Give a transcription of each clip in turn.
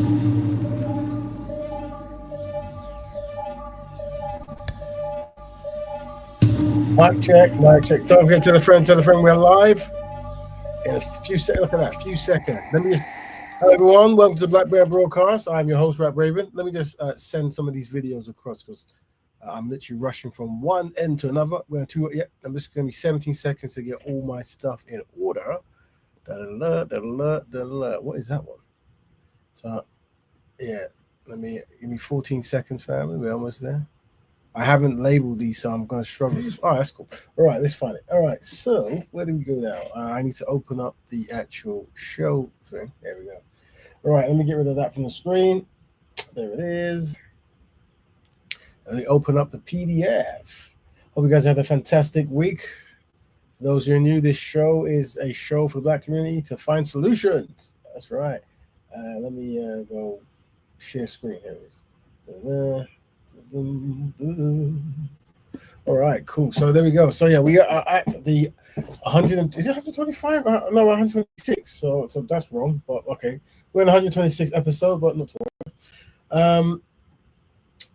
Mic check, mic check. Don't forget, tell a friend we're live in a few seconds. Look at that, few seconds. Let me just, hello everyone, welcome to the Black Betterment Broadcast. I'm your host, Raven. Let me just send some of these videos across because I'm literally rushing from one end to another. I'm just going to be 17 seconds to get all my stuff in order. What is that one? So, yeah, give me 14 seconds, family. We're almost there. I haven't labeled these, so I'm going to struggle. Oh, that's cool. All right, let's find it. All right, so where do we go now? I need to open up the actual show thing. There we go. All right, let me get rid of that from the screen. There it is. Let me open up the PDF. Hope you guys had a fantastic week. For those who are new, this show is a show for the Black community to find solutions. That's right. Let me go share screen. Here it is. All right, cool. So there we go. So yeah, we are at the 100. Is it 125? No, 126. So that's wrong. But okay, we're in the 126th episode, but not to worry.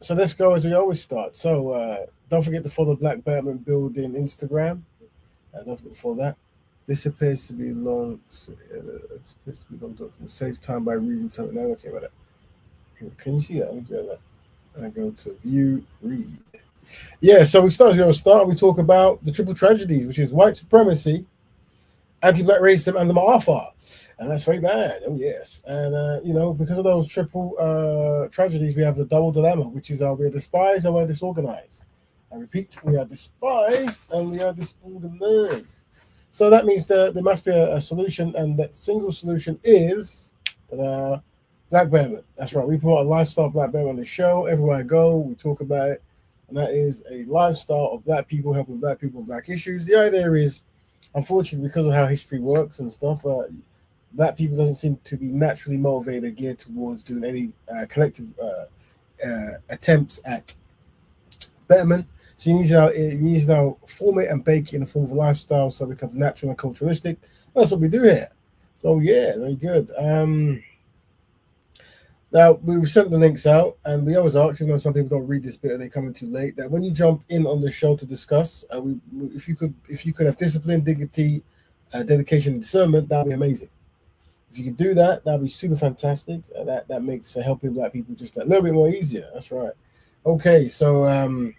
So let's go as we always start. So don't forget to follow Black Betterment Building Instagram. Don't forget to follow that. This appears to be long. It appears to be long document. Save time by reading something. No, okay, about that. Can you see that? Let me get that. I go to view, read. Yeah, so we start. We talk about the triple tragedies, which is white supremacy, anti-black racism, and the Ma'afa, and that's very bad. Oh yes, and because of those triple tragedies, we have the double dilemma, which is we are despised and we're disorganized. I repeat, we are despised and we are disorganized. So that means there must be a solution, and that single solution is Black Betterment. That's right. We promote a lifestyle of Black Betterment on the show. Everywhere I go, we talk about it. And that is a lifestyle of Black people helping Black people with Black issues. The idea is, unfortunately, because of how history works and stuff, Black people doesn't seem to be naturally motivated, geared towards doing any collective attempts at betterment. So you need to now form it and bake it in the form of a lifestyle so it becomes natural and culturalistic. That's what we do here. So yeah, very good. Now, we've sent the links out, and we always ask, some people don't read this bit or they come in too late, that when you jump in on the show to discuss, if you could have discipline, dignity, dedication, and discernment, that would be amazing. If you could do that, that would be super fantastic. That makes helping Black people just a little bit more easier. That's right. Okay, so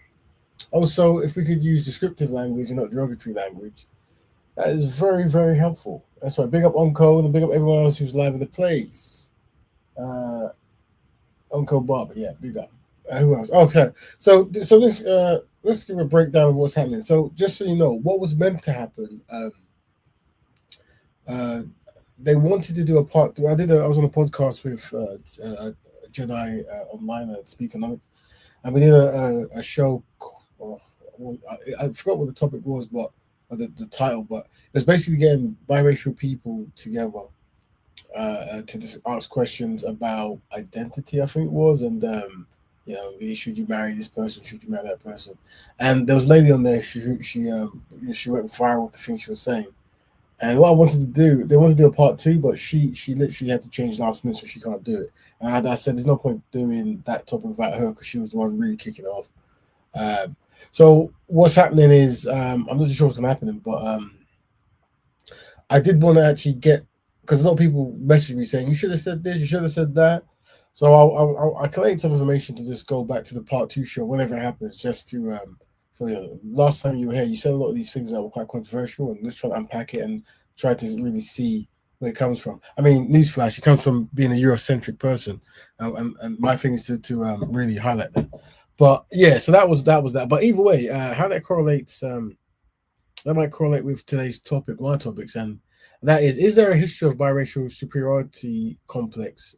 also, if we could use descriptive language and not derogatory language, that is very, very helpful. That's right. Big up Onco and big up everyone else who's live in the place. Uncle Bob, yeah, big up. Who else? Okay, so let's give a breakdown of what's happening. So just so you know, what was meant to happen, they wanted to do a part. I was on a podcast with Jedi online at Speakonomics, and we did a show. I forgot what the topic was, but the title, but it was basically getting biracial people together. To just ask questions about identity, I think it was, and should you marry this person? Should you marry that person? And there was a lady on there. She went viral with the things she was saying. And what I wanted to do, they wanted to do a part 2, but she literally had to change last minute, so she can't do it. And I said, there's no point doing that topic without her because she was the one really kicking off. So what's happening is, I'm not too sure what's going to happen, but I did want to actually get. Because a lot of people message me saying, you should have said this, you should have said that. So I collated some information to just go back to the part 2 show whenever it happens, just to, last time you were here, you said a lot of these things that were quite controversial, and let's try to unpack it and try to really see where it comes from. I mean, newsflash, it comes from being a Euro-centric person, and my thing is to really highlight that. But yeah, so that was that. But either way, how that correlates, that might correlate with today's topic, one of our topics, and that is there a history of biracial superiority complex?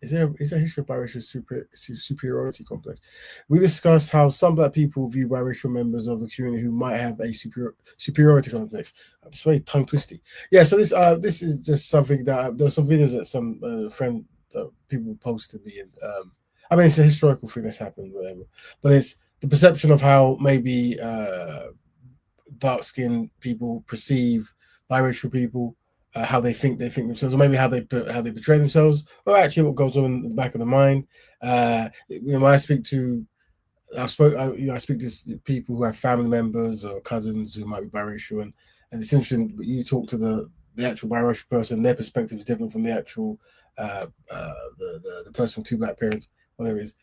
Is there a history of biracial superiority complex? We discussed how some Black people view biracial members of the community who might have a superiority complex. It's very tongue twisty. Yeah, so this is just something that there were some videos that some people posted me, and I mean, it's a historical thing that's happened, whatever. But it's the perception of how maybe dark-skinned people perceive biracial people, how they think themselves, or maybe how they portray themselves, or actually what goes on in the back of the mind. When I speak to I speak to people who have family members or cousins who might be biracial, and it's interesting. You talk to the actual biracial person, their perspective is different from the actual the person with two black parents, whatever it is.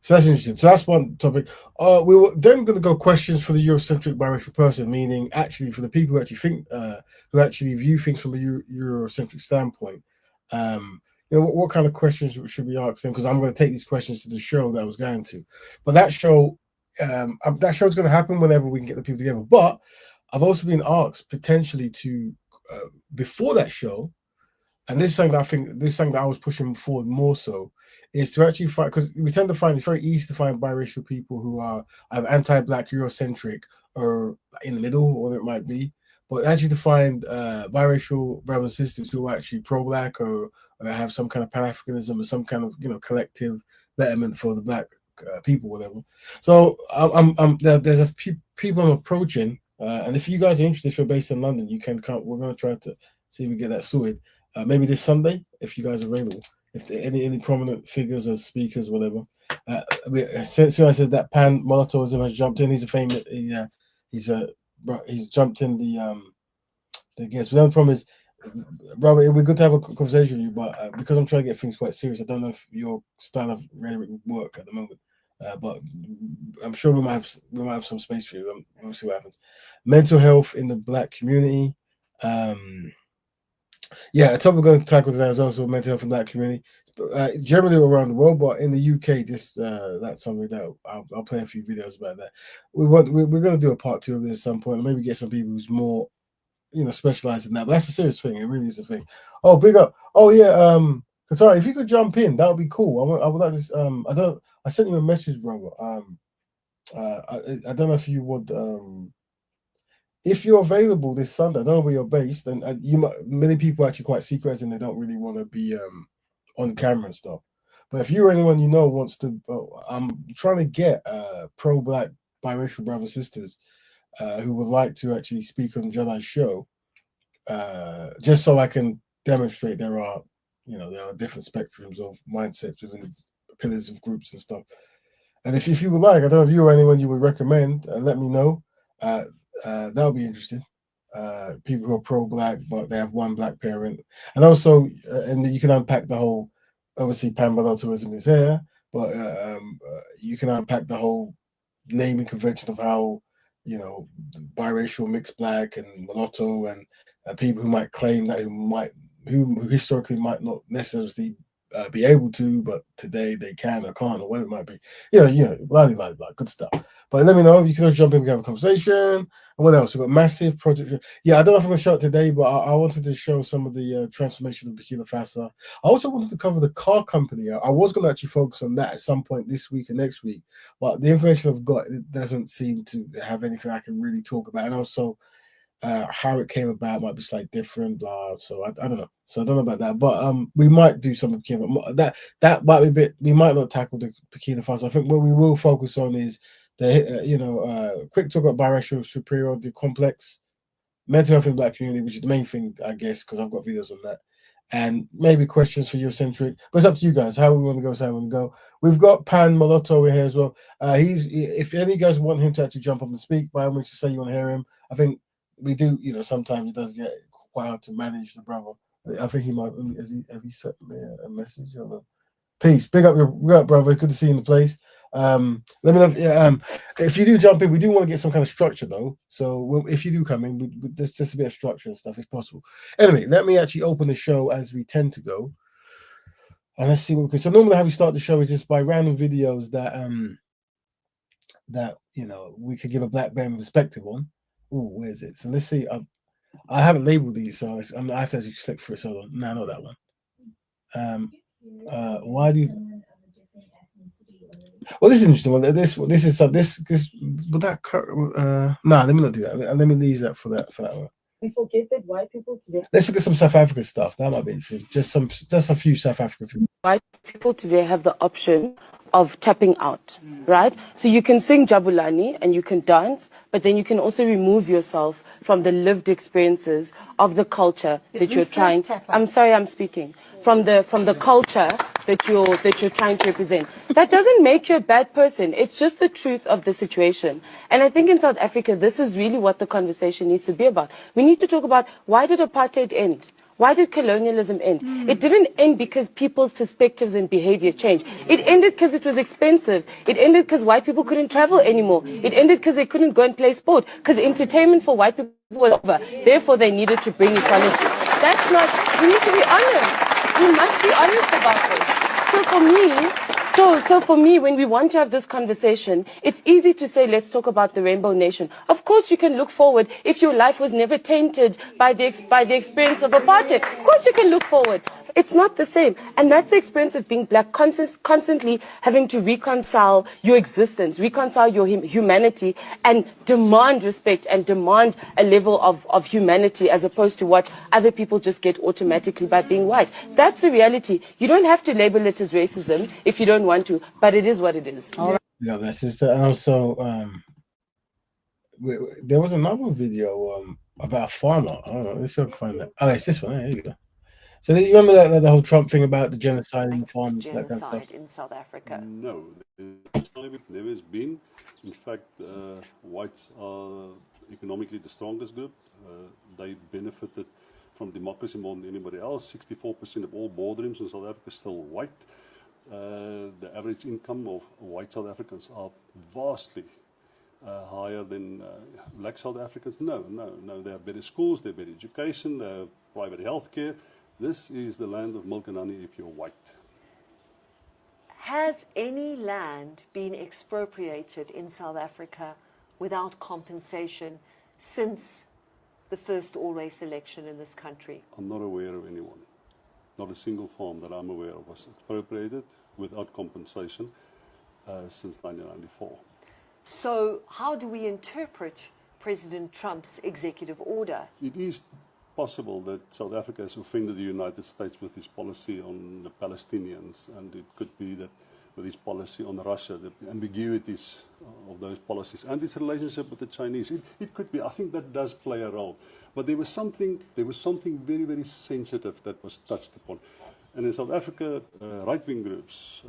So that's interesting. So that's one topic. We were then going to go questions for the Euro-centric biracial person, meaning actually for the people who actually think, who actually view things from a Euro-centric standpoint. What kind of questions should we ask them? Because I'm going to take these questions to the show that I was going to, but that show's going to happen whenever we can get the people together. But I've also been asked potentially to before that show. And this is something that I was pushing forward more so, is to actually find, because we tend to find it's very easy to find biracial people who are either anti-black, Eurocentric, or in the middle, or whatever it might be. But actually to find biracial brothers and sisters who are actually pro-black or have some kind of Pan-Africanism or some kind of collective betterment for the black people, whatever. So there's a few people I'm approaching, and if you guys are interested, if you're based in London, you can come. We're going to try to see if we get that sorted. Maybe this Sunday, if you guys are available. If there any prominent figures or speakers, whatever. Since I said that Pan Molotowism has jumped in, he's a famous. He's jumped in the guest. But the only problem is, brother, it would be good to have a conversation with you, but because I'm trying to get things quite serious, I don't know if your style of rhetoric would work at the moment. But I'm sure we might have some space for you. We'll see what happens. Mental health in the black community. Yeah, a topic we're going to tackle today is also mental health in the black community, generally around the world, but in the UK, that's something that I'll play a few videos about that. We're going to do a part 2 of this at some point, and maybe get some people who's more, specialized in that. But that's a serious thing. It really is a thing. Oh, big up. Oh yeah. Sorry, if you could jump in, that would be cool. I would like to. I sent you a message, brother. I don't know if you would. If you're available this Sunday, I don't know where you're based, and many people are actually quite secret and they don't really want to be on camera and stuff. But if you or anyone you know wants to, I'm trying to get pro-black biracial brothers and sisters who would like to actually speak on Jedi's show, just so I can demonstrate there are different spectrums of mindsets within the pillars of groups and stuff. And if you would like, I don't know if you or anyone you would recommend, let me know. That would be interesting. People who are pro-black, but they have one black parent, and also, and you can unpack the whole. Obviously, pan-mulattoism is here, but you can unpack the whole naming convention of how biracial, mixed black, and mulatto, and people who might claim that who historically might not necessarily be able to, but today they can or can't, or whatever it might be. Like good stuff. But let me know if you can just jump in, we can have a conversation. And what else? We've got massive project. Yeah, I don't know if I'm going to show it today, but I wanted to show some of the transformation of Burkina Faso. I also wanted to cover the car company. I was going to actually focus on that at some point this week and next week, but the information I've got, it doesn't seem to have anything I can really talk about. And also, how it came about might be slightly different, blah. So I don't know. So I don't know about that, but we might do some that might be a bit. We might not tackle the Burkina Faso. I think what we will focus on is the quick talk about biracial superiority complex, mental health in the black community, which is the main thing, I guess, because I've got videos on that, and maybe questions for Eurocentric. But it's up to you guys how we want to go. So how we want to go. We've got Pan Molotto over here as well. If any of you guys want him to actually jump up and speak, by all means, to say you want to hear him. I think we do. Sometimes it does get quite hard to manage the brother. I think he might. Have he sent me a message or no? Peace. Big up your brother. Good to see you in the place. Let me know if you do jump in. We do want to get some kind of structure though. So if you do come in, there's just a bit of structure and stuff if possible. Anyway, let me actually open the show as we tend to go, and let's see what we can. So normally how we start the show is just by random videos that we could give a black band perspective on. Oh, where is it? So let's see. I haven't labeled these, so I have to actually click for it. So no, not that one. Why do you? Well, this is interesting. Well, this is but that let me not do that. Let me leave that for that one. People gifted white people today. Let's look at some South African stuff. That might be interesting. Just a few South African things. white people today have the option of tapping out, right? So you can sing Jabulani and you can dance, but then you can also remove yourself from the lived experiences of the culture that you're trying. I'm sorry, I'm speaking from the culture that you're trying to represent. That doesn't make you a bad person. It's just the truth of the situation. And I think in South Africa, this is really what the conversation needs to be about. We need to talk about, why did apartheid end? Why did colonialism end? It didn't end because people's perspectives and behavior changed. It ended because it was expensive. It ended because white people couldn't travel anymore. It ended because they couldn't go and play sport, because entertainment for white people was over. Therefore, they needed to bring equality. That's not, we need to be honest. We must be honest about this. So for me, when we want to have this conversation, it's easy to say, let's talk about the Rainbow Nation. Of course, you can look forward if your life was never tainted by the experience of apartheid. Of course, you can look forward. It's not the same. And that's the experience of being black, constantly having to reconcile your existence, reconcile your humanity, and demand respect and demand a level of humanity, as opposed to what other people just get automatically by being white. That's the reality. You don't have to label it as racism if you don't want to, but it is what it is. Yeah, that's just also there was another video about a farmer. I don't know. Let's see if I can find that. Oh, it's this one. There you go. So you remember that the whole Trump thing about the genocide in farms, that kind of stuff? In South Africa. No, it's never been. In fact, whites are economically the strongest group. They benefited from democracy more than anybody else. 64% of all boardrooms in South Africa are still white. The average income of white South Africans are vastly higher than black South Africans. No. They have better schools, they have better education, they have private health care. This is the land of milk and honey if you're white. Has any land been expropriated in South Africa without compensation since the first all-race election in this country? I'm not aware of anyone. Not a single farm that I'm aware of was expropriated without compensation since 1994. So how do we interpret President Trump's executive order? It is possible that South Africa has offended the United States with his policy on the Palestinians, and it could be that with his policy on Russia, the ambiguities of those policies and its relationship with the Chinese. It could be. I think that does play a role. But there was something very, very sensitive that was touched upon. And in South Africa, right-wing groups,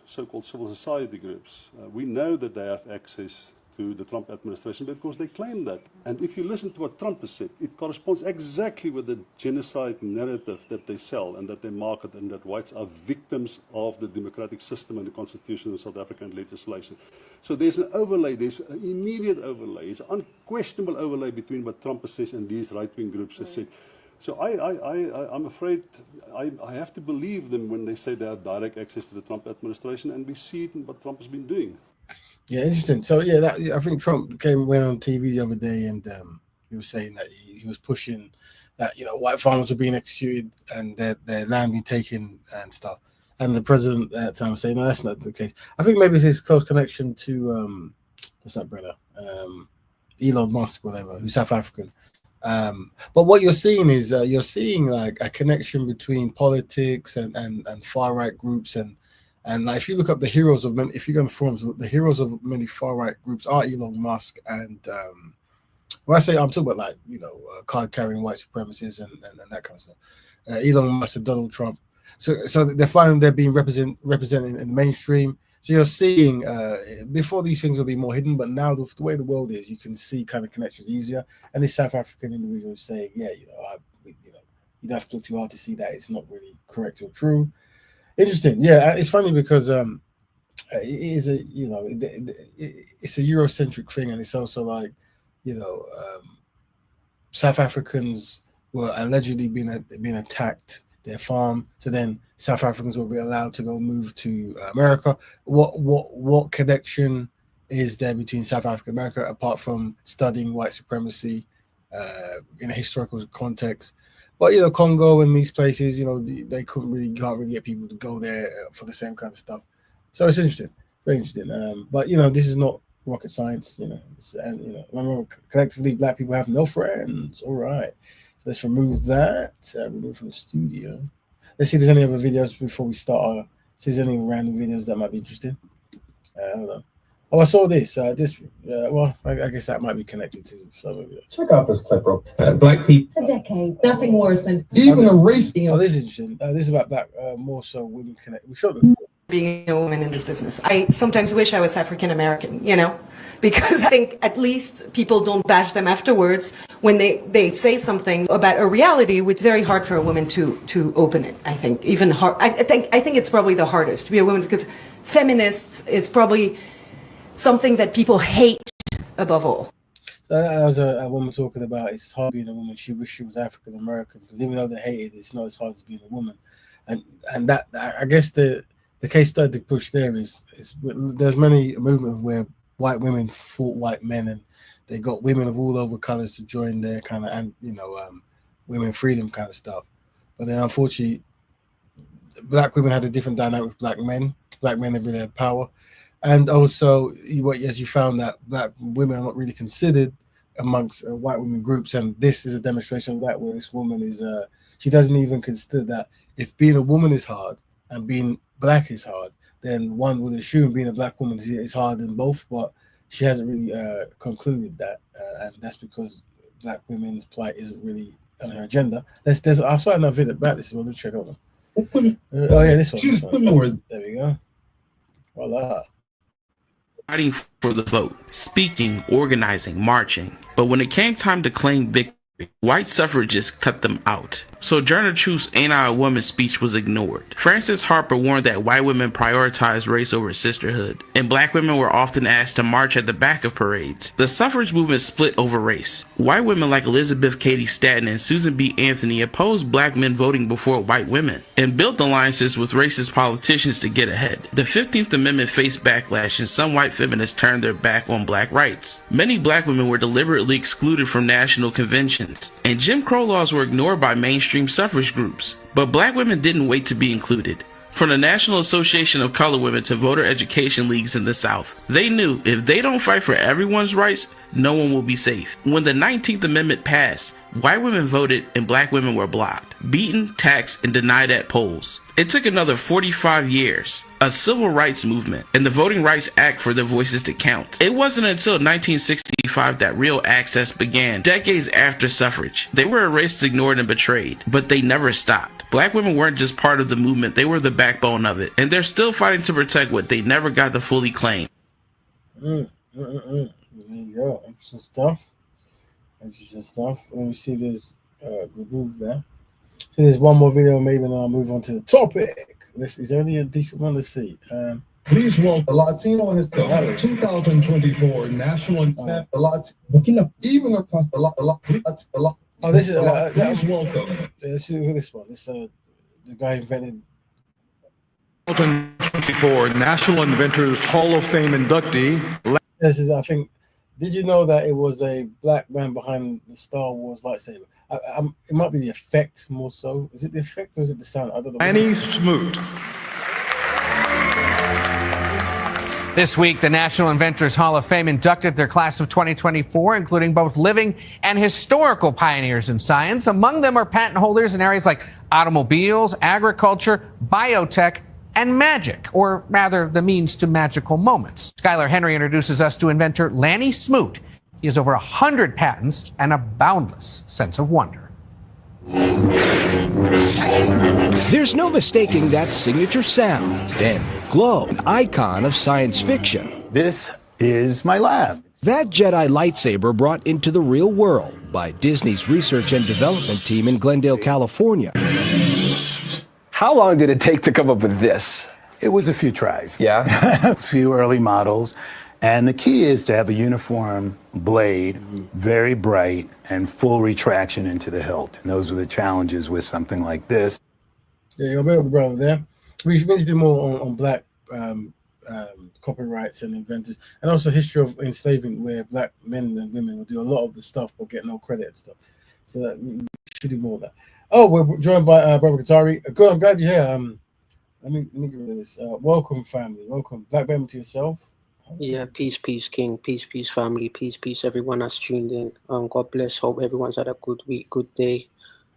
so-called civil society groups, we know that they have access to the Trump administration because they claim that. And if you listen to what Trump has said, it corresponds exactly with the genocide narrative that they sell and that they market, and that whites are victims of the democratic system and the constitution in South African legislation. So there's an overlay, there's an immediate overlay, it's an unquestionable overlay between what Trump has said and these right-wing groups have said. So I'm afraid I have to believe them when they say they have direct access to the Trump administration, and we see it in what Trump has been doing. Yeah, interesting. So yeah, I think Trump went on TV the other day, and he was saying that he was pushing that white farmers were being executed and their land being taken and stuff. And the president at the time was saying, no, that's not the case. I think maybe it's his close connection to what's that brother, Elon Musk, whatever, who's South African. But what you're seeing is you're seeing like a connection between politics and far right groups and like, if you look up the heroes of many, if you go on forums, the heroes of many far right groups are Elon Musk and when I say I'm talking about card carrying white supremacists and that kind of stuff. Elon Musk and Donald Trump. So they're finding they're being represented in the mainstream. So you're seeing before these things will be more hidden, but now the way the world is, you can see kind of connections easier. And this South African individual is saying, yeah, you don't have to look too hard to see that it's not really correct or true. Interesting, yeah. It's funny because it is it's a Euro-centric thing, and it's also like South Africans were allegedly being attacked their farm, so then South Africans will be allowed to go move to America. What connection is there between South Africa and America apart from studying white supremacy in a historical context? But Congo and these places, they can't really get people to go there for the same kind of stuff. So it's interesting, very interesting. But this is not rocket science. Remember, collectively, black people have no friends. All right, so let's remove that. Remove from the studio. Let's see if there's any other videos before we start. See if there's any random videos that might be interesting. Hold on. Oh, I saw this. Well, I guess that might be connected to some of it. Check out this clip, bro. Black people. For decades, nothing worse than Even a race. Oh, this is interesting. This is about black, more so women connect. We showed them. Being a woman in this business. I sometimes wish I was African American, you know, because I think at least people don't bash them afterwards when they say something about a reality, which is very hard for a woman to open it. I think even hard. I think it's probably the hardest to be a woman because feminists is probably something that people hate above all. So that was a woman talking about it's hard being a woman. She wished she was African American because even though they hate it, it's not as hard as being a woman. And that I guess the case study to push there is there's many movements where white women fought white men and they got women of all over colors to join their kind of, and women freedom kind of stuff. But then unfortunately, black women had a different dynamic with black men. Black men have really had power. And also, as you found that black women are not really considered amongst white women groups. And this is a demonstration of that, where this woman is, she doesn't even consider that if being a woman is hard and being black is hard, then one would assume being a black woman is hard in both, but she hasn't really concluded that, and that's because black women's plight isn't really on her agenda. I saw another video about this. Let's check out one. Oh yeah, this one. There we go. Voila. Fighting for the vote, speaking, organizing, marching, but when it came time to claim victory, white suffragists cut them out. Sojourner Truth's Ain't I a Woman speech was ignored. Frances Harper warned that white women prioritize race over sisterhood, and black women were often asked to march at the back of parades. The suffrage movement split over race. White women like Elizabeth Cady Stanton and Susan B. Anthony opposed black men voting before white women, and built alliances with racist politicians to get ahead. The 15th Amendment faced backlash, and some white feminists turned their back on black rights. Many black women were deliberately excluded from national conventions, and Jim Crow laws were ignored by mainstream suffrage groups. But black women didn't wait to be included. From the National Association of Colored Women to voter education leagues in the South, they knew if they don't fight for everyone's rights, no one will be safe. When the 19th Amendment passed, white women voted and black women were blocked, beaten, taxed, and denied at polls. It took another 45 years, a civil rights movement, and the Voting Rights Act for their voices to count. It wasn't until 1965 that real access began, decades after suffrage. They were erased, ignored, and betrayed, but they never stopped. Black women weren't just part of the movement, they were the backbone of it, and they're still fighting to protect what they never got to fully claim. There you go. Interesting stuff. Let me see if there's remove that. So there's one more video, maybe, and then I'll move on to the topic. Is there any a decent one? Let's see. Please welcome the Latino and his 2024 National Burkina. Even a lot. Oh, this is please welcome. Let's see this one. This the guy invented. 2024 National Inventors Hall of Fame inductee. This is, I think. Did you know that it was a black man behind the Star Wars lightsaber? It might be the effect more so. Is it the effect or is it the sound? I don't know. Lanny Smoot. This week, the National Inventors Hall of Fame inducted their class of 2024, including both living and historical pioneers in science. Among them are patent holders in areas like automobiles, agriculture, biotech, and magic, or rather the means to magical moments. Skylar Henry introduces us to inventor Lanny Smoot. He has over 100 patents and a boundless sense of wonder. There's no mistaking that signature sound and glow, an icon of science fiction. This is my lab. That Jedi lightsaber brought into the real world by Disney's research and development team in Glendale, California. How long did it take to come up with this? It was a few tries. Yeah? A few early models. And the key is to have a uniform blade, very bright, and full retraction into the hilt. And those were the challenges with something like this. Yeah, you're with the brother there. We should do more on black copyrights and inventors, and also history of enslavement, where black men and women will do a lot of the stuff but get no credit and stuff. So that we should do more of that. Oh, we're joined by Brother Qatari. Good, I'm glad you're here. Let me get rid of this. Welcome, family. Welcome. Black Betterment to yourself. Yeah, peace, King. Peace, family. Peace, everyone that's tuned in. God bless. Hope everyone's had a good week, good day.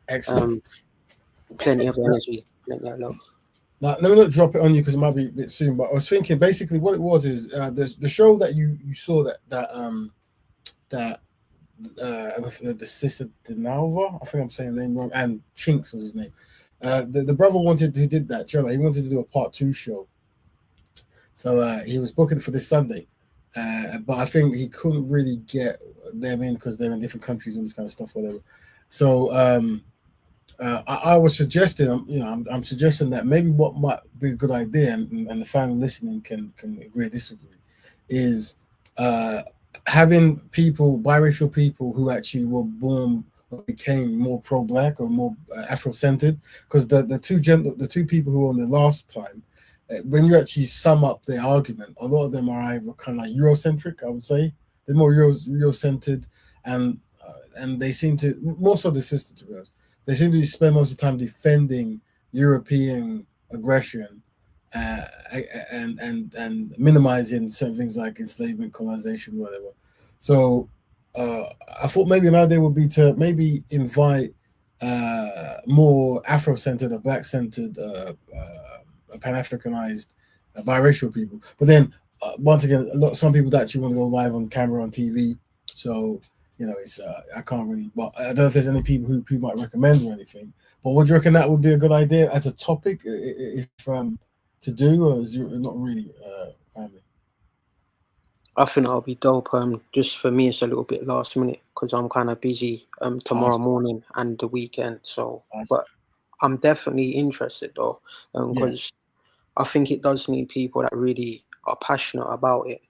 Excellent. Plenty of energy, plenty of love. Now, let me not drop it on you because it might be a bit soon. But I was thinking, basically, what it was is the show that you saw with the sister Dinalva, I think I'm saying the name wrong, and Chinks was his name. The brother who did that show. He wanted to do a part 2 show, so he was booking for this Sunday. But I think he couldn't really get them in because they're in different countries and this kind of stuff, whatever. So I was suggesting, I'm suggesting that maybe what might be a good idea, and the family listening can agree or disagree, is having biracial people who actually were born or became more pro-black or more Afro-centered, because the two people who were on the last time, when you actually sum up their argument, a lot of them are either kind of like Euro-centric, I would say. They're more Euro-centered, and they seem to, more so the sister, to be honest, they seem to spend most of the time defending European aggression and minimizing certain things like enslavement, colonization, whatever. So I thought maybe an idea would be to maybe invite more Afro-centered or Black-centered, Pan-Africanized, biracial people. But then once again, some people actually want to go live on camera on TV. So it's I can't really. But I don't know if there's any people who might recommend or anything. But would you reckon that would be a good idea as a topic if to do, or is it not really family? I think that'll be dope. Just for me, it's a little bit last minute because I'm kind of busy tomorrow morning and the weekend. So, but I'm definitely interested though, because I think it does need people that really are passionate about it.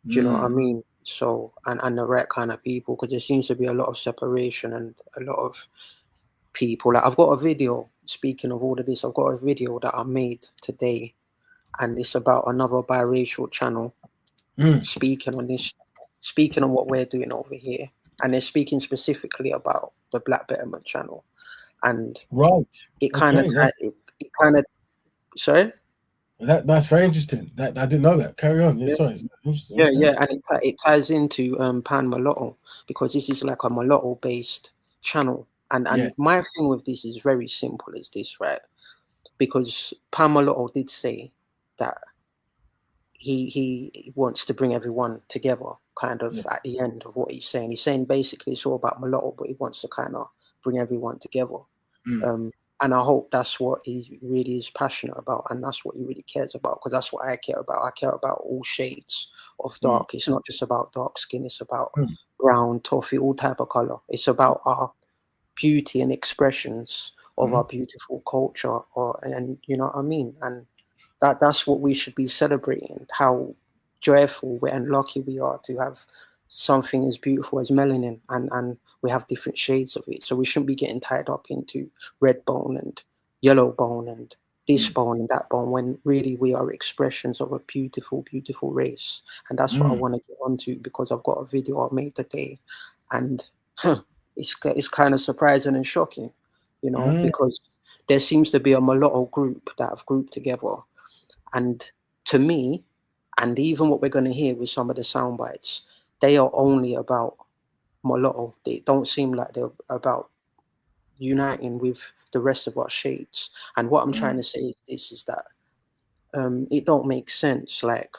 Do you know what I mean? So, and the right kind of people, because there seems to be a lot of separation and a lot of people. Like, I've got a video, speaking of all of this, I've got a video that I made today, and it's about another biracial channel speaking on what we're doing over here. And they're speaking specifically about the Black Betterment channel. And it kind of, sorry? That's very interesting. That I didn't know that. Carry on. Yeah, sorry. Yeah, okay. Yeah, and it ties into Pan Mulatto, because this is like a mulatto-based channel. And my thing with this is very simple as this, right? Because Pan Mulatto did say that he wants to bring everyone together, kind of at the end of what he's saying. He's saying basically it's all about mulatto, but he wants to kind of bring everyone together. And I hope that's what he really is passionate about, and that's what he really cares about, because that's what I care about. I care about all shades of dark. It's not just about dark skin. It's about brown, toffee, all type of color. It's about our beauty and expressions of our beautiful culture, and you know what I mean? And that's what we should be celebrating, how joyful and lucky we are to have something as beautiful as melanin, and we have different shades of it. So we shouldn't be getting tied up into red bone and yellow bone and this bone and that bone, when really we are expressions of a beautiful, beautiful race. And that's what I want to get onto, because I've got a video I made today, and it's kind of surprising and shocking, because there seems to be a mulatto group that have grouped together. And to me, and even what we're going to hear with some of the sound bites, they are only about mulatto. They don't seem like they're about uniting with the rest of our shades. And what I'm trying to say is that it don't make sense. Like,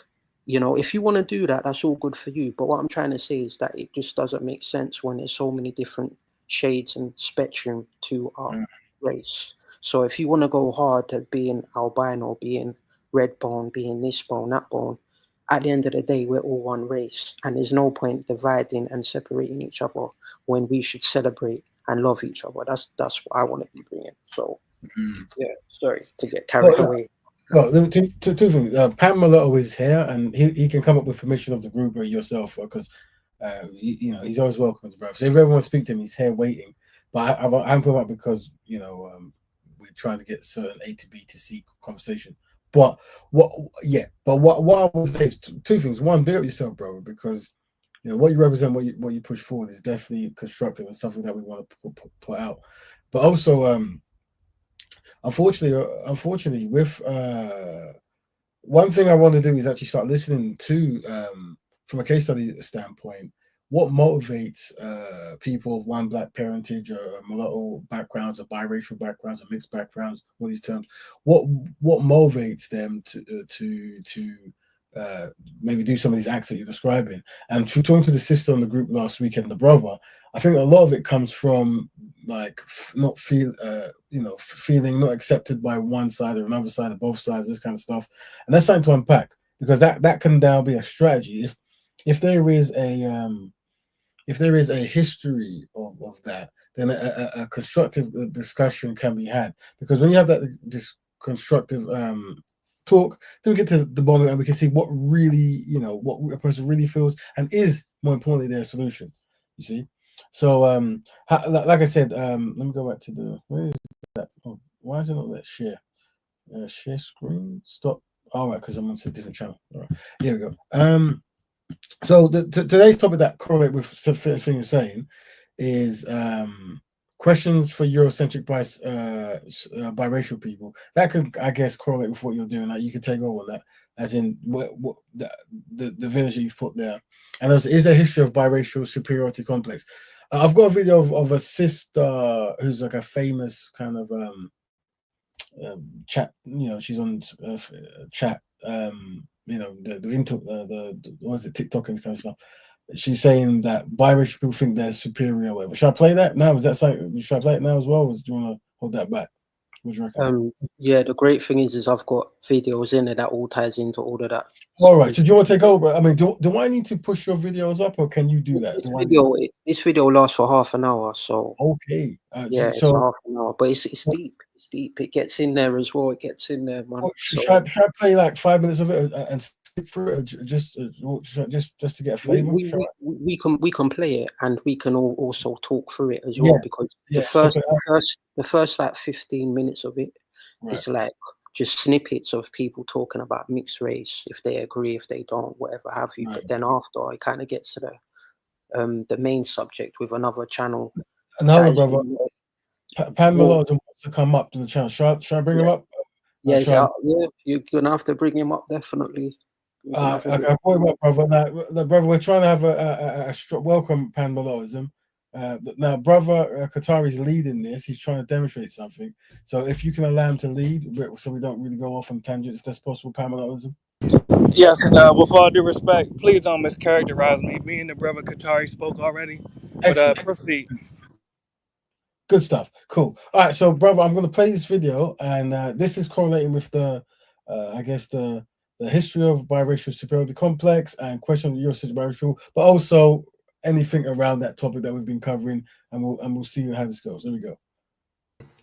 if you want to do that, that's all good for you. But what I'm trying to say is that it just doesn't make sense when there's so many different shades and spectrum to our race. So if you want to go hard at being albino, being red bone, being this bone, that bone, at the end of the day, we're all one race, and there's no point dividing and separating each other when we should celebrate and love each other. That's what I want to be bringing. So, sorry to get carried away. Well, two things. Pan Mulatto is here, and he can come up with permission of the group or yourself, because he's always welcome to brother. So if everyone wants to speak to him, he's here waiting. But I'm putting up because we're trying to get certain A to B to C conversation. But what I would say is two things. One, be up yourself, brother, because what you represent, what you push forward is definitely constructive and something that we want to put out. But also, unfortunately, with one thing I want to do is actually start listening to, from a case study standpoint, what motivates people of one black parentage or mulatto backgrounds or biracial backgrounds or mixed backgrounds, all these terms, what motivates them to maybe do some of these acts that you're describing? And talking to the sister on the group last weekend, the brother, I think a lot of it comes from like not feeling not accepted by one side or another side or both sides, this kind of stuff. And that's something to unpack, because that can now be a strategy. If there is a history of that, then a constructive discussion can be had. Because when you have this constructive talk, then we get to the bottom and we can see what really, what a person really feels and is, more importantly, their solution. You see? So, like I said, let me go back to where is that? Oh, why is it not that share? Share screen? Stop. All right, because I'm on a different channel. All right, here we go. So today's topic that correlate with thing you're saying is questions for Euro-centric biracial people. That could, I guess, correlate with what you're doing. Like you could take over that, as in what the village that you've put there. And is a history of biracial superiority complex. I've got a video of a sister who's like a famous kind of chat. She's on chat. The what is it, TikTok and this kind of stuff. She's saying that biracial people think they're superior or whatever. Should I play that now? Is that something? Should I play it now as well? Or do you want to hold that back? What do you reckon? Yeah, the great thing is I've got videos in there that all ties into all of that. All right. So do you want to take over? I mean, do I need to push your videos up, or can you do that? This video lasts for half an hour, so okay. Yeah, it's half an hour, but it's deep. It's deep. It gets in there as well. It gets in there, man. Should I play like 5 minutes of it and skip through it, just to get a flavor? We can play it, and we can also talk through it as well, because the first like 15 minutes of it is like just snippets of people talking about mixed race, if they agree, if they don't, whatever have you. But then after, it kind of gets to the main subject with another channel. Another brother, Pan Melody wants to come up to the channel. Should I bring him up? Yeah, you're gonna have to bring him up, definitely. Okay, I brought him up, brother. Now, brother, we're trying to have a welcome Pan Melodism. Now, brother Qatari's leading this. He's trying to demonstrate something. So, if you can allow him to lead, so we don't really go off on tangents, if that's possible, Pan Melodism. Yes, with all due respect, please don't mischaracterize me. Me and the brother Qatari spoke already. But proceed. Good stuff. Cool. All right, so brother, I'm going to play this video, and this is correlating with the history of biracial superiority complex and question of Euro-centric biracial, but also anything around that topic that we've been covering, and we'll see how this goes. There we go.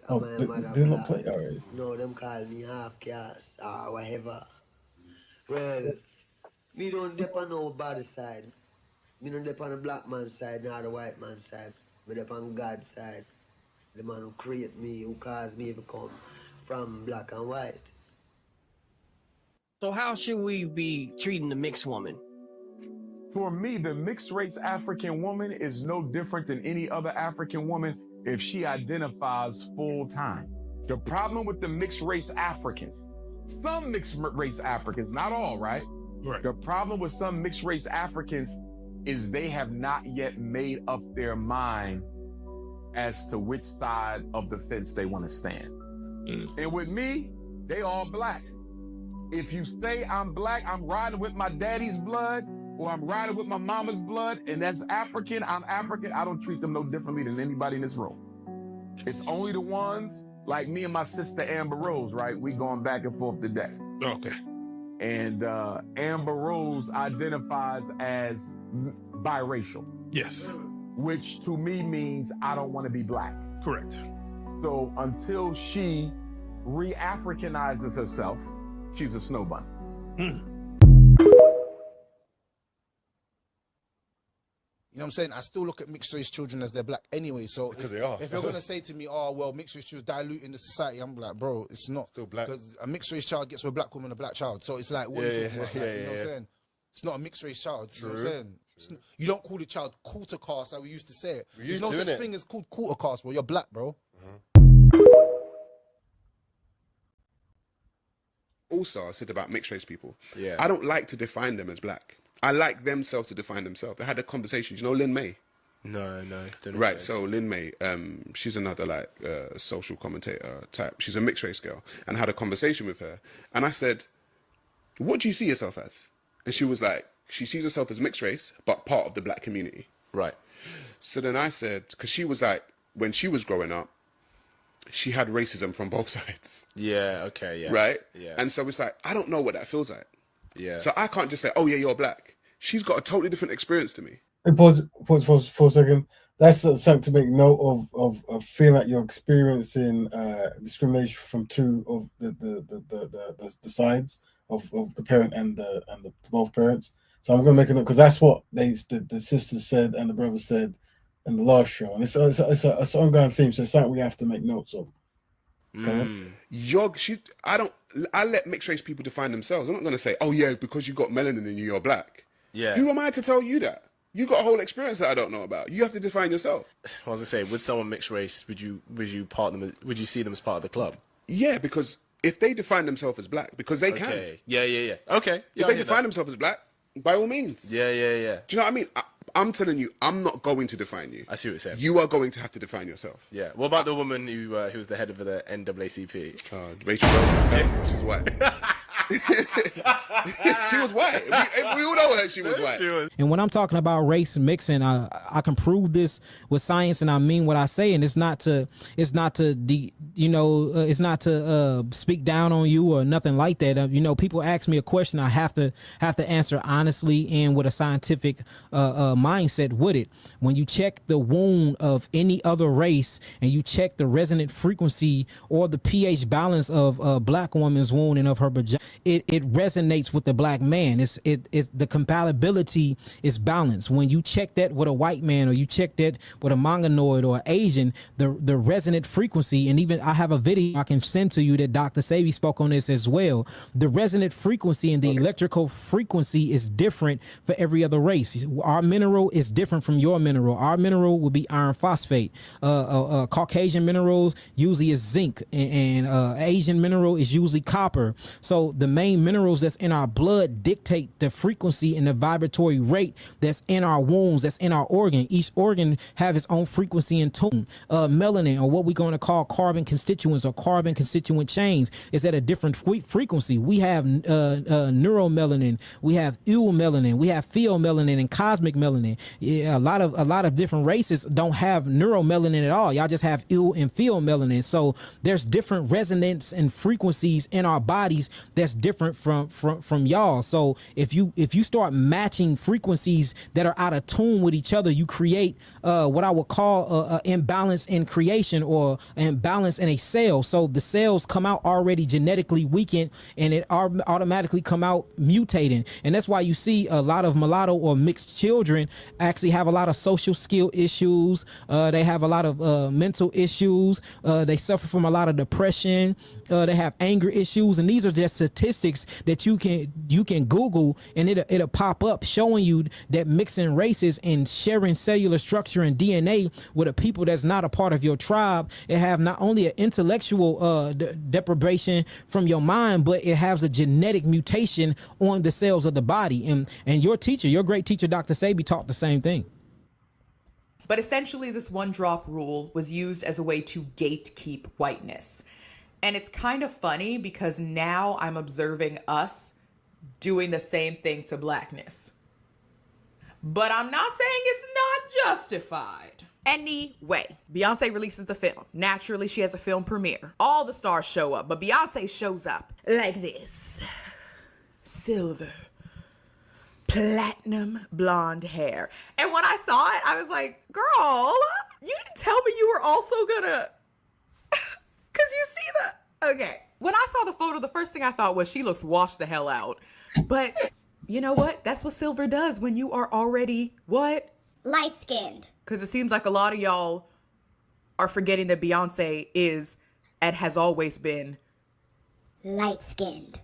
Oh, did it not play? All right. No, them call me half caste or whatever. Well, me don't dep on nobody's side. Me don't dep on the black man's side, nor the white man's side. Me dep on God's side. The man who created me, who caused me to come from black and white. So how should we be treating the mixed woman? For me, the mixed race African woman is no different than any other African woman if she identifies full time. The problem with the mixed race African, some mixed race Africans, not all, right? Right. The problem with some mixed race Africans is they have not yet made up their mind as to which side of the fence they want to stand. And with me, they all black. If you say I'm black, I'm riding with my daddy's blood, or I'm riding with my mama's blood, and that's African, I'm African, I don't treat them no differently than anybody in this room. It's only the ones like me and my sister Amber Rose, right? We going back and forth today. Okay. And Amber Rose identifies as biracial. Yes. Which to me means I don't want to be black. Correct. So until she re-Africanizes herself, she's a snow bunny. You know what I'm saying? I still look at mixed race children as they're black anyway. So if you're going to say to me, oh, well, mixed race children diluting the society, I'm like, bro, it's not. Still black. Because a mixed race child gets with a black woman, a black child. So it's like, what do you think about that? You know what I'm saying? It's not a mixed race child. True. You know what I'm saying? You don't call the child quarter caste like we used to say it. There's no such thing as called quarter caste, bro. You're black, bro. Also, I said about mixed race people. Yeah. I don't like to define them as black. I like themselves to define themselves. I had a conversation. You know Lynn May? No. Don't Right, know. so Lynn May, she's another like social commentator type. She's a mixed race girl, and I had a conversation with her, and I said, "What do you see yourself as?" And she was like, she sees herself as mixed race, but part of the black community. Right. So then I said, because she was like, when she was growing up, she had racism from both sides. Yeah. Okay. Yeah. Right. Yeah. And so it's like, I don't know what that feels like. Yeah. So I can't just say, "Oh yeah, you're black." She's got a totally different experience to me. Pause for a second. That's something to make note of feeling like you're experiencing discrimination from two of the sides of the parent and the both parents. So I'm going to make a note because that's what the sisters said and the brother said in the last show, and it's an ongoing theme. So it's something we have to make notes of. Okay? I let mixed race people define themselves. I'm not going to say, "Oh yeah, because you got melanin in you, you're black." Yeah. Who am I to tell you that? You got a whole experience that I don't know about. You have to define yourself. I was gonna say, with someone mixed race, would you see them as part of the club? Yeah, because if they define themselves as black, because they can. Yeah. Okay. If they define themselves as black, by all means. Yeah. Do you know what I mean? I'm telling you, I'm not going to define you. I see what you're saying. You are going to have to define yourself. Yeah. What about the woman who was the head of the NAACP? Rachel. She's white. She was white. We all know her. She was white. And when I'm talking about race mixing, I can prove this with science, and I mean what I say. And it's not to speak down on you or nothing like that. People ask me a question, I have to answer honestly and with a scientific mindset with it. When you check the wound of any other race and you check the resonant frequency or the pH balance of a black woman's wound and of her vagina, it resonates with the black man. It's the compatibility is balanced. When you check that with a white man or you check that with a Mongoloid or Asian, the resonant frequency, and even I have a video I can send to you that Dr. Sabi spoke on this as well. The resonant frequency and the electrical frequency is different for every other race. Our mineral is different from your mineral. Our mineral would be iron phosphate. Caucasian minerals usually is zinc, and Asian mineral is usually copper. So the main minerals that's in our blood dictate the frequency and the vibratory rate that's in our wounds, that's in our organ. Each organ have its own frequency and tone. Melanin, or what we're going to call carbon constituents or carbon constituent chains, is at a different frequency. We have neuromelanin, we have eumelanin, we have pheomelanin and cosmic melanin. Yeah, a lot of different races don't have neuromelanin at all. Y'all just have eu and pheomelanin. So there's different resonance and frequencies in our bodies that's different from y'all. So if you start matching frequencies that are out of tune with each other, you create what I would call an imbalance in creation or imbalance in a cell. So the cells come out already genetically weakened, and it automatically come out mutating. And that's why you see a lot of mulatto or mixed children actually have a lot of social skill issues. They have a lot of mental issues. They suffer from a lot of depression. They have anger issues, and these are just statistics that you can Google, and it'll pop up showing you that mixing races and sharing cellular structure and DNA with a people that's not a part of your tribe, it have not only an intellectual deprivation from your mind, but it has a genetic mutation on the cells of the body. And your teacher, your great teacher, Dr. Sabi, taught the same thing. But essentially, this one drop rule was used as a way to gatekeep whiteness. And it's kind of funny because now I'm observing us doing the same thing to blackness. But I'm not saying it's not justified. Anyway, Beyonce releases the film. Naturally, she has a film premiere. All the stars show up, but Beyonce shows up like this. Silver, platinum blonde hair. And when I saw it, I was like, girl, you didn't tell me you were also gonna... Because you see the... Okay. When I saw the photo, the first thing I thought was she looks washed the hell out. But you know what? That's what silver does when you are already, what? Light-skinned. Because it seems like a lot of y'all are forgetting that Beyonce is, and has always been, light-skinned.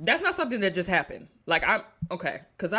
That's not something that just happened. Like, I'm okay, because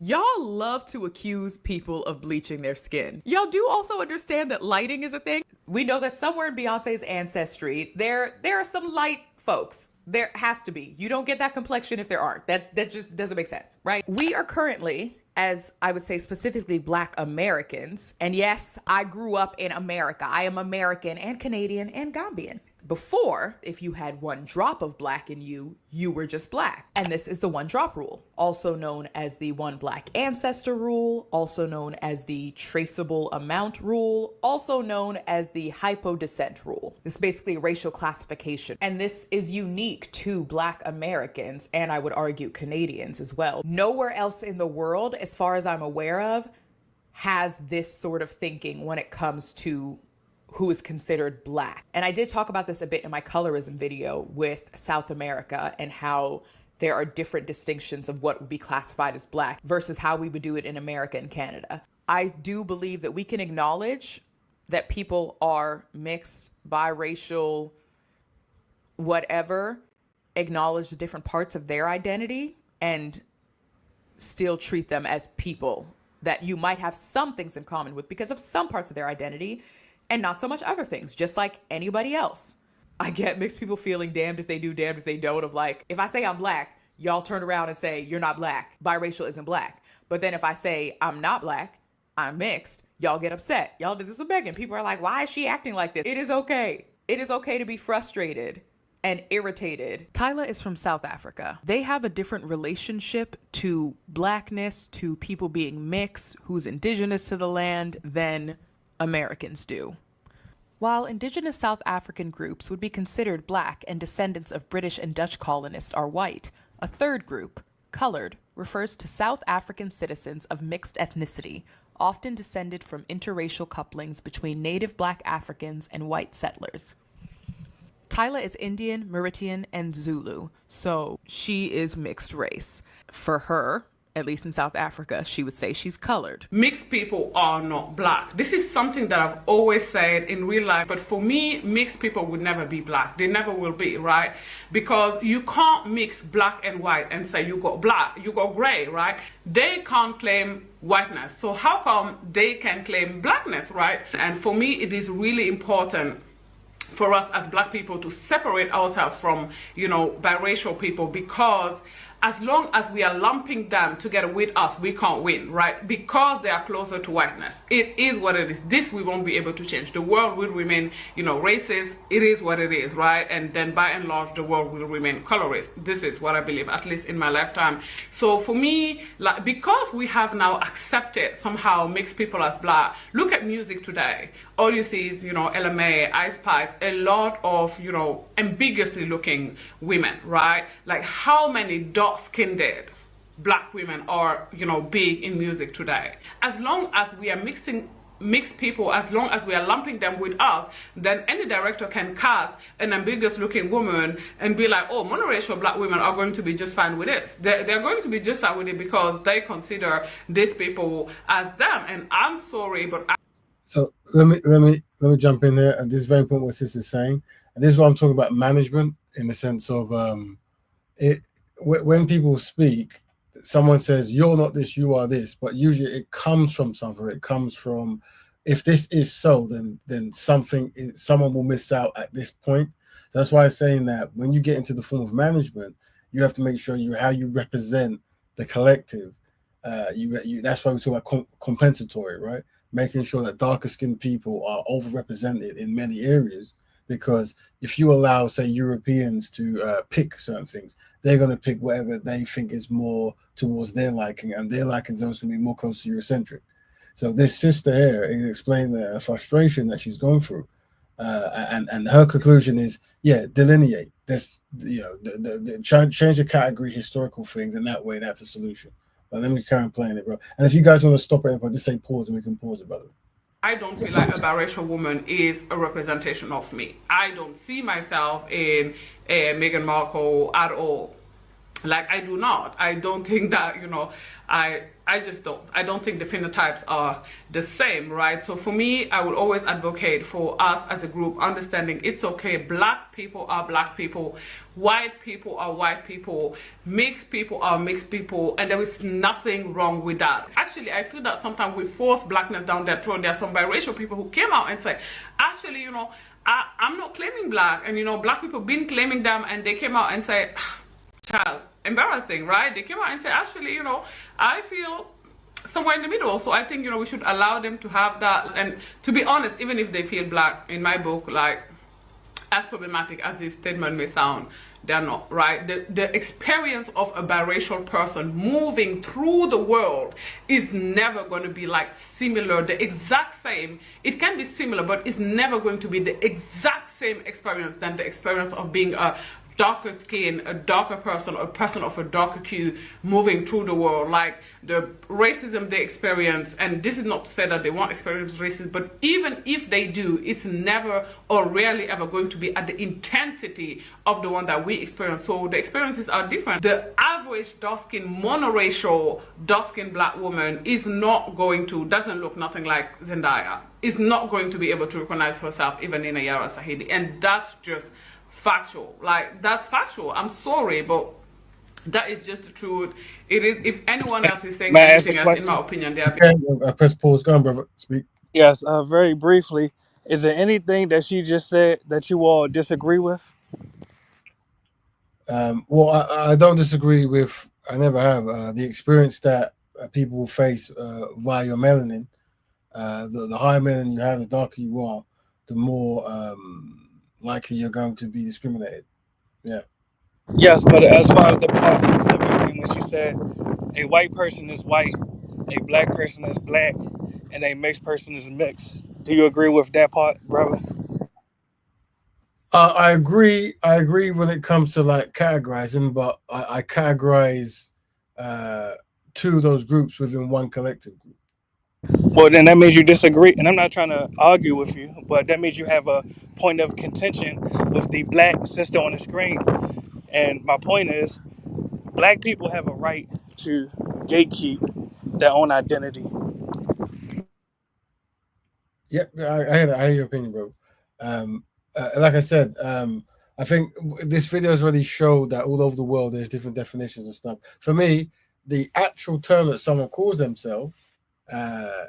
y'all love to accuse people of bleaching their skin. Y'all do also understand that lighting is a thing. We know that somewhere in Beyonce's ancestry, there are some light folks. There has to be. You don't get that complexion if there aren't. That just doesn't make sense, right? We are currently, as I would say specifically Black Americans, and yes, I grew up in America. I am American and Canadian and Gambian. Before, if you had one drop of Black in you, you were just Black. And this is the one drop rule, also known as the one Black ancestor rule, also known as the traceable amount rule, also known as the hypodescent rule. This is basically a racial classification. And this is unique to Black Americans, and I would argue Canadians as well. Nowhere else in the world, as far as I'm aware of, has this sort of thinking when it comes to who is considered Black. And I did talk about this a bit in my colorism video with South America and how there are different distinctions of what would be classified as Black versus how we would do it in America and Canada. I do believe that we can acknowledge that people are mixed, biracial, whatever, acknowledge the different parts of their identity and still treat them as people that you might have some things in common with because of some parts of their identity and not so much other things, just like anybody else. I get mixed people feeling damned if they do, damned if they don't, of like, if I say I'm Black, y'all turn around and say, you're not Black. Biracial isn't Black. But then if I say I'm not Black, I'm mixed, y'all get upset. Y'all did this with Megan. People are like, why is she acting like this? It is okay. It is okay to be frustrated and irritated. Tyla is from South Africa. They have a different relationship to Blackness, to people being mixed, who's indigenous to the land, than Americans do. While indigenous South African groups would be considered Black and descendants of British and Dutch colonists are white, a third group, colored, refers to South African citizens of mixed ethnicity, often descended from interracial couplings between native Black Africans and white settlers. Tyla is Indian, Mauritian, and Zulu, so she is mixed race. For her, at least in South Africa, she would say she's colored. Mixed people are not Black. This is something that I've always said in real life, but for me, mixed people would never be Black. They never will be, right? Because you can't mix Black and white and say you got Black, you got gray, right? They can't claim whiteness. So how come they can claim Blackness, right? And for me, it is really important for us as Black people to separate ourselves from, biracial people, because as long as we are lumping them together with us, we can't win, right? Because they are closer to whiteness. It is what it is. This we won't be able to change. The world will remain, racist. It is what it is, right? And then by and large, the world will remain colorist. This is what I believe, at least in my lifetime. So for me, because we have now accepted somehow mixed people as Black, look at music today. All you see is, LMA, Ice Spice, a lot of, ambiguously looking women, right? Like how many dark-skinned Black women are, big in music today. As long as we are mixed people, as long as we are lumping them with us, then any director can cast an ambiguous looking woman and be like, oh, monoracial Black women are going to be just fine with it. They're going to be just fine with it because they consider these people as them. And I'm sorry, but so let me jump in there, and this is very important what Sis is saying, and this is what I'm talking about, management, in the sense of when people speak, someone says you're not this, you are this, but usually it comes from something. It comes from, if this is so, then someone will miss out at this point. So that's why I'm saying that when you get into the form of management, you have to make sure how you represent the collective. That's why we talk about compensatory, right? Making sure that darker skinned people are overrepresented in many areas, because if you allow, say, Europeans to pick certain things, they're going to pick whatever they think is more towards their liking, and their liking is always going to be more close to Euro-centric. So this sister here is explaining the frustration that she's going through, and her conclusion is, delineate this, change the category, historical things, and that way that's a solution. But let me carry on playing it, bro. And if you guys want to stop it, just say pause and we can pause it, brother. I don't feel like a biracial woman is a representation of me. I don't see myself in Meghan Markle at all. Like, I do not. I don't think that, I just don't. I don't think the phenotypes are the same, right? So for me, I would always advocate for us as a group understanding it's okay. Black people are black people. White people are white people. Mixed people are mixed people. And there is nothing wrong with that. Actually, I feel that sometimes we force blackness down their throat. There are some biracial people who came out and say, actually, I'm not claiming black. And, black people been claiming them, and they came out and say, child, embarrassing, right? They came out and said, actually, I feel somewhere in the middle. So I think, we should allow them to have that. And to be honest, even if they feel black, in my book, like, as problematic as this statement may sound, they're not, right? The experience of a biracial person moving through the world is never going to be like similar, the exact same. It can be similar, but it's never going to be the exact same experience than the experience of being a darker skin, a darker person, a person of a darker hue moving through the world. Like the racism they experience, and this is not to say that they won't experience racism, but even if they do, it's never or rarely ever going to be at the intensity of the one that we experience. So the experiences are different. The average dark-skinned, monoracial, dark-skinned black woman is not going to, doesn't look nothing like Zendaya, is not going to be able to recognize herself even in a Yara Sahidi, and that's just factual. Like, that's factual. I'm sorry, but that is just the truth. It is. If anyone else is saying anything else, in my opinion, they are. Press pause. Go on, brother. Speak. Yes, very briefly. Is there anything that she just said that you all disagree with? Well, I don't disagree with. I never have the experience that people face via your melanin. The higher melanin you have, the darker you are, the more likely you're going to be discriminated. Yeah. Yes, but as far as the part specifically when she said a white person is white, a black person is black, and a mixed person is mixed, do you agree with that part, brother? I agree. I agree when it comes to like categorizing, but I categorize two of those groups within one collective group. Well, then that means you disagree, and I'm not trying to argue with you, but that means you have a point of contention with the black sister on the screen. And my point is, black people have a right to gatekeep their own identity. Yep, I hear your opinion, bro. Like I said, I think this video has already showed that all over the world there's different definitions of stuff. For me, the actual term that someone calls themselves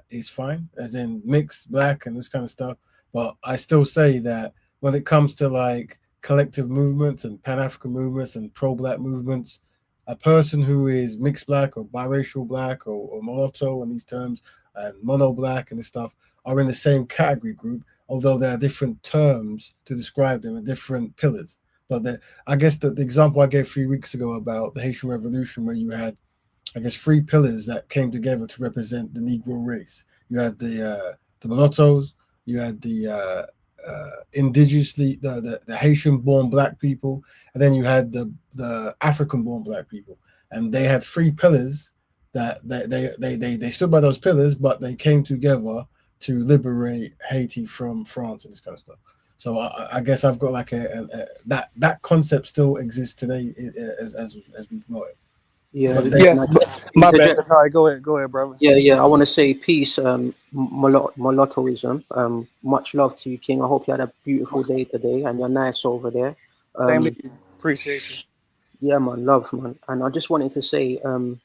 is fine, as in mixed, black, and this kind of stuff. But I still say that when it comes to like collective movements and Pan-African movements and pro-black movements, a person who is mixed black or biracial black or mulatto and these terms and mono black and this stuff are in the same category group, although there are different terms to describe them and different pillars. But I guess the example I gave 3 weeks ago about the Haitian Revolution, where you had, I guess, 3 pillars that came together to represent the Negro race. You had the mulattoes, you had the indigenously the Haitian-born black people, and then you had the African-born black people, and they had 3 pillars that they stood by those pillars, but they came together to liberate Haiti from France and this kind of stuff. So I guess I've got like that concept still exists today as we know it. Yeah, my bad. Sorry, go ahead, brother. Yeah. I want to say peace, mulattoism. Much love to you, King. I hope you had a beautiful day today, and you're nice over there. Appreciate you. Yeah, man, love, man. And I just wanted to say, and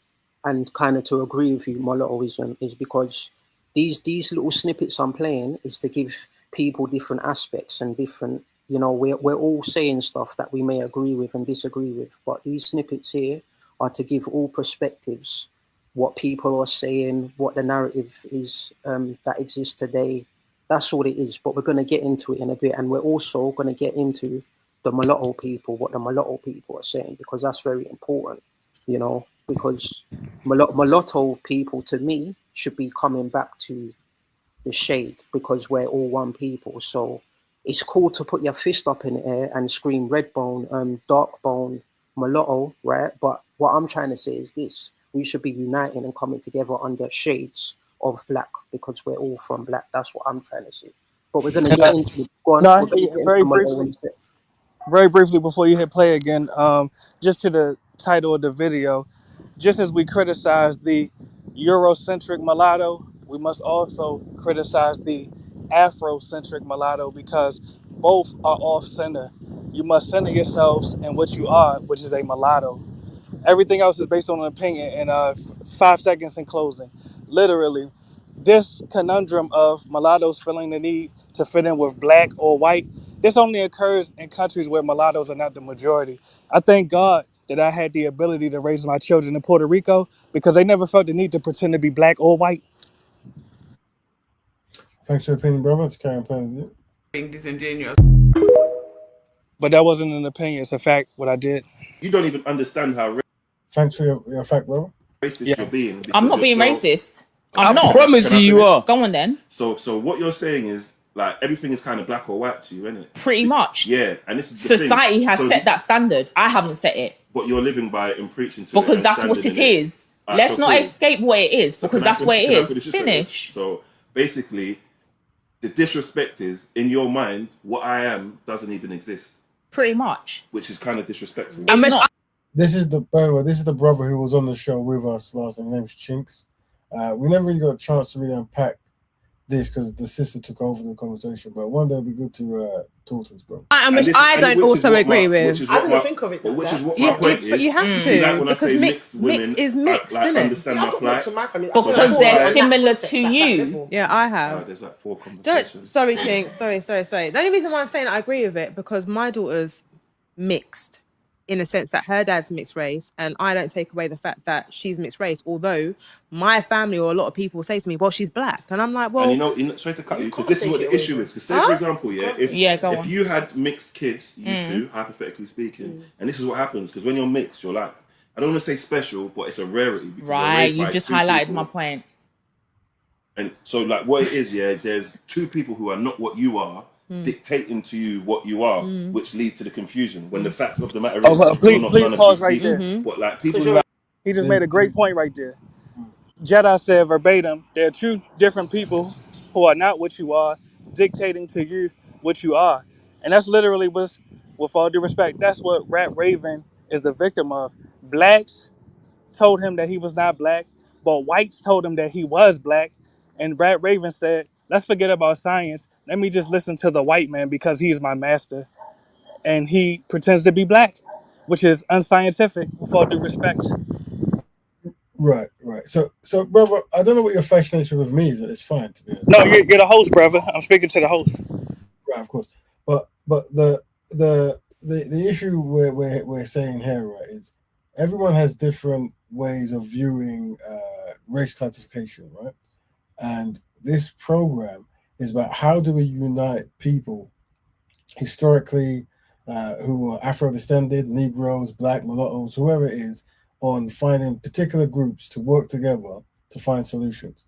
kind of to agree with you, mulattoism, is because these little snippets I'm playing is to give people different aspects and different. We're all saying stuff that we may agree with and disagree with, but these snippets here are to give all perspectives, what people are saying, what the narrative is that exists today. That's all it is. But we're going to get into it in a bit. And we're also going to get into the mulatto people, what the mulatto people are saying, because that's very important, because mulatto people, to me, should be coming back to the shade, because we're all one people. So it's cool to put your fist up in the air and scream red bone, dark bone, mulatto, right? But what I'm trying to say is this: we should be uniting and coming together under shades of black, because we're all from black. That's what I'm trying to say. But we're going to get into very briefly before you hit play again, just to the title of the video, just as we criticize the Euro-centric mulatto, we must also criticize the Afro-centric mulatto because both are off-center. You must center yourselves in what you are, which is a mulatto. Everything else is based on an opinion. And 5 seconds in closing. Literally, this conundrum of mulattoes feeling the need to fit in with black or white, this only occurs in countries where mulattoes are not the majority. I thank God that I had the ability to raise my children in Puerto Rico because they never felt the need to pretend to be black or white. Thanks for your opinion, brother. It's Karen playing. Being disingenuous. But that wasn't an opinion. It's a fact, what I did. You don't even understand how Thanks for your fact, brother. racist you're being. I'm not being so, racist. I'm not. I promise you are. Go on then. So what you're saying is like everything is kind of black or white to you, isn't it? Pretty much. Yeah, and this is the Society thing. has So set that standard. I haven't set it. But you're living by it and preaching to Because it. that's what it is. Let's not escape what it is, because that's what it is. Finish. So basically, the disrespect is in your mind. What I am doesn't even exist. Pretty much. Which is kind of disrespectful. This is the brother who was on the show with us last time. His name's Chinks. We never really got a chance to really unpack this because the sister took over the conversation. But one day it'll be good to talk to this bro. I don't also agree with. I didn't think of it. Which is what my point is. But you have to because mixed is mixed, isn't it? Understand my plight. Because they're similar to you. Yeah, I have. There's like 4 conversations. Sorry, Chink. Sorry. The only reason why I'm saying I agree with it because my daughter's mixed, in a sense that her dad's mixed race, and I don't take away the fact that she's mixed race. Although my family or a lot of people say to me, "Well, she's black," and I'm like, "Well," and sorry to cut you because this is what the issue is. Because say for example, if you had mixed kids, you two, hypothetically speaking, and this is what happens because when you're mixed, you're like, I don't want to say special, but it's a rarity. Because right, you just highlighted my point. And so, like, what it is, there's 2 people who are not what you are. Dictating to you what you are, which leads to the confusion. When the fact of the matter is, please pause right there. But like people, who he just made a great point right there. Jedi said verbatim, there are 2 different people who are not what you are, dictating to you what you are, and that's literally with all due respect, that's what Raven is the victim of. Blacks told him that he was not black, but whites told him that he was black, and Raven said, let's forget about science. Let me just listen to the white man because he's my master. And he pretends to be black, which is unscientific, with all due respect. Right. So, brother, I don't know what your fascination with me is. It's fine, to be honest. No, you're the host, brother. I'm speaking to the host. Right, of course. But the issue we're saying here, right, is everyone has different ways of viewing race classification, right? And this program is about how do we unite people historically who are Afro-descended, Negroes, Black, mulattoes, whoever it is, on finding particular groups to work together to find solutions,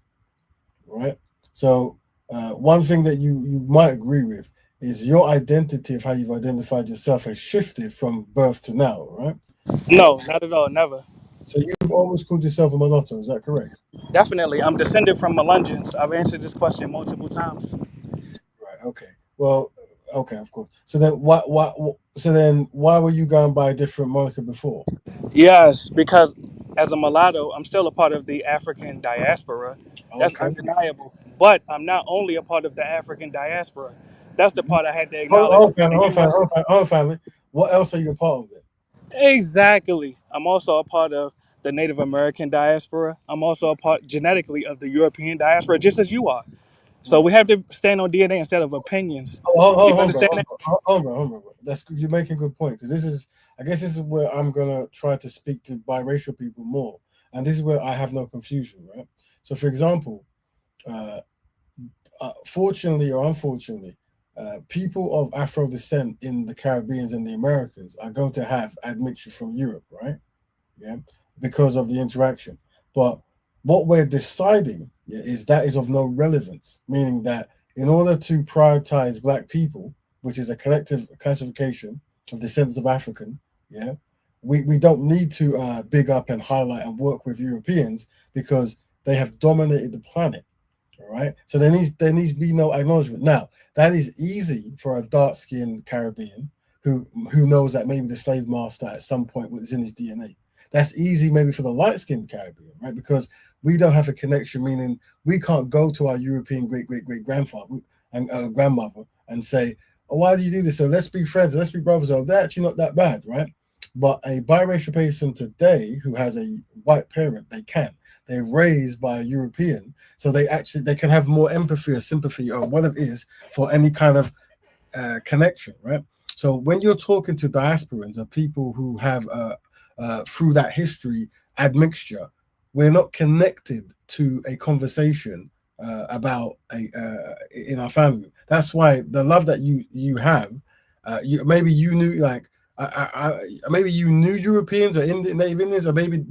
right? So one thing that you might agree with is your identity of how you've identified yourself has shifted from birth to now, right? No, not at all, never. So you've always called yourself a mulatto, is that correct? Definitely. I'm descended from Melungeons. I've answered this question multiple times. Right, okay. Well, okay, of course. So then why were you going by a different moniker before? Yes, because as a mulatto, I'm still a part of the African diaspora. That's undeniable. But I'm not only a part of the African diaspora. That's the part I had to acknowledge. Hold on, family. What else are you a part of then? Exactly. I'm also a part of the Native American diaspora. I'm also a part genetically of the European diaspora, just as you are. So we have to stand on DNA instead of opinions. Hold on. That's you're making a good point because I guess this is where I'm gonna try to speak to biracial people more, and this is where I have no confusion, right? So, for example, fortunately or unfortunately, people of Afro descent in the Caribbean and the Americas are going to have admixture from Europe, right? Yeah, because of the interaction. But what we're deciding is that is of no relevance, meaning that in order to prioritize Black people, which is a collective classification of descendants of African, we don't need to big up and highlight and work with Europeans because they have dominated the planet. All right. So there needs to be no acknowledgement. Now, that is easy for a dark-skinned Caribbean who knows that maybe the slave master at some point was in his DNA. That's easy maybe for the light-skinned Caribbean, right? Because we don't have a connection, meaning we can't go to our European great-great-great-grandfather and grandmother and say, oh, why do you do this? So let's be friends, let's be brothers. Oh, they're actually not that bad, right? But a biracial person today who has a white parent, they can. They're raised by a European, so they can have more empathy or sympathy or whatever it is for any kind of connection, right? So when you're talking to diasporans or people who have through that history admixture, we're not connected to a conversation about in our family. That's why the love that you have, maybe you knew like. Maybe you knew Europeans or Native Indians, or maybe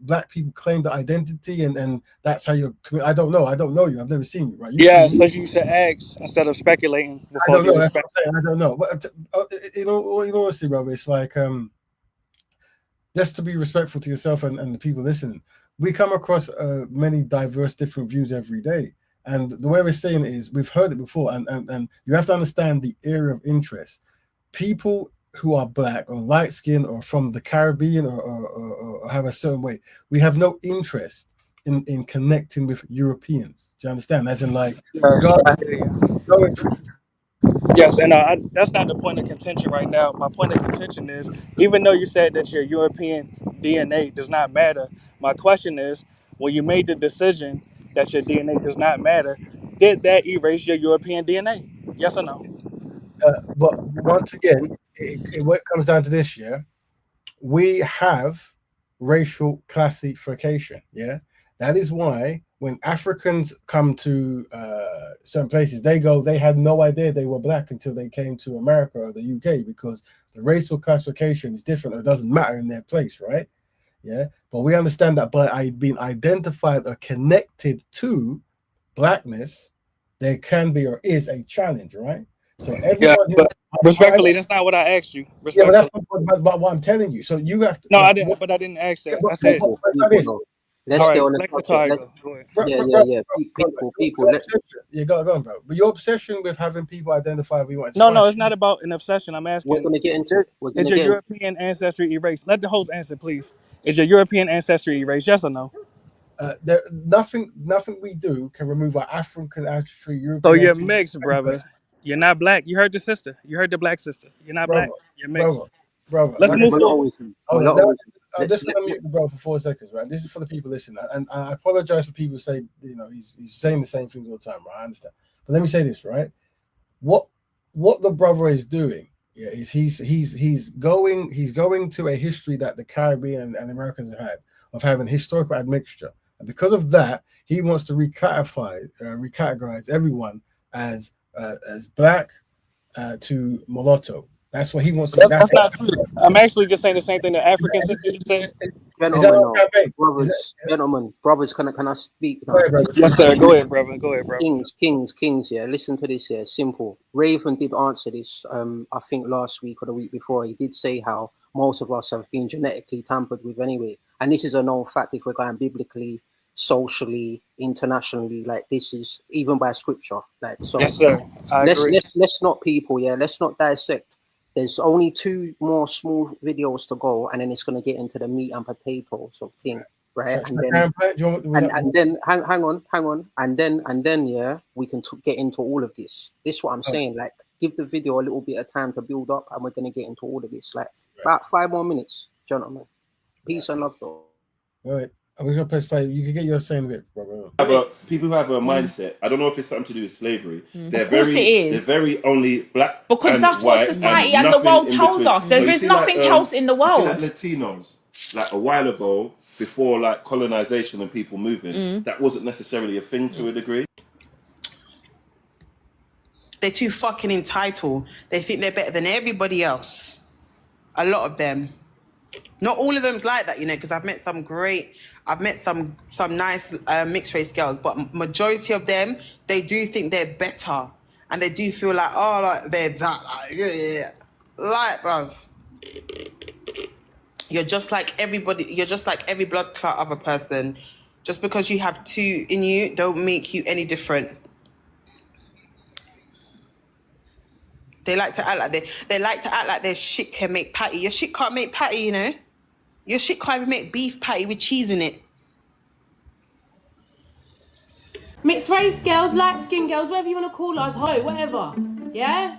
black people claim the identity, and that's how you're. I don't know. I don't know you. I've never seen you, right? So you should ask instead of speculating. I don't know. That's what I'm saying. I don't know. But honestly, brother, it's like just to be respectful to yourself and the people listening. We come across many diverse, different views every day, and the way we're saying it is we've heard it before, and you have to understand the area of interest. People who are black or light skinned or from the Caribbean or have a certain way, we have no interest in connecting with Europeans. Do you understand? As in, like, yes, and that's not the point of contention right now. My point of contention is, even though you said that your European DNA does not matter, my question is, when you made the decision that your DNA does not matter, did that erase your European DNA? Yes or no? But once again, what comes down to this, we have racial classification. That is why when Africans come to certain places, they had no idea they were black until they came to America or the UK, because the racial classification is different. It doesn't matter in their place, right? But we understand that by being identified or connected to blackness, there can be or is a challenge, right? So everyone, but respectfully, that's not what I asked you. But that's not what I'm telling you. So you have to. No, I didn't. But I didn't ask that. I said. Let's stay on the subject. People. You go on, bro. But your obsession with having people identify we want. No, it's not about an obsession. I'm asking. We're gonna get into. Is your European ancestry erased? Let the host answer, please. Is your European ancestry erased? Yes or no? Nothing we do can remove our African ancestry. European. So you're mixed, brother. You're not black. You heard the sister. You heard the black sister. You're not black. You're mixed. Brother. Let's move forward. Just let me mute, bro, for 4 seconds, right? This is for the people listening, and I apologize for people who say, he's saying the same things all the time, right? I understand, but let me say this, right? What the brother is doing, is he's going to a history that the Caribbean and Americans have had of having historical admixture, and because of that, he wants to recategorize everyone as black to mulatto. That's what he wants to. That's not true. I'm actually just saying the same thing the African sister just said. Brothers, can I speak now? Yes, sir. Go ahead, brother. Kings. Yeah, listen to this. Yeah, simple. Raven did answer this. I think last week or the week before, he did say how most of us have been genetically tampered with anyway, and this is a known fact if we're going biblically, socially, internationally. Like, this is even by scripture. Like, so. Yes, sir. Let's not let's not dissect. There's only 2 more small videos to go, and then it's going to get into the meat and potatoes of thing, right? And then hang on, and then yeah, we can get into all of this. This is what I'm saying. Like, give the video a little bit of time to build up, and we're going to get into all of this. Like, about 5 more minutes, gentlemen. Peace and love, though. All right. I was going to press play. You can get your saying a bit, brother. People who have a mindset, I don't know if it's something to do with slavery. Of course it is. They're very only black because and that's white what society and the world tells us. There is nothing else in the world. You see, like Latinos, like a while ago, before like colonization and people moving, that wasn't necessarily a thing to a degree. They're too fucking entitled. They think they're better than everybody else. A lot of them. Not all of them's like that, because I've met some nice mixed race girls, but majority of them, they do think they're better, and they do feel like, they're that, like, bruv. You're just like everybody. You're just like every blood clot other person. Just because you have 2 in you, don't make you any different. They like to act like their shit can make patty. Your shit can't make patty, you know. Your shit can't even make beef patty with cheese in it. Mixed race girls, light skinned girls, whatever you want to call us, whatever. Yeah?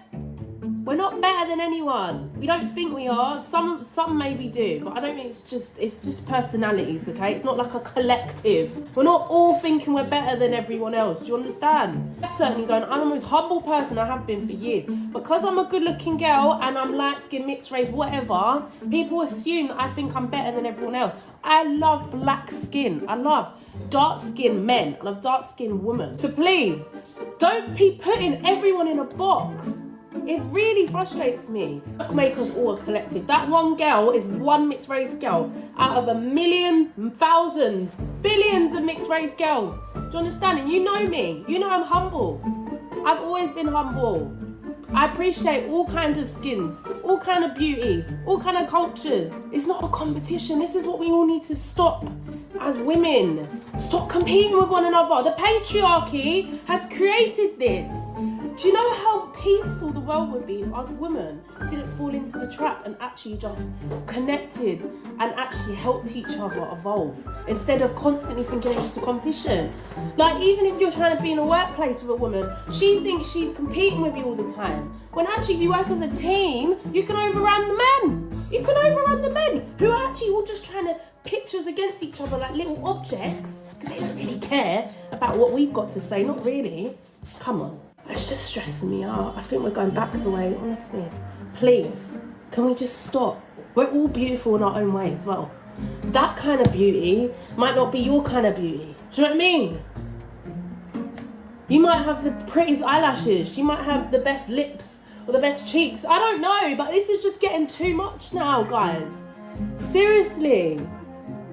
We're not better than anyone. We don't think we are. Some maybe do, but I don't think it's just personalities, okay? It's not like a collective. We're not all thinking we're better than everyone else. Do you understand? I certainly don't. I'm the most humble person I have been for years. Because I'm a good looking girl and I'm light skinned, mixed race, whatever, people assume that I think I'm better than everyone else. I love black skin. I love dark skinned men. I love dark skinned women. So please, don't be putting everyone in a box. It really frustrates me. Make us all a collective. That one girl is one mixed race girl out of a million, thousands, billions of mixed race girls. Do you understand? And you know me. You know I'm humble. I've always been humble. I appreciate all kinds of skins, all kinds of beauties, all kinds of cultures. It's not a competition. This is what we all need to stop as women. Stop competing with one another. The patriarchy has created this. Do you know how peaceful the world would be if us women didn't fall into the trap and actually just connected and actually helped each other evolve instead of constantly thinking it's a competition? Like, even if you're trying to be in a workplace with a woman, she thinks she's competing with you all the time. When actually, if you work as a team, you can overrun the men. You can overrun the men who are actually all just trying to pitch us against each other like little objects because they don't really care about what we've got to say. Not really. Come on. It's just stressing me out. I think we're going back the way, honestly. Please, can we just stop? We're all beautiful in our own way as well. That kind of beauty might not be your kind of beauty. Do you know what I mean? You might have the prettiest eyelashes. She might have the best lips or the best cheeks. I don't know, but this is just getting too much now, guys. Seriously.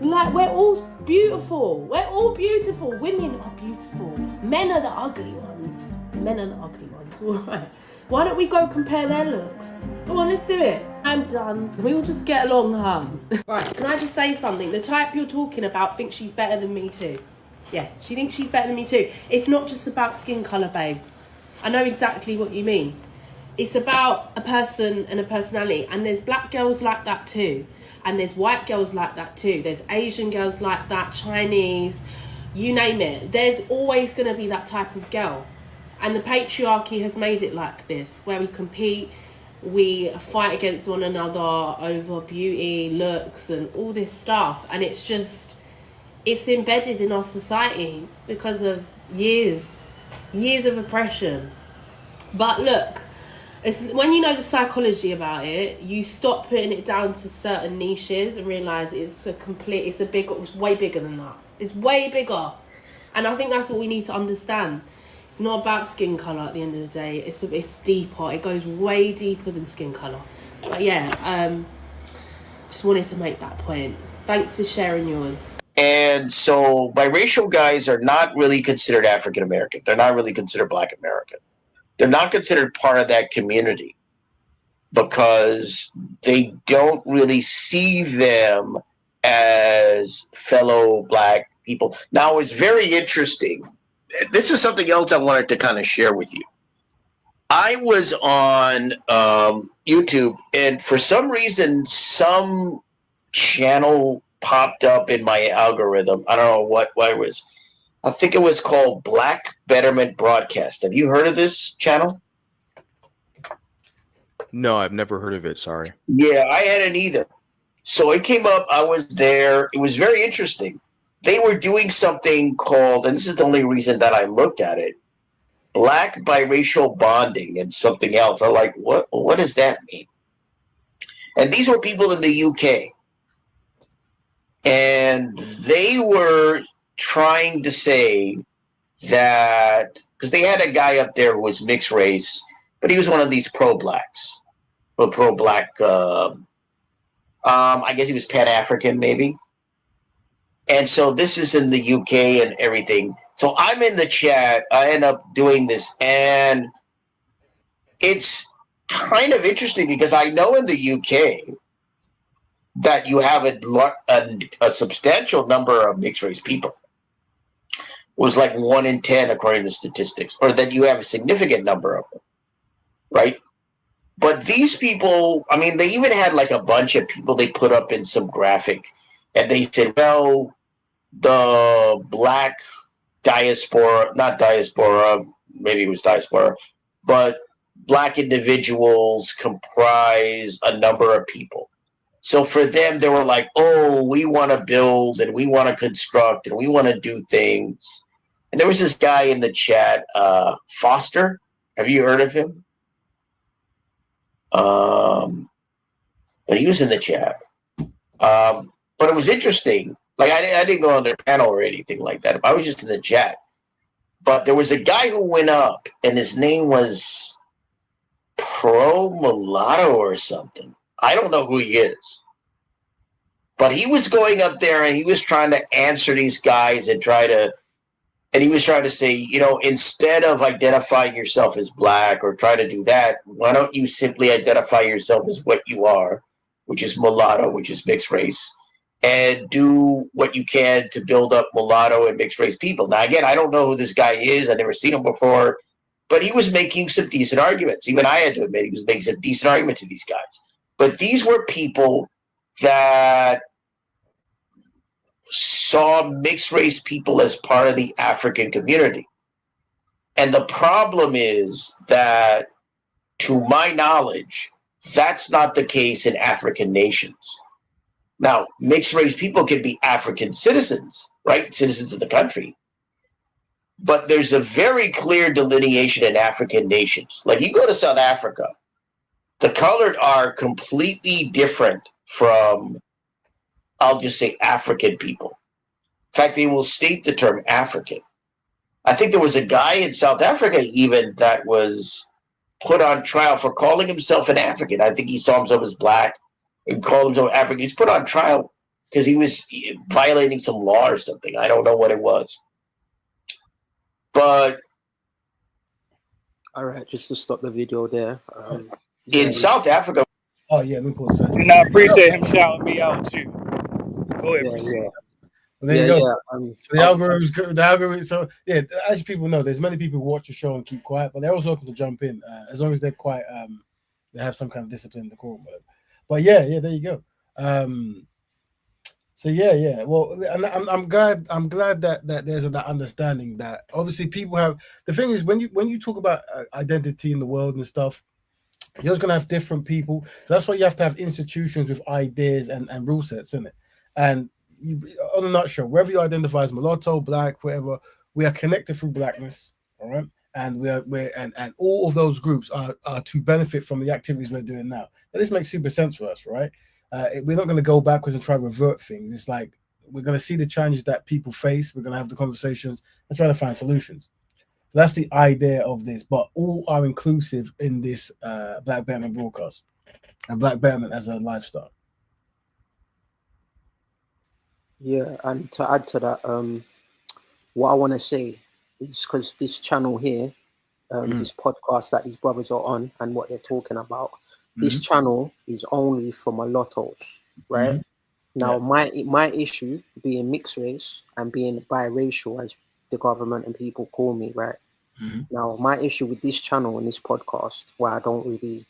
Like, we're all beautiful. We're all beautiful. Women are beautiful. Men are the ugly ones. Men are the ugly ones, all right. Why don't we go compare their looks? Come on, let's do it. I'm done. We all just get along, Right, can I just say something? The type you're talking about thinks she's better than me too. Yeah, she thinks she's better than me too. It's not just about skin colour, babe. I know exactly what you mean. It's about a person and a personality. And there's black girls like that too. And there's white girls like that too. There's Asian girls like that, Chinese, you name it. There's always going to be that type of girl. And the patriarchy has made it like this, where we compete, we fight against one another over beauty, looks, and all this stuff. And it's just, it's embedded in our society because of years of oppression. But look, it's, when you know the psychology about it, you stop putting it down to certain niches and realise it's way bigger than that. It's way bigger. And I think that's what we need to understand. It's not about skin colour at the end of the day. It's deeper. It goes way deeper than skin colour. But yeah, just wanted to make that point. Thanks for sharing yours. And so biracial guys are not really considered African American. They're not really considered Black American. They're not considered part of that community because they don't really see them as fellow Black people. Now, it's very interesting. This is something else I wanted to kind of share with you. I was on YouTube, and for some reason, some channel popped up in my algorithm. I don't know what it was. I think it was called Black Betterment Broadcast. Have you heard of this channel? No, I've never heard of it. Sorry. Yeah, I hadn't either. So it came up. I was there. It was very interesting. They were doing something called, and this is the only reason that I looked at it, Black Biracial Bonding and something else. I'm like, what does that mean? And these were people in the UK. And they were trying to say that, because they had a guy up there who was mixed race, but he was one of these pro-blacks, or pro-black, I guess he was Pan-African maybe. And so this is in the UK and everything. So I'm in the chat. I end up doing this. And it's kind of interesting because I know in the UK that you have a substantial number of mixed race people. It was like 1 in 10 according to statistics. Or that you have a significant number of them. Right? But these people, I mean, they even had like a bunch of people they put up in some graphic, and they said, well, the black diaspora, not diaspora, maybe it was diaspora, but black individuals comprise a number of people. So for them, they were like, oh, we want to build and we want to construct and we want to do things. And there was this guy in the chat, Foster. Have you heard of him? But he was in the chat. But it was interesting. Like, I didn't go on their panel or anything like that. I was just in the chat. But there was a guy who went up, and his name was Pro Mulatto or something. I don't know who he is. But he was going up there, and he was trying to answer these guys and he was trying to say, you know, instead of identifying yourself as black or trying to do that, why don't you simply identify yourself as what you are, which is mulatto, which is mixed race, and do what you can to build up mulatto and mixed race people. Now, again, I don't know who this guy is. I've never seen him before, but he was making some decent arguments. Even I had to admit he was making some decent arguments to these guys. But these were people that saw mixed race people as part of the African community. And the problem is that, to my knowledge, that's not the case in African nations. Now, mixed race people can be African citizens, right? Citizens of the country. But there's a very clear delineation in African nations. Like, you go to South Africa, the colored are completely different from, I'll just say, African people. In fact, they will state the term African. I think there was a guy in South Africa even that was put on trial for calling himself an African. I think he saw himself as black and called himself African. He's put on trial because he was violating some law or something. I don't know what it was. But all right, just to stop the video there. In South Africa. Oh yeah, let me pause that. And I appreciate him shouting me out too. Go ahead, proceed. Well, there you go. So the algorithm. So yeah, as people know, there's many people who watch the show and keep quiet, but they're also welcome to jump in as long as they're quite. They have some kind of discipline in the court. But yeah, there you go. So yeah. Well, and I'm glad that there's that understanding that obviously people have. The thing is, when you talk about identity in the world and stuff, you're just gonna have different people. So that's why you have to have institutions with ideas and rule sets in it. And on a nutshell, whether you identify as mulatto, black, whatever, we are connected through blackness, all right? And and all of those groups are to benefit from the activities we're doing now. And this makes super sense for us, right? We're not going to go backwards and try to revert things. It's like we're going to see the challenges that people face. We're going to have the conversations and try to find solutions. So that's the idea of this, but all are inclusive in this Black Betterment broadcast and Black Betterment as a lifestyle. Yeah, and to add to that, what I want to say is because this channel here, this podcast that these brothers are on and what they're talking about, this channel is only for mulattoes, right? Now, my issue being mixed race and being biracial, as the government and people call me, right? Now, my issue with this channel and this podcast, where I don't really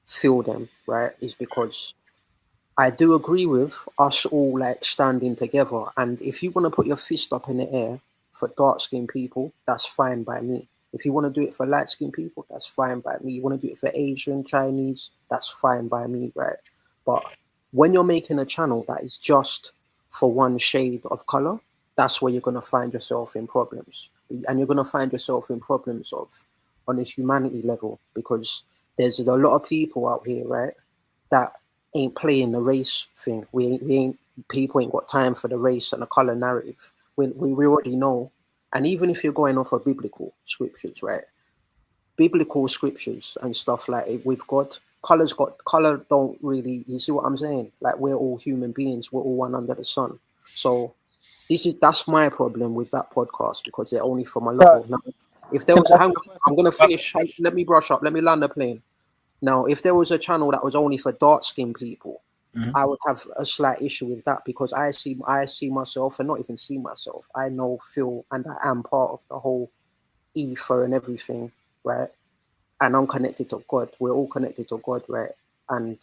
feel them, right, is because I do agree with us all like standing together. And if you want to put your fist up in the air for dark-skinned people, that's fine by me. If you want to do it for light-skinned people, that's fine by me. You want to do it for Asian, Chinese, that's fine by me, right? But when you're making a channel that is just for one shade of color, that's where you're going to find yourself in problems. And you're going to find yourself in problems on a humanity level, because there's a lot of people out here, right, that ain't playing the race thing. People ain't got time for the race and the color narrative. We already know. And even if you're going off of biblical scriptures, right, biblical scriptures and stuff like it, we've got color don't really, you see what I'm saying? Like, we're all human beings, we're all one under the sun. So that's my problem with that podcast, because they're only for my level. Now, if there was I'm gonna finish. Let me brush up. Let me land the plane. Now, if there was a channel that was only for dark-skinned people, I would have a slight issue with that, because I see myself, and not even see myself, I know, feel, and I am part of the whole ether and everything, right? and I'm connected to God. We're all connected to God, right? And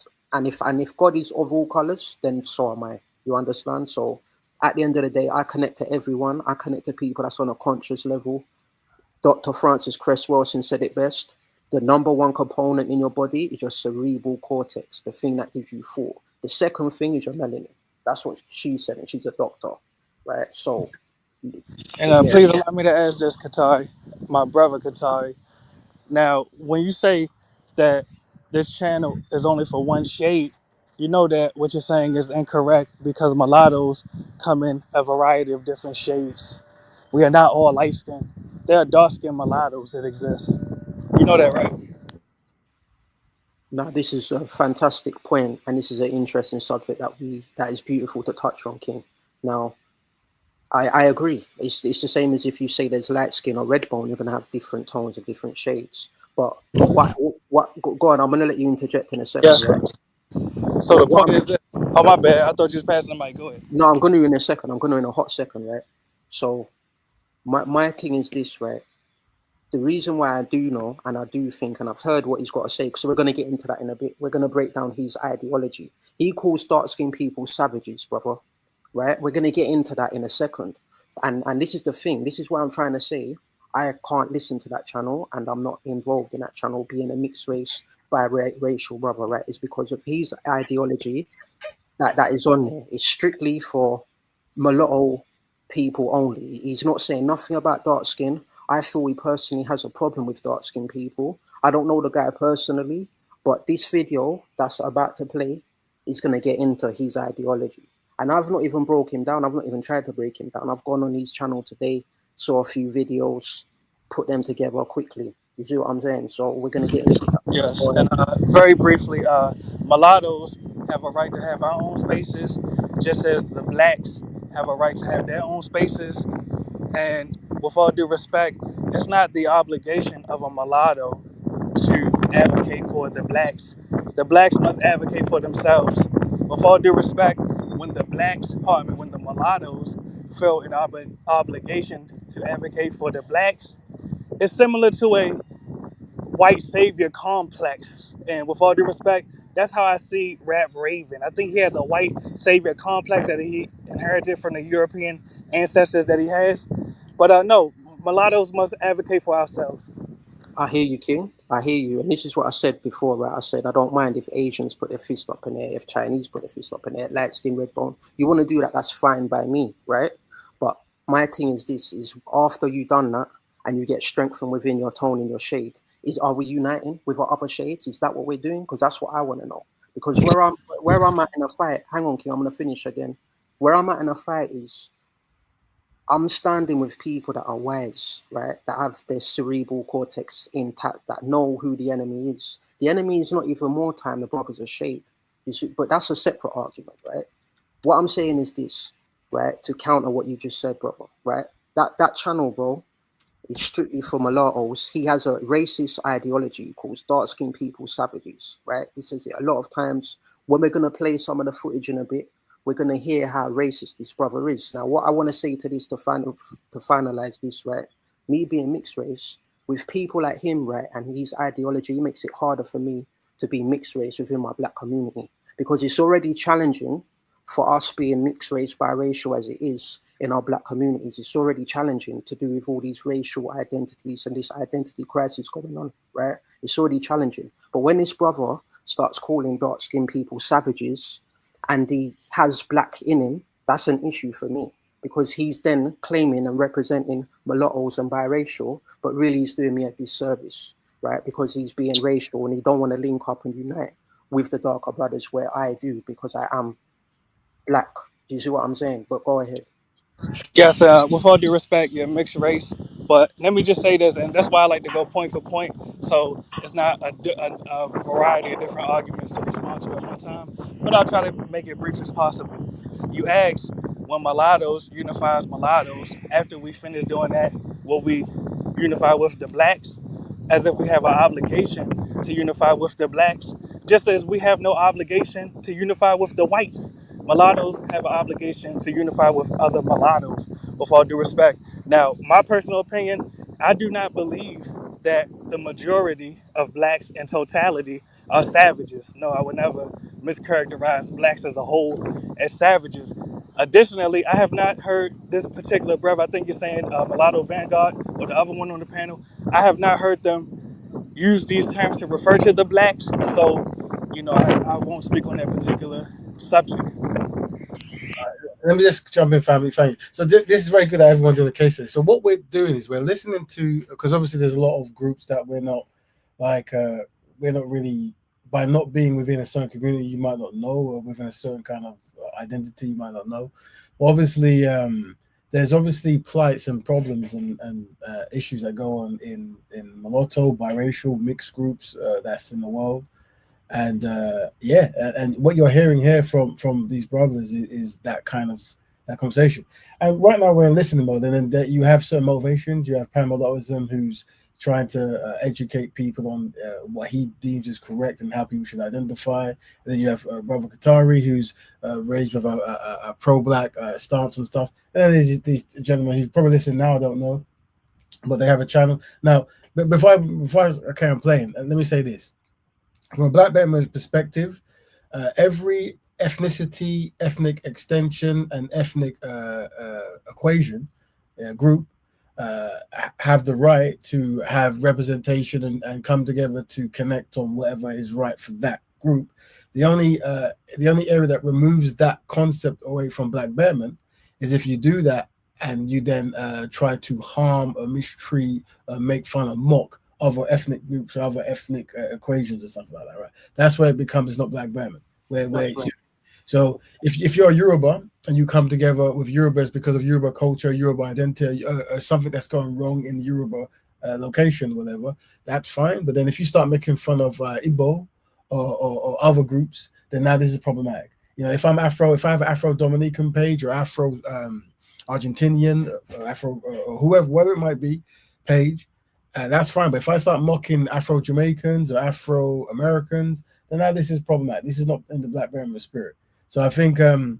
if God is of all colors, then so am I. You understand? So at the end of the day, I connect to everyone. I connect to people that's on a conscious level. Dr. Francis Cress-Wilson said it best. The number one component in your body is your cerebral cortex, the thing that gives you thought. The second thing is your melanin. That's what she said, and she's a doctor, right? So, And please allow me to ask this, Katari, my brother Katari. Now, when you say that this channel is only for one shade, you know that what you're saying is incorrect because mulattoes come in a variety of different shades. We are not all light skinned. There are dark skinned mulattoes that exist. You know that, right? now this is a fantastic point, and this is an interesting subject that is beautiful to touch on, King. Now, I agree. It's the same as if you say there's light skin or red bone, you're gonna have different tones of different shades. But what go on, I'm gonna let you interject in a second, Yeah. right? So the point is this. Oh, my bad. I thought you was passing the mic. Go ahead. No, I'm gonna in a second. I'm gonna in a hot second, right? So my thing is this, right? The reason why I do know and I do think, and I've heard what he's got to say, because we're going to get into that in a bit. We're going to break down his ideology. He calls dark-skinned people savages, brother, right? We're going to get into that in a second. And this is the thing. This is what I'm trying to say. I can't listen to that channel, and I'm not involved in that channel being a mixed race biracial brother, right? It's because of his ideology that is on there. It's strictly for mulatto people only. He's not saying nothing about dark skin. I feel he personally has a problem with dark skinned people. I don't know the guy personally, but this video that's about to play is going to get into his ideology. And I've not even broke him down. I've not even tried to break him down. I've gone on his channel today, saw a few videos, put them together quickly. You see what I'm saying? So we're going to get into that. Yes, and very briefly, mulattoes have a right to have our own spaces, just as the blacks have a right to have their own spaces. And with all due respect, it's not the obligation of a mulatto to advocate for the blacks. The blacks must advocate for themselves. With all due respect, when the mulattoes feel an obligation to advocate for the blacks, it's similar to a white savior complex. And with all due respect, that's how I see Rap Raven. I think he has a white savior complex that he inherited from the European ancestors that he has. But no, mulattoes must advocate for ourselves. I hear you, King. I hear you. And this is what I said before, right? I said, I don't mind if Asians put their fist up in there, if Chinese put their fist up in there, light skin, red bone. You want to do that, that's fine by me, right? But my thing is this, is after you've done that and you get strength from within your tone and your shade, are we uniting with our other shades? Is that what we're doing? Because that's what I want to know. Because where I'm at in a fight, hang on, King, I'm going to finish again. Where I'm at in a fight is, I'm standing with people that are wise, right? That have their cerebral cortex intact, that know who the enemy is. The enemy is not even more time, the brother's a shade. But that's a separate argument, right? What I'm saying is this, right? To counter what you just said, brother, right? That channel, bro, is strictly for mulattoes. He has a racist ideology. He calls dark-skinned people savages, right? He says it a lot of times. When we're going to play some of the footage in a bit, we're going to hear how racist this brother is. Now, what I want to say to this to finalize this, right? Me being mixed race, with people like him, right, and his ideology, he makes it harder for me to be mixed race within my black community, because it's already challenging for us being mixed race biracial as it is in our black communities. It's already challenging to do with all these racial identities and this identity crisis going on, right? It's already challenging. But when this brother starts calling dark-skinned people savages, and he has black in him, that's an issue for me, because he's then claiming and representing mulattoes and biracial, but really he's doing me a disservice, right? Because he's being racial and he don't want to link up and unite with the darker brothers where I do, because I am black. Do you see what I'm saying? But go ahead. Yes, with all due respect, you're mixed race. But let me just say this, and that's why I like to go point for point. So it's not a variety of different arguments to respond to at one time. But I'll try to make it brief as possible. You asked, when mulattoes unifies mulattoes, after we finish doing that, will we unify with the blacks? As if we have an obligation to unify with the blacks, just as we have no obligation to unify with the whites. Mulattoes have an obligation to unify with other mulattoes, with all due respect. Now, my personal opinion, I do not believe that the majority of blacks in totality are savages. No, I would never mischaracterize blacks as a whole as savages. Additionally, I have not heard this particular brother, I think you're saying Mulatto Vanguard or the other one on the panel, I have not heard them use these terms to refer to the blacks. So, I won't speak on that particular subject. Let me just jump in, family. Thank you. So this is very good that everyone's doing a case study. So what we're doing is we're listening to, because obviously there's a lot of groups that we're not really, by not being within a certain community, you might not know, or within a certain kind of identity, you might not know. But obviously, there's obviously plights and problems and issues that go on in mulatto, biracial, mixed groups that's in the world. And and what you're hearing here from these brothers is that kind of that conversation. And right now we're in listening mode, and then that you have certain motivations. You have Pamelaism, who's trying to educate people on what he deems is correct and how people should identify. And then you have Brother Qatari, who's raised with a pro-black stance and stuff. And then there's these gentlemen who's probably listening now, I don't know, but they have a channel now. But before I carry on playing, let me say this. From a Black Betterment perspective, every ethnicity, ethnic extension, and ethnic equation group have the right to have representation and come together to connect on whatever is right for that group. The only area that removes that concept away from Black Betterment is if you do that and you then try to harm or mistreat, make fun or mock other ethnic groups or other ethnic equations or something like that, right? That's where it becomes, it's not Black Betterment. So if you're a Yoruba and you come together with Yorubas because of Yoruba culture, Yoruba identity, something that's going wrong in the Yoruba location, whatever, that's fine. But then if you start making fun of Igbo or other groups, then now this is problematic. If I have an Afro-Dominican page or Afro Argentinian, Afro or whoever it might be page, that's fine. But if I start mocking Afro-Jamaicans or Afro-Americans, then now this is problematic. This is not in the Black Betterment spirit. So I think, I'm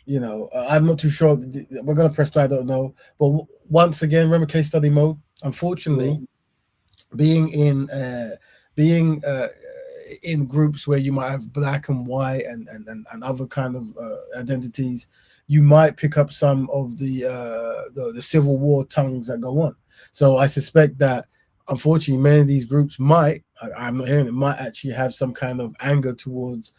not too sure. We're going to press play, I don't know. But once again, remember case study mode. Unfortunately, being in groups where you might have black and white and other kind of identities, you might pick up some of the Civil War tongues that go on. So I suspect that, unfortunately, many of these groups I'm not hearing it, might actually have some kind of anger towards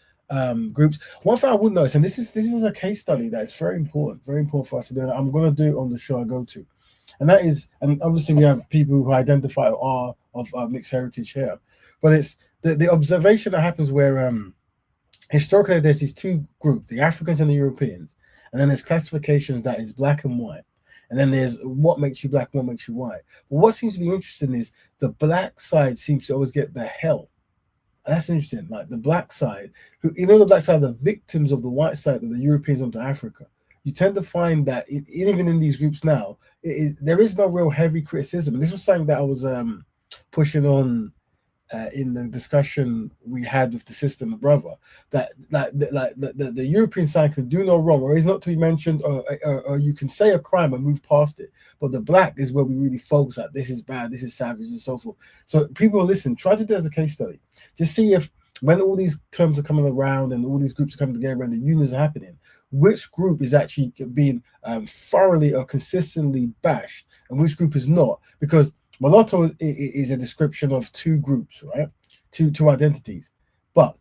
groups. One thing I would notice, and this is a case study that's very important for us to do, and I'm going to do it on the show I go to, and that is, and obviously we have people who identify or are of mixed heritage here, but it's the observation that happens where historically there's these two groups, the Africans and the Europeans, and then there's classifications that is black and white. And then there's what makes you black, what makes you white. But what seems to be interesting is the black side seems to always get the hell. That's interesting. Like the black side, the black side are the victims of the white side of the Europeans onto Africa. You tend to find that even in these groups now, there is no real heavy criticism. And this was something that I was pushing on in the discussion we had with the sister and the brother, that the European side can do no wrong, or is not to be mentioned, or you can say a crime and move past it. But the black is where we really focus at. This is bad, this is savage, and so forth. So people listen, try to do it as a case study. Just see if when all these terms are coming around and all these groups are coming together and the unions are happening, which group is actually being thoroughly or consistently bashed and which group is not. Because mulatto is a description of two groups, right? Two identities. But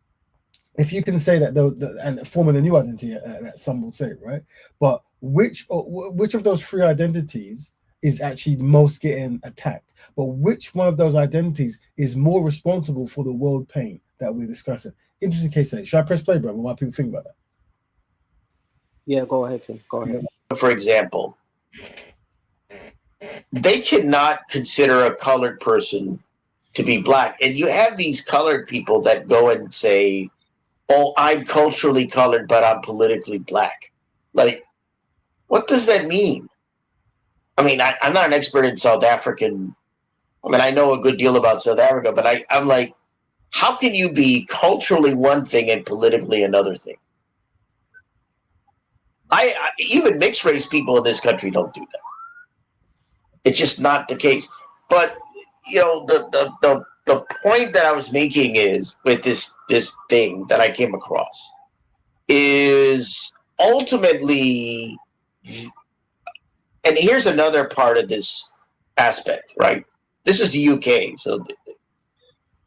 if you can say that, and forming a new identity, that some will say, right? But which of those three identities is actually most getting attacked? But which one of those identities is more responsible for the world pain that we're discussing? Interesting case study. Should I press play, brother? What people think about that? Yeah, go ahead, Kim. Go ahead. For example, they cannot consider a colored person to be black. And you have these colored people that go and say, oh, I'm culturally colored, but I'm politically black. Like, what does that mean? I mean, I'm not an expert in South African. I mean, I know a good deal about South Africa, but I'm like, how can you be culturally one thing and politically another thing? Even mixed race people in this country don't do that. It's just not the case. But the point that I was making is with this thing that I came across is ultimately, and here's another part of this aspect, right? This is the UK, so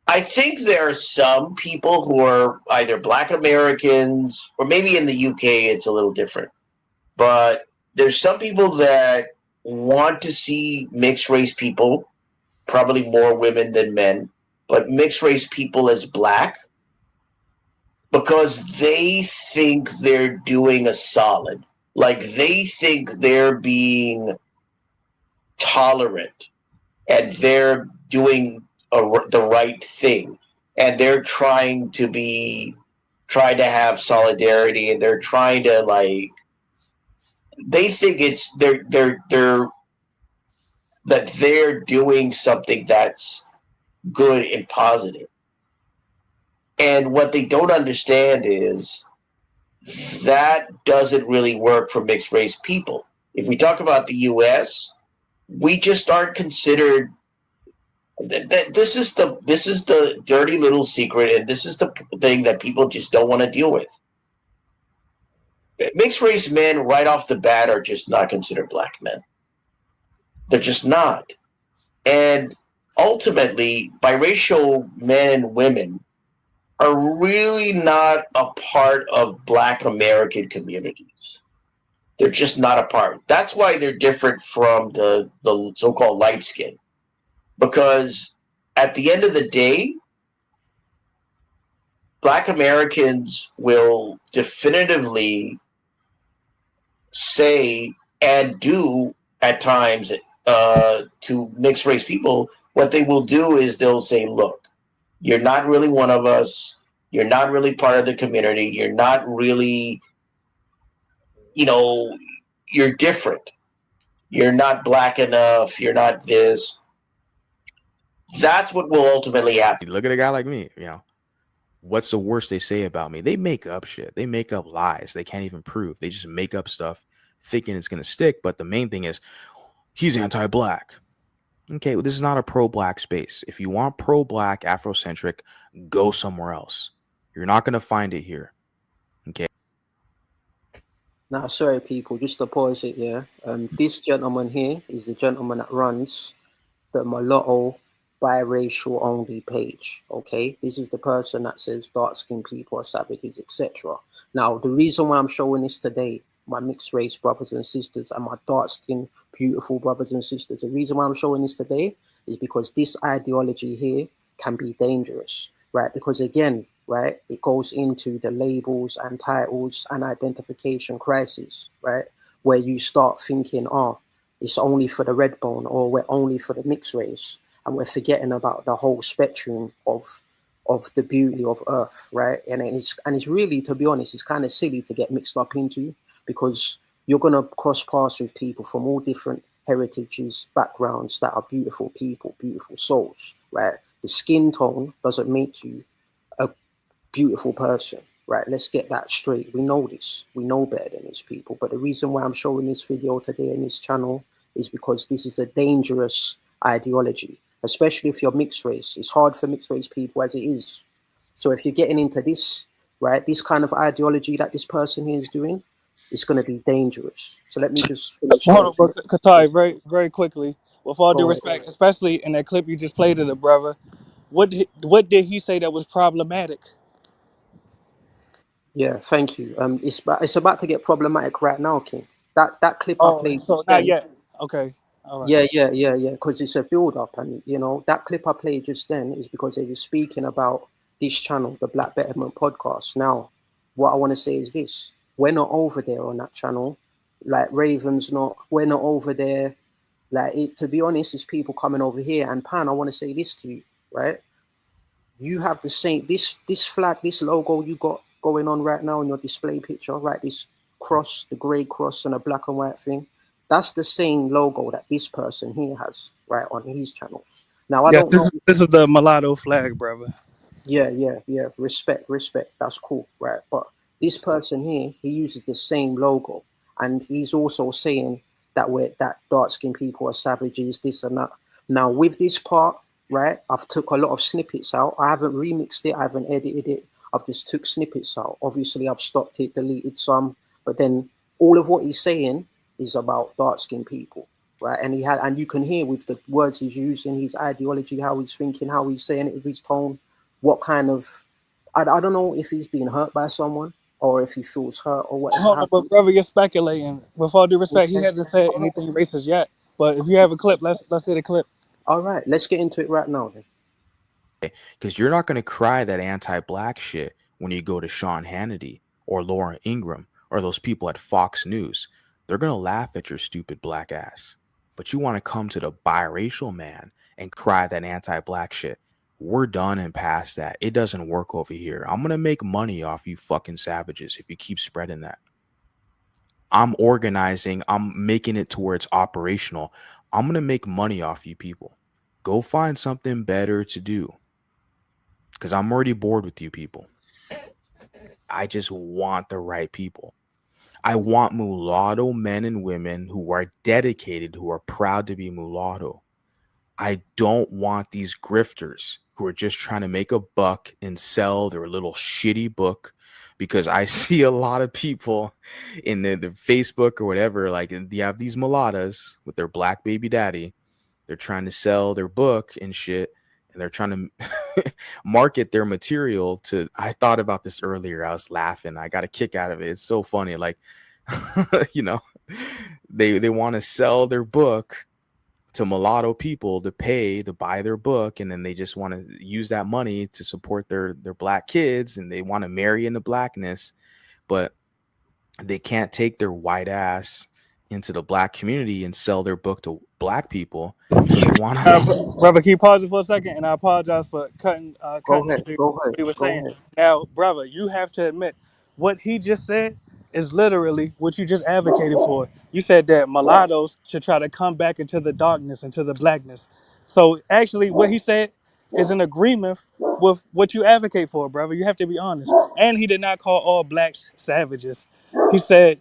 I think there are some people who are either Black Americans, or maybe in the UK it's a little different, but there's some people that want to see mixed race people, probably more women than men, but mixed race people as Black, because they think they're doing a solid. Like, they think they're being tolerant and they're doing the right thing, and they're trying to have solidarity, and they're trying to, like, they think it's that they're doing something that's good and positive. And what they don't understand is that doesn't really work for mixed race people. If we talk about the US, we just aren't considered. This is the dirty little secret, and this is the thing that people just don't want to deal with. Mixed race men right off the bat are just not considered Black men. They're just not. And ultimately, biracial men and women are really not a part of Black American communities. They're just not a part. That's why they're different from the so-called light skin. Because at the end of the day, Black Americans will definitively say and do at times to mixed race people, what they will do is they'll say, look, you're not really one of us. You're not really part of the community. You're not really, you're different. You're not Black enough. You're not this. That's what will ultimately happen. Look at a guy like me, what's the worst they say about me? They make up shit. They make up lies they can't even prove. They just make up stuff thinking it's going to stick. But the main thing is he's anti-Black. Okay, well, this is not a pro-Black space. If you want pro-Black, Afrocentric, go somewhere else. You're not going to find it here. Okay. Now, sorry, people, just to pause it, yeah. This gentleman here is the gentleman that runs the mulatto biracial only page, okay? This is the person that says dark-skinned people are savages, etc. Now, the reason why I'm showing this today, my mixed race brothers and sisters and my dark-skinned beautiful brothers and sisters, the reason why I'm showing this today is because this ideology here can be dangerous, right? Because again, right, it goes into the labels and titles and identification crisis, right? Where you start thinking, it's only for the red bone, or we're only for the mixed race, and we're forgetting about the whole spectrum of the beauty of Earth, right? And it's really, to be honest, it's kind of silly to get mixed up into, because you're gonna cross paths with people from all different heritages, backgrounds that are beautiful people, beautiful souls, right? The skin tone doesn't make you a beautiful person, right? Let's get that straight. We know this. We know better than these people. But the reason why I'm showing this video today on this channel is because this is a dangerous ideology, especially if you're mixed race. It's hard for mixed race people as it is. So if you're getting into this, right, this kind of ideology that this person here is doing, it's going to be dangerous. So let me just finish. Hold on, Katari, very, very quickly. With all due respect, especially in that clip you just played of the brother, what did he say that was problematic? Yeah, thank you. It's about to get problematic right now, King. That clip I played. So not yet. Okay. All right. Yeah. Because it's a build-up, and that clip I played just then is because they were speaking about this channel, the Black Betterment Podcast. Now, what I want to say is this: we're not over there on that channel, like Raven's not. We're not over there. Like, to be honest, it's people coming over here. And Pan, I want to say this to you, right? You have the same this flag, this logo you got going on right now in your display picture, right? This cross, the grey cross and a black and white thing. That's the same logo that this person here has, right, on his channels. Now, I don't know. This is the mulatto flag, brother. Yeah. Respect. That's cool, right? But this person here, he uses the same logo, and he's also saying that dark-skinned people are savages, this and that. Now, with this part, right? I've took a lot of snippets out. I haven't remixed it. I haven't edited it. I've just took snippets out. Obviously, I've stopped it, deleted some, but then all of what he's saying is about dark-skinned people, right? And you can hear with the words he's using, his ideology, how he's thinking, how he's saying it, with his tone, what kind of, I don't know if he's being hurt by someone or if he feels hurt or whatever. Hold on, but brother, you're speculating. With all due respect, he Okay. hasn't said anything racist yet. But if you have a clip, let's hear the clip. All right, let's get into it right now then. Because you're not going to cry that anti-black shit when you go to Sean Hannity or Laura Ingraham or those people at Fox News. They're going to laugh at your stupid black ass. But you want to come to the biracial man and cry that anti-black shit. We're done and past that. It doesn't work over here. I'm going to make money off you fucking savages if you keep spreading that. I'm organizing. I'm making it to where it's operational. I'm going to make money off you people. Go find something better to do. Because I'm already bored with you people. I just want the right people. I want mulatto men and women who are dedicated, who are proud to be mulatto. I don't want these grifters who are just trying to make a buck and sell their little shitty book, because I see a lot of people in the Facebook or whatever, like you have these mulattas with their black baby daddy. They're trying to sell their book and shit. And they're trying to market their material to, I thought about this earlier. I was laughing. I got a kick out of it. It's so funny. Like, you know, they want to sell their book to mulatto people to buy their book. And then they just want to use that money to support their black kids. And they want to marry into blackness, but they can't take their white ass into the black community and sell their book to black people. So they want to. Brother, can you pause it for a second? And I apologize for cutting Go ahead. what he was saying. Now, brother, you have to admit what he just said is literally what you just advocated for. You said that mulattoes should try to come back into the darkness, into the blackness. So actually what he said is in agreement with what you advocate for, brother. You have to be honest. And he did not call all blacks savages. He said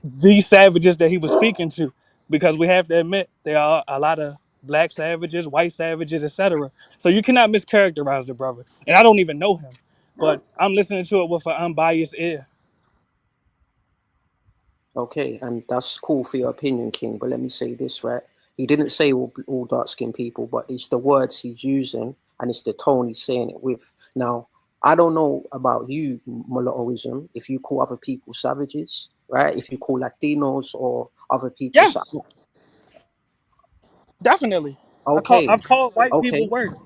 these savages that he was speaking to, because we have to admit there are a lot of black savages, white savages, etc. So you cannot mischaracterize the brother. And I don't even know him, but I'm listening to it with an unbiased ear. Okay, and that's cool for your opinion, King. But let me say this, right? He didn't say all dark-skinned people, but it's the words he's using and it's the tone he's saying it with. Now, I don't know about you, mulattoism, if you call other people savages, right? If you call Latinos or other people savages. Definitely. Okay. I've called white people worse.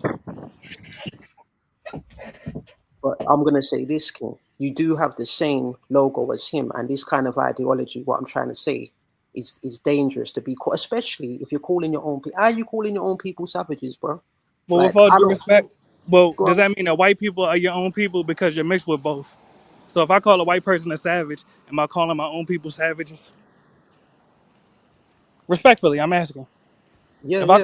But I'm going to say this, King. You do have the same logo as him, and this kind of ideology, what I'm trying to say, is dangerous to be called, especially if you're calling your own people. How are you calling your own people savages, bro? Well, Like, with all due respect, does that mean that white people are your own people because you're mixed with both? So if I call a white person a savage, am I calling my own people savages? Respectfully, I'm asking. If I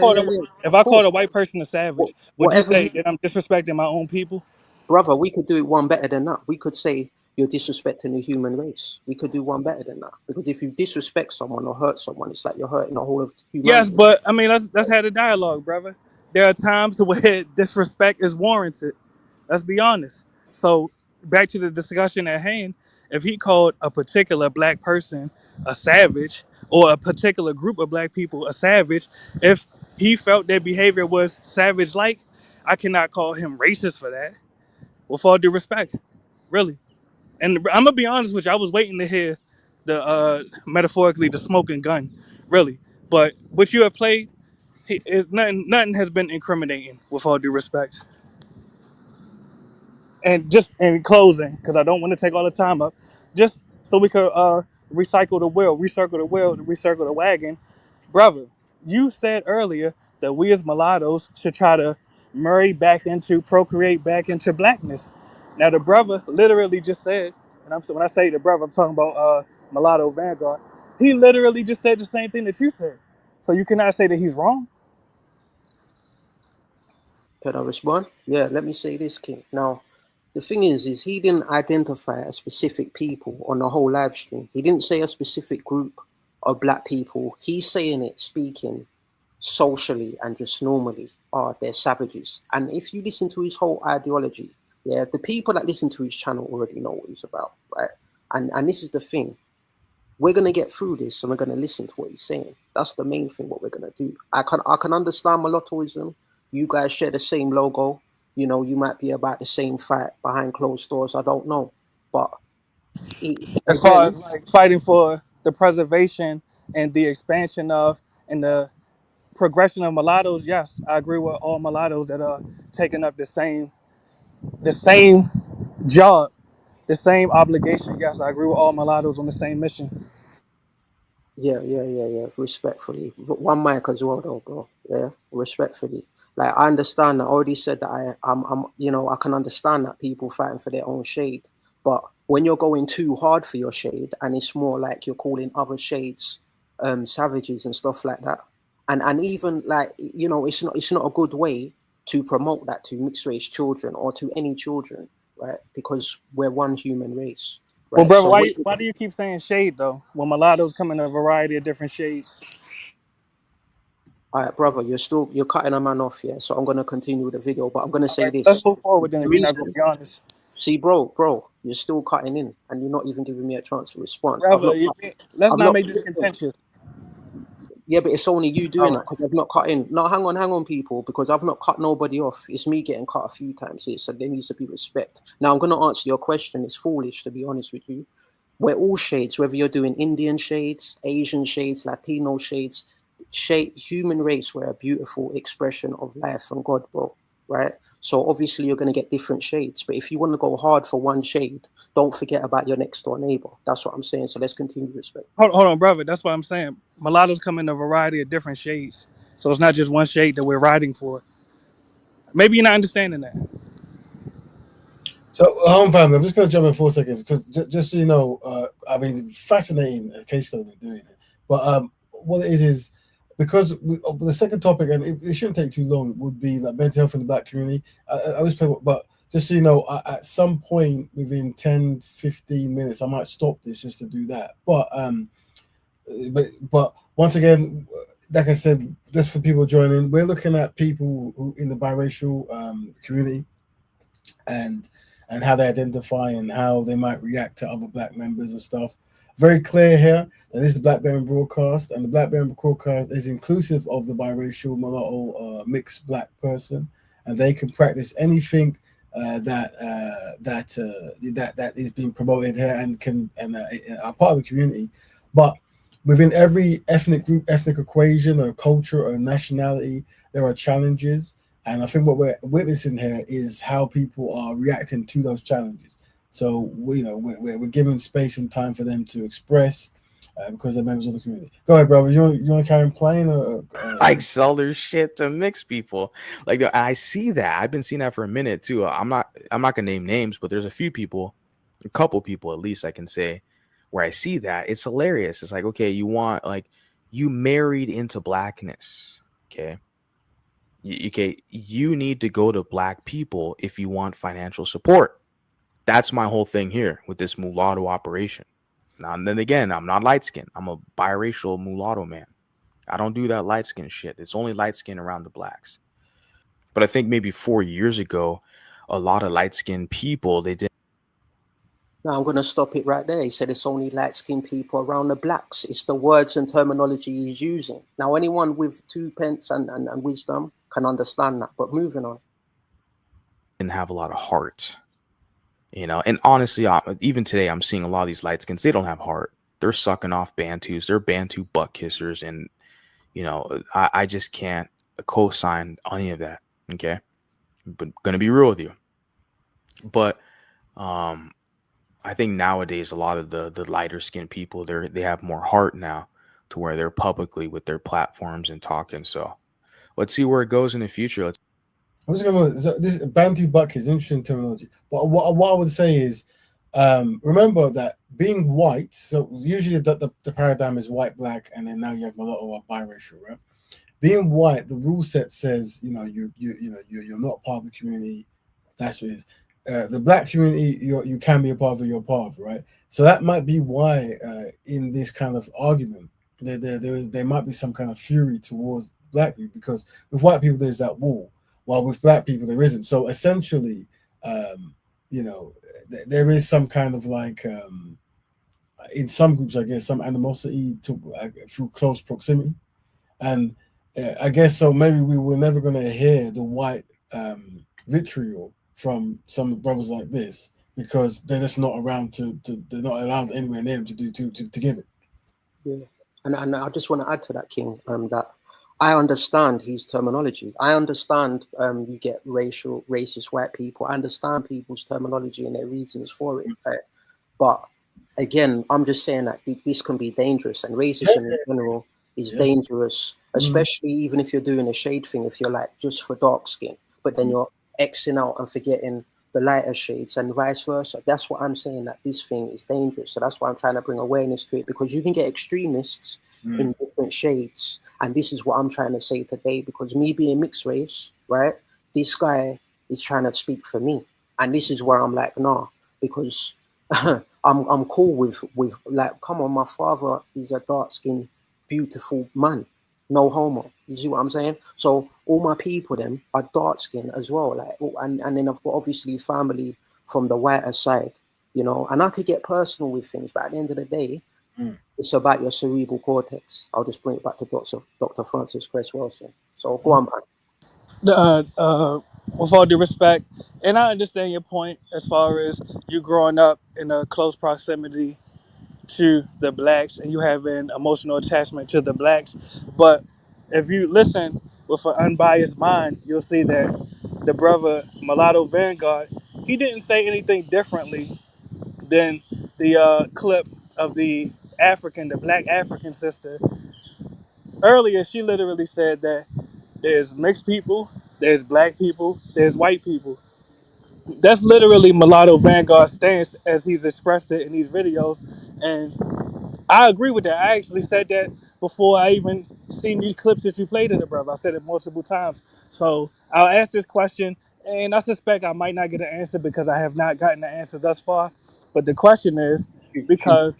called a white person a savage, would you say that I'm disrespecting my own people? Brother, we could do it one better than that. We could say you're disrespecting the human race. We could do one better than that. Because if you disrespect someone or hurt someone, it's like you're hurting the whole of humanity. Yes, but I mean, let's have a dialogue, brother. There are times where disrespect is warranted. Let's be honest. So back to the discussion at hand. If he called a particular black person a savage, or a particular group of black people a savage, if he felt their behavior was savage-like, I cannot call him racist for that. With all due respect, really. And I'm gonna be honest with you, I was waiting to hear the metaphorically the smoking gun, really. But what you have played, nothing has been incriminating. With all due respect. And just in closing, because I don't want to take all the time up, just so we could recircle the wagon, brother. You said earlier that we as mulattoes should try to procreate back into blackness. Now the brother literally just said, and when I say the brother, I'm talking about Mulatto Vanguard. He literally just said the same thing that you said. So you cannot say that he's wrong. Can I respond? Yeah, let me say this, King. Now, the thing is he didn't identify a specific people on the whole live stream. He didn't say a specific group of black people. He's saying it, speaking socially and just normally they're savages. And if you listen to his whole ideology, yeah, the people that listen to his channel already know what he's about, right? And this is the thing. We're gonna get through this and we're gonna listen to what he's saying. That's the main thing, what we're gonna do. I can understand mulattoism. You guys share the same logo. You know, you might be about the same fight behind closed doors. I don't know. But As far as like fighting for the preservation and the expansion of and the progression of mulattoes, yes, I agree with all mulattoes that are taking up the same job, the same obligation. Yes, I agree with all mulattoes on the same mission. Yeah. Respectfully, but one mic as well, though, bro. Yeah, respectfully. Like I understand. I already said that I'm. You know, I can understand that people fighting for their own shade, but when you're going too hard for your shade, and it's more like you're calling other shades, savages and stuff like that, and even like you know, it's not a good way to promote that to mixed race children or to any children, right? Because we're one human race. Right? Well, brother, So why do you keep saying shade though? When mulattoes come in a variety of different shades. All right, brother, you're cutting a man off, yeah. So I'm gonna continue with the video, but I'm gonna say this. Let's move forward then. If you're not gonna be honest. See, bro, you're still cutting in, and you're not even giving me a chance to respond. Brother, let's not make this contentious. Yeah, but it's only you doing that because I've not cut in. No, hang on, people, because I've not cut nobody off. It's me getting cut a few times here, so there needs to be respect. Now I'm gonna answer your question. It's foolish, to be honest with you. We're all shades, whether you're doing Indian shades, Asian shades, Latino shades. Human race, we're a beautiful expression of life and God, bro, right? So obviously you're going to get different shades, but if you want to go hard for one shade, don't forget about your next door neighbor. That's what I'm saying. So let's continue respect. Hold on, brother. That's what I'm saying. Mulattoes come in a variety of different shades, so it's not just one shade that we're riding for. Maybe you're not understanding that. So, home family, I'm just going to jump in 4 seconds because just so you know, I mean, fascinating case study we're doing it. But what it is because the second topic, and it shouldn't take too long, would be like mental health in the Black community. I was playing, but just so you know, at some point within 10, 15 minutes, I might stop this just to do that. But once again, like I said, just for people joining, we're looking at people who in the biracial community and how they identify and how they might react to other Black members and stuff. Very clear here that this is the Black Betterment Broadcast, and the Black Betterment Broadcast is inclusive of the biracial, mulatto, mixed Black person, and they can practice anything that is being promoted here and are part of the community. But within every ethnic group, ethnic equation, or culture, or nationality, there are challenges. And I think what we're witnessing here is how people are reacting to those challenges. So we're giving space and time for them to express because they're members of the community. Go ahead, brother. You want to carry on playing? Like sell their shit to mixed people. Like I see that. I've been seeing that for a minute too. I'm not gonna name names, but there's a couple people at least I can say where I see that. It's hilarious. It's like, okay, you married into Blackness. Okay. You need to go to Black people if you want financial support. That's my whole thing here with this mulatto operation. Now and then again, I'm not light skinned. I'm a biracial mulatto man. I don't do that light skin shit. It's only light skin around the Blacks. But I think maybe 4 years ago, a lot of light skinned people, they did. Now I'm going to stop it right there. He said it's only light-skinned people around the Blacks. It's the words and terminology he's using. Now anyone with 2 pence and wisdom can understand that. But moving on. Didn't have a lot of heart, and honestly, even today, I'm seeing a lot of these light skins. They don't have heart. They're sucking off Bantus. They're Bantu butt kissers, and I just can't co-sign any of that. Okay, but gonna be real with you. But I think nowadays a lot of the lighter skinned people they have more heart now to where they're publicly with their platforms and talking. So let's see where it goes in the future. I'm just going to this Bantu buck is interesting terminology. But what I would say is remember that being white, so usually the paradigm is white, Black, and then now you have mulatto or biracial, right? Being white, the rule set says you're not part of the community. That's what it is. The Black community, you can be a part of, you're part of, right? So that might be why in this kind of argument there might be some kind of fury towards black people, because with white people there's that wall, while with black people there isn't. So essentially, there is some kind of like in some groups, I guess, some animosity through close proximity, and I guess so. Maybe we were never going to hear the white vitriol from some brothers like this because they're just not around they're not allowed anywhere near them to give it. Yeah, and I just want to add to that, King, that I understand his terminology. I understand you get racist white people. I understand people's terminology and their reasons for it. Right? But again, I'm just saying that this can be dangerous, and racism in general is dangerous, especially even if you're doing a shade thing, if you're like just for dark skin, but then you're Xing out and forgetting the lighter shades and vice versa. That's what I'm saying, that this thing is dangerous. So that's why I'm trying to bring awareness to it, because you can get extremists in different shades. And this is what I'm trying to say today, because me being mixed race, right? This guy is trying to speak for me. And this is where I'm like, nah, because I'm cool with like, come on, my father is a dark-skinned, beautiful man. No homo. You see what I'm saying? So all my people then are dark skinned as well. Like, and then I've got obviously family from the whiter side, you know, and I could get personal with things, but at the end of the day, it's about your cerebral cortex. I'll just bring it back to Dr. Francis Cress Wilson. So go on, man. With all due respect, and I understand your point as far as you growing up in a close proximity to the blacks and you have an emotional attachment to the blacks. But if you listen with an unbiased mind, you'll see that the brother Mulatto Vanguard, he didn't say anything differently than the clip of the black African sister. Earlier, she literally said that there's mixed people, there's black people, there's white people. That's literally Mulatto Vanguard's stance as he's expressed it in these videos. And I agree with that. I actually said that before I even seen these clips that you played of the brother. I said it multiple times. So I'll ask this question, and I suspect I might not get an answer because I have not gotten the answer thus far. But the question is, because,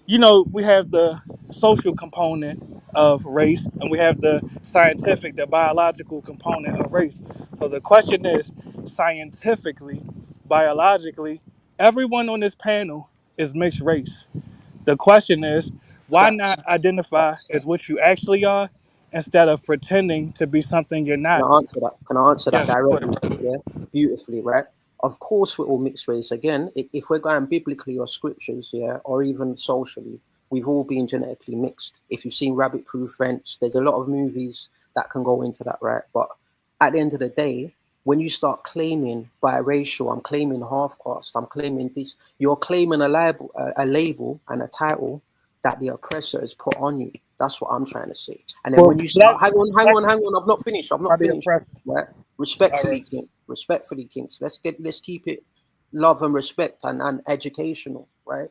you know, we have the social component of race, and we have the scientific, the biological component of race. So the question is, scientifically, biologically, everyone on this panel is mixed race. The question is, why not identify as what you actually are instead of pretending to be something you're not? Can I answer that Yes, directly? Yeah, beautifully, right? Of course, we're all mixed race. Again, if we're going biblically or scriptures, yeah, or even socially, we've all been genetically mixed. If you've seen Rabbit Proof Fence, there's a lot of movies that can go into that, right? But at the end of the day, when you start claiming biracial, I'm claiming half caste, I'm claiming this, you're claiming a label and a title that the oppressor has put on you. That's what I'm trying to say. And then when you start, hang on, I've not finished. Right? Respectfully, Kings. Let's keep it love and respect and educational, right?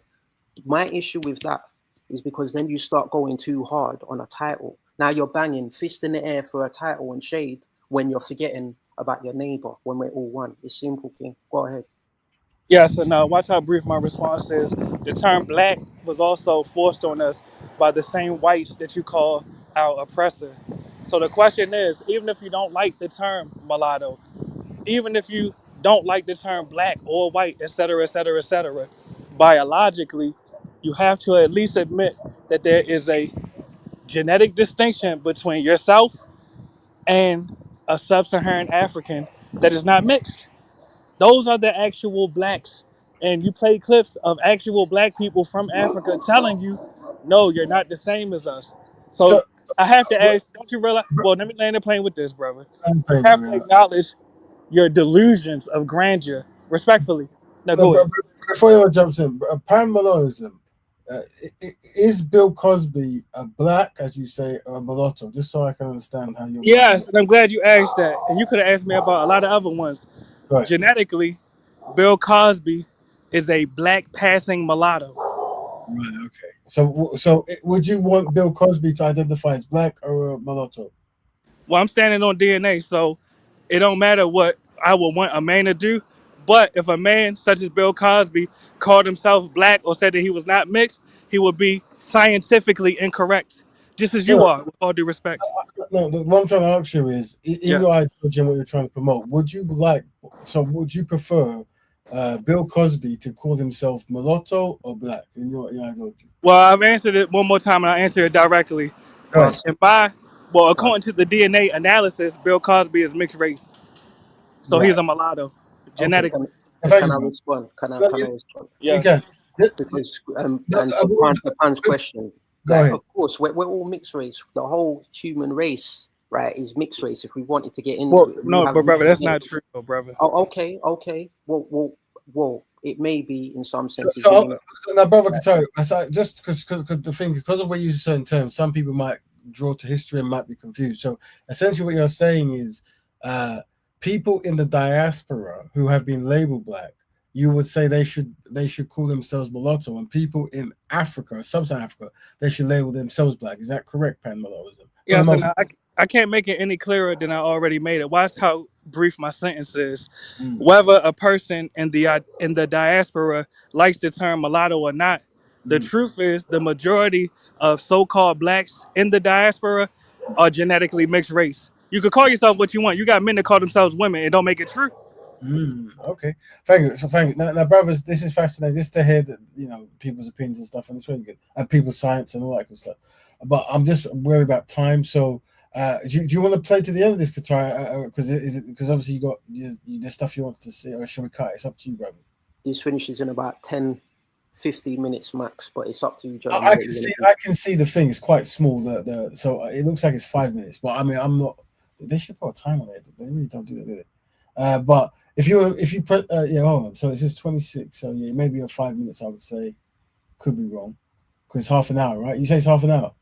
My issue with that is because then you start going too hard on a title. Now you're banging fist in the air for a title and shade when you're forgetting about your neighbor, when we're all one. It's simple, King. Go ahead. Yes, and watch how brief my response is. The term black was also forced on us by the same whites that you call our oppressor. So the question is, even if you don't like the term mulatto, even if you don't like the term black or white, et cetera, biologically, you have to at least admit that there is a genetic distinction between yourself and a sub-Saharan African that is not mixed. Those are the actual blacks. And you play clips of actual black people from Africa telling you, no, you're not the same as us. So I have to ask, don't you realize? Well, let me land the plane with this, brother. You have to acknowledge your delusions of grandeur, respectfully. Now go ahead. Before you jump in, Pan Maloism, is Bill Cosby a black, as you say, or a mulatto? Just so I can understand how you. Yes, and I'm glad you asked that. And you could have asked me about a lot of other ones. Right. Genetically, Bill Cosby is a black passing mulatto. Right. Okay. So would you want Bill Cosby to identify as black or a mulatto? Well, I'm standing on DNA, so it don't matter what I would want a man to do. But if a man such as Bill Cosby called himself black or said that he was not mixed, he would be scientifically incorrect just as you are, with all due respect. No, what I'm trying to ask you is, in your ideology and what you're trying to promote, would you prefer Bill Cosby to call himself mulatto or black in your ideology? Well, I've answered it one more time, and I answer it directly. According to the DNA analysis, Bill Cosby is mixed race, so he's a mulatto, genetically. Can I respond? Can I respond? Yeah. Because and to Pan's question, of course, we're all mixed race. The whole human race, right, is mixed race. If we wanted to get into it, no, but brother, that's not true, brother. Oh, okay. Well, it may be in some senses. So now, brother Katari, just because the thing, because of what you use certain terms, some people might draw to history and might be confused. So essentially, what you're saying is, people in the diaspora who have been labeled black, you would say they should call themselves mulatto, and people in Africa, sub-Saharan Africa, they should label themselves black. Is that correct, Pan Mulattoism? Yeah, so I can't make it any clearer than I already made it. Watch how brief my sentence is. Whether a person in the diaspora likes the term mulatto or not, the truth is the majority of so-called blacks in the diaspora are genetically mixed race. You could call yourself what you want. You got men that call themselves women and don't make it true. Okay, thank you. So thank you. Now, brothers, this is fascinating just to hear that, people's opinions and stuff, and it's really good. And people's science and all that good stuff. But I'm just worried about time. So, do you want to play to the end of this, Katari? Because obviously you got the stuff you wanted to say, or shall we cut? It's up to you, brother. This finishes in about 10, 15 minutes max, but it's up to you, John. I can see the thing. It's quite small. So it looks like it's 5 minutes. But I mean, I'm not. They should put a time on it. They really don't do that, do they? But if you put hold on. So it's just 26. So yeah, maybe 5 minutes. I would say, could be wrong, because it's half an hour, right? You say it's half an hour.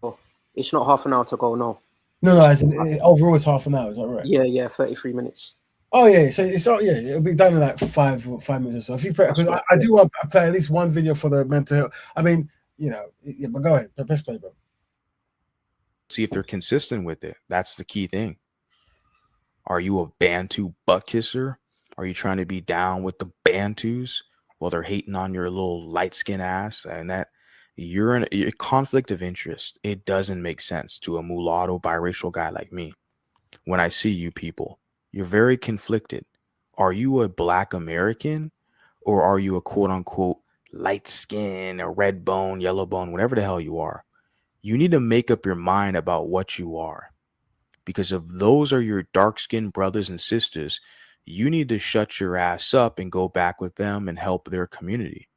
Oh, it's not half an hour to go. No. Overall it's half an hour. Is that right? Yeah, 33 minutes. Oh yeah, so it'll be done in like 5 minutes or so. If you play, because I do want to play at least one video for the mental health. I mean, but go ahead, press play, bro. See if they're consistent with it. That's the key thing. Are you a Bantu butt kisser? Are you trying to be down with the Bantus while they're hating on your little light skin ass? And that you're in a conflict of interest. It doesn't make sense to a mulatto biracial guy like me. When I see you people, you're very conflicted. Are you a black American, or are you a quote unquote light skin, a red bone, yellow bone, whatever the hell you are? You need to make up your mind about what you are. Because if those are your dark-skinned brothers and sisters, you need to shut your ass up and go back with them and help their community.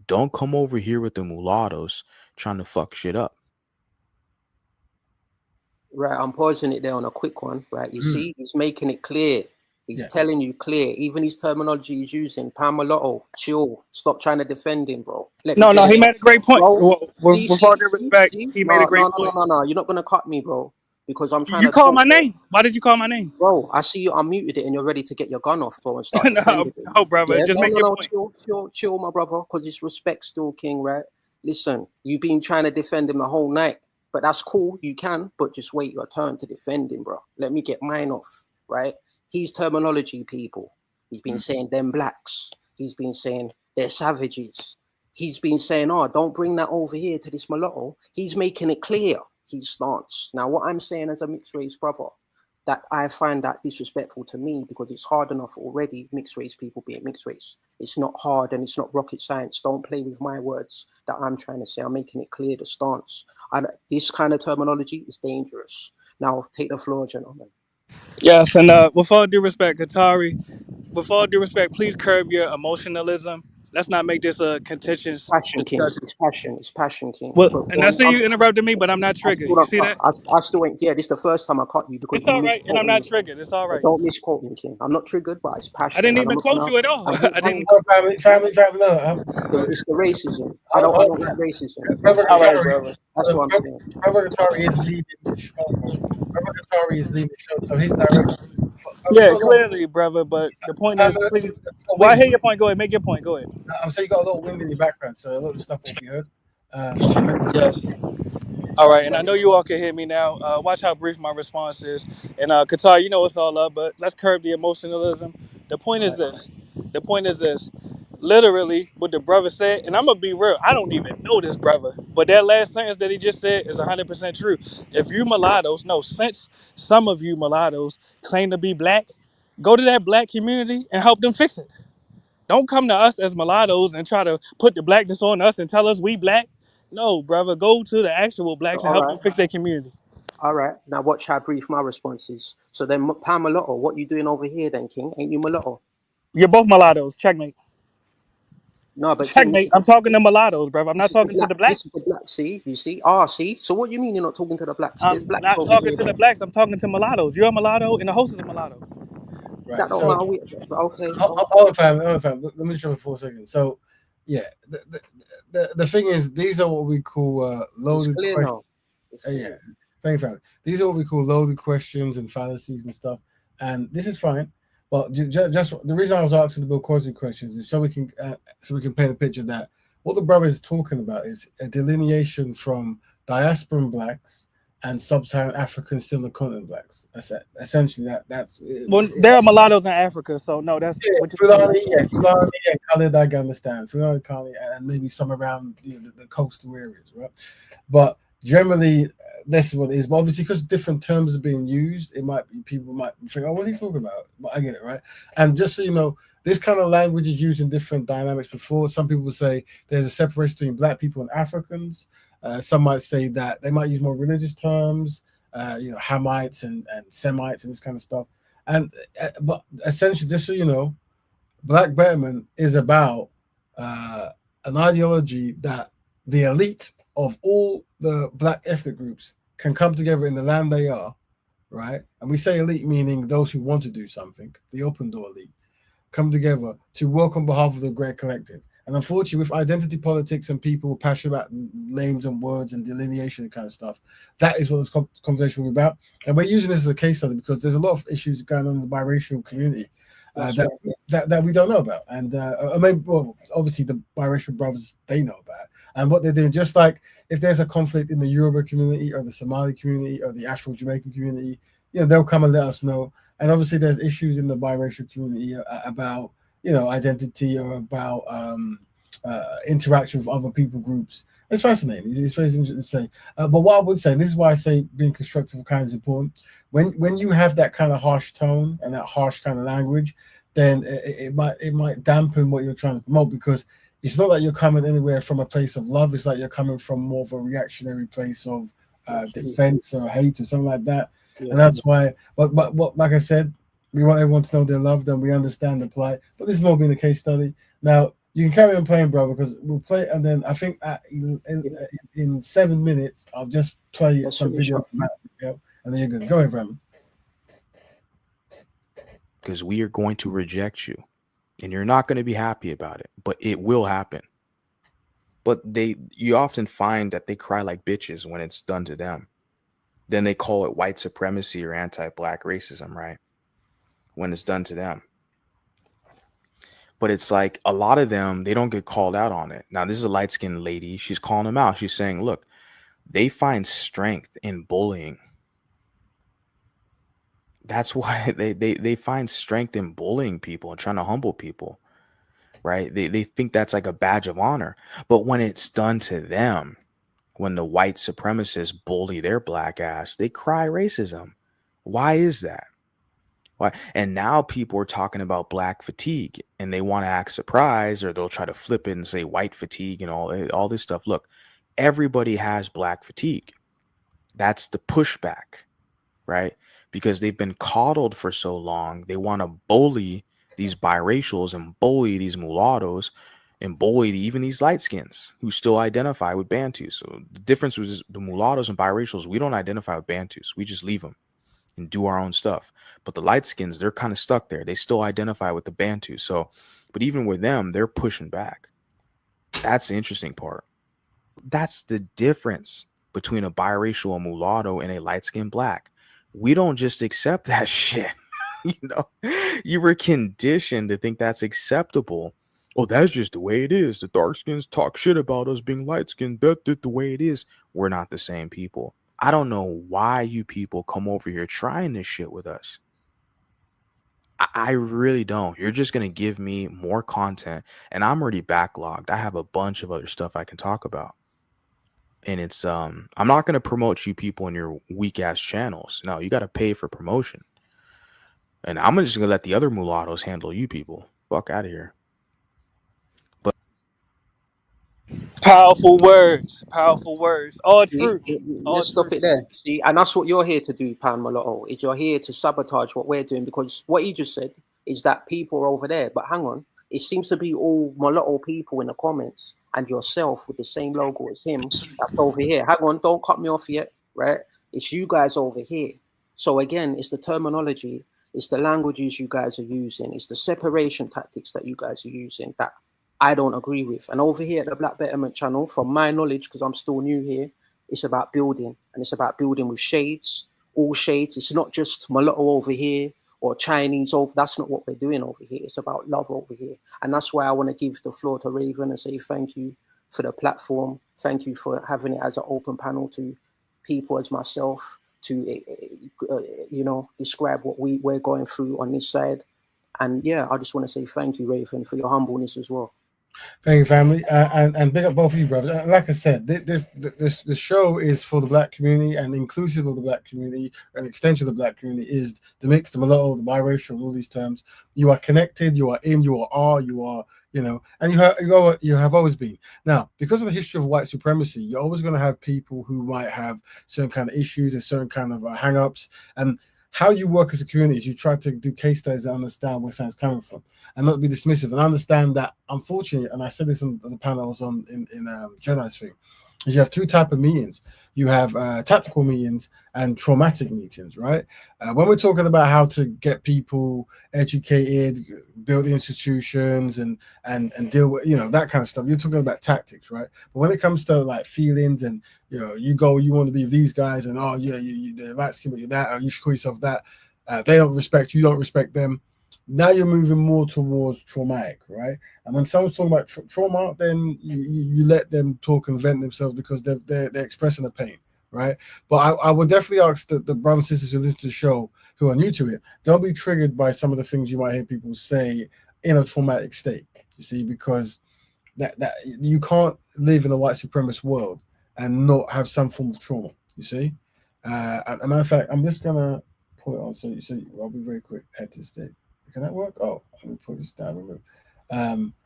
Don't come over here with the mulattoes trying to fuck shit up. Right, I'm pausing it there on a quick one, right? You see, he's making it clear. He's telling you clear. Even his terminology he's using, Mulatto, chill. Stop trying to defend him, bro. He made a great point. With all due respect, he made a great point. No. You're not going to cut me, bro. Because I'm trying to call my name. Why did you call my name? Bro, I see you unmuted it and you're ready to get your gun off, bro, and start No, brother. Just make your point. Chill, my brother, because it's respect still, King, right? Listen, you've been trying to defend him the whole night. But that's cool, you can, but just wait your turn to defend him, bro. Let me get mine off, right? His terminology, people. He's been saying them blacks. He's been saying they're savages. He's been saying, don't bring that over here to this mulatto. He's making it clear, his stance. Now, what I'm saying as a mixed race brother, that I find that disrespectful to me, because it's hard enough already, mixed race people being mixed race. It's not hard and it's not rocket science. Don't play with my words that I'm trying to say. I'm making it clear, the stance. This kind of terminology is dangerous. Now, take the floor, gentlemen. Yes, and with all due respect, Katari, with all due respect, please curb your emotionalism. Let's not make this a contentious discussion. It's passion, King. Well, and I see you interrupted me, but I'm not triggered. You see that? I still ain't. Yeah, this is the first time I cut you because it's all right, and I'm not triggered. It's all right. Don't misquote me, King. I'm not triggered, but it's passion. I didn't even quote you at all. I didn't. Family. It's the racism. I don't like racism. All right, brother. That's what I'm saying. Brother Katari is leading the show. So he's directing. Yeah, clearly, brother. But the point is, please. Well, I hear your point. Go ahead. Make your point. Go ahead. I'm saying you got a little wind in your background, so a lot of stuff won't be heard. Yes. All right, and I know you all can hear me now. Watch how brief my response is. And Qatar, you know it's all up, but let's curb the emotionalism. The point is this. literally what the brother said, and I'm gonna be real, I don't even know this brother, but that last sentence that he just said is 100% true. If you mulattoes, no, since some of you mulattoes claim to be black, go to that black community and help them fix it. Don't come to us as mulattoes and try to put the blackness on us and tell us we black. No, brother, go to the actual blacks and All help right. them fix their community. All right. Now watch how brief my response is. So then, Pam Mulatto, what you doing over here then, King? Ain't you mulatto? You're both mulattoes. Checkmate. No, but King, Checkmate. I'm talking to mulattoes, brother. I'm not this is the talking to black. the This is blacks. the black. See, you see. Ah, see. So what do you mean you're not talking to the blacks? There's I'm blacks not over talking here. to the blacks. I'm talking to mulattoes. You're a mulatto and the host is a mulatto. Right. That don't So, matter. Okay. hold on, fam. Let me just show you for a second. So, yeah, the thing is, these are what we call loaded It's clear questions. now. It's clear. Yeah, thank you, fam. These are what we call loaded questions and fallacies and stuff. And this is fine. But just the reason I was asking the Bill Cosby questions is so we can paint a picture that what the brother is talking about is a delineation from diasporan blacks and sub-Saharan African still the continent blacks. Essentially that's Well, there are mulattoes in Africa, so no, that's what you're Fulani, saying. Fulani, Khalid, I can understand. Fulani, Khalid, and maybe some around the coastal areas, right? But generally, this is what it is. But obviously, because different terms are being used, it might be people might think, "Oh, what's he talking about?" But I get it, right? And just so you know, this kind of language is used in different dynamics before. Some people say there's a separation between Black people and Africans. Some might say that they might use more religious terms, Hamites and Semites and this kind of stuff. And but essentially, just so you know, Black Betterment is about an ideology that the elite of all the Black ethnic groups can come together in the land they are, right? And we say elite meaning those who want to do something, the open door elite, come together to work on behalf of the great collective. And unfortunately, with identity politics and people passionate about names and words and delineation and kind of stuff, that is what this conversation will be about. And we're using this as a case study because there's a lot of issues going on in the biracial community that we don't know about. And maybe, well, obviously the biracial brothers, they know about it. And what they're doing, just like if there's a conflict in the Yoruba community or the Somali community or the Afro-Jamaican community, they'll come and let us know. And obviously there's issues in the biracial community about identity or about interaction with other people groups. It's fascinating. It's very interesting to say. But what I would say, and this is why I say being constructive kind of is important. When you have that kind of harsh tone and that harsh kind of language, then it might dampen what you're trying to promote, because it's not that you're coming anywhere from a place of love. It's like you're coming from more of a reactionary place of defense or hate or something like that. Yeah. And that's why. But like I said, we want everyone to know they're loved and we understand the plight. But this is more being a case study. Now you can carry on playing, brother, because we'll play, and then I think in 7 minutes I'll just play some videos about it, and then you're good. Go ahead, Brandon. Because we are going to reject you, and you're not going to be happy about it, but it will happen. But you often find that they cry like bitches when it's done to them. Then they call it white supremacy or anti-black racism, right? When it's done to them. But it's like a lot of them, they don't get called out on it. Now, this is a light-skinned lady. She's calling them out. She's saying, look, they find strength in bullying. That's why they find strength in bullying people and trying to humble people, right? They think that's like a badge of honor. But when it's done to them, when the white supremacists bully their black ass, they cry racism. Why is that? Why? And now people are talking about black fatigue, and they want to act surprised, or they'll try to flip it and say white fatigue and all this stuff. Look, everybody has black fatigue. That's the pushback, right? Because they've been coddled for so long, they want to bully these biracials and bully these mulattoes and bully even these light skins who still identify with Bantus. So the difference was the mulattoes and biracials, we don't identify with Bantus. We just leave them and do our own stuff. But the light skins, they're kind of stuck there. They still identify with the Bantu. So, but even with them, they're pushing back. That's the interesting part. That's the difference between a biracial, a mulatto, and a light-skinned black. We don't just accept that shit. You were conditioned to think that's acceptable. Oh, that's just the way it is. The dark skins talk shit about us being light skinned. That's the way it is. We're not the same people. I don't know why you people come over here trying this shit with us. I really don't. You're just gonna give me more content, and I'm already backlogged. I have a bunch of other stuff I can talk about. And it's I'm not gonna promote you people in your weak ass channels. No, you gotta pay for promotion. And I'm just gonna let the other mulattoes handle you people. Fuck out of here. But Powerful words. Powerful words. All truth. All Let's stop truth. it there. See, and that's what you're here to do, Pan Mulatto, is you're here to sabotage what we're doing, because what he just said is that people are over there. But hang on, it seems to be all mulatto people in the comments and yourself with the same logo as him that's over here. Hang on, don't cut me off yet, right? It's you guys over here. So again, it's the terminology, it's the languages you guys are using, it's the separation tactics that you guys are using that I don't agree with. And over here at the Black Betterment channel, from my knowledge, because I'm still new here, it's about building, and it's about building with shades, all shades. It's not just mulatto over here or Chinese over. That's not what we're doing over here. It's about love over here. And that's why I want to give the floor to Raven and say thank you for the platform. Thank you for having it as an open panel to people as myself to, you know, describe what we're going through on this side. And yeah, I just want to say thank you, Raven, for your humbleness as well. Thank you, family, and big up both of you, brothers. Like I said, this show is for the Black community, and inclusive of the Black community, an extension of the Black community is the mixed, the mulatto, the biracial, all these terms. You are connected, you are in, you are, you know, and you have always been. Now, because of the history of white supremacy, you're always going to have people who might have certain kind of issues and certain kind of hang-ups, and how you work as a community is you try to do case studies and understand where something's coming from and not be dismissive, and understand that, unfortunately, and I said this on the panel I was on in Jedi's thing, is you have two types of meetings. You have tactical meetings and traumatic meetings, right? When we're talking about how to get people educated, build institutions, and deal with, you know, that kind of stuff, you're talking about tactics, right? But when it comes to like feelings, and you know, you want to be with these guys, and oh yeah, they're light skin, but you're that, or you should call yourself that. They don't respect you, don't respect them. Now you're moving more towards traumatic, right? And when someone's talking about trauma, then you let them talk and vent themselves, because they're expressing a pain, right? But I would definitely ask the brothers and sisters who listen to the show who are new to it, don't be triggered by some of the things you might hear people say in a traumatic state. You see, because that you can't live in a white supremacist world and not have some form of trauma. You see, as a matter of fact, I'm just gonna pull it on so I'll be very quick at this stage. Can that work? Oh, let me put this down.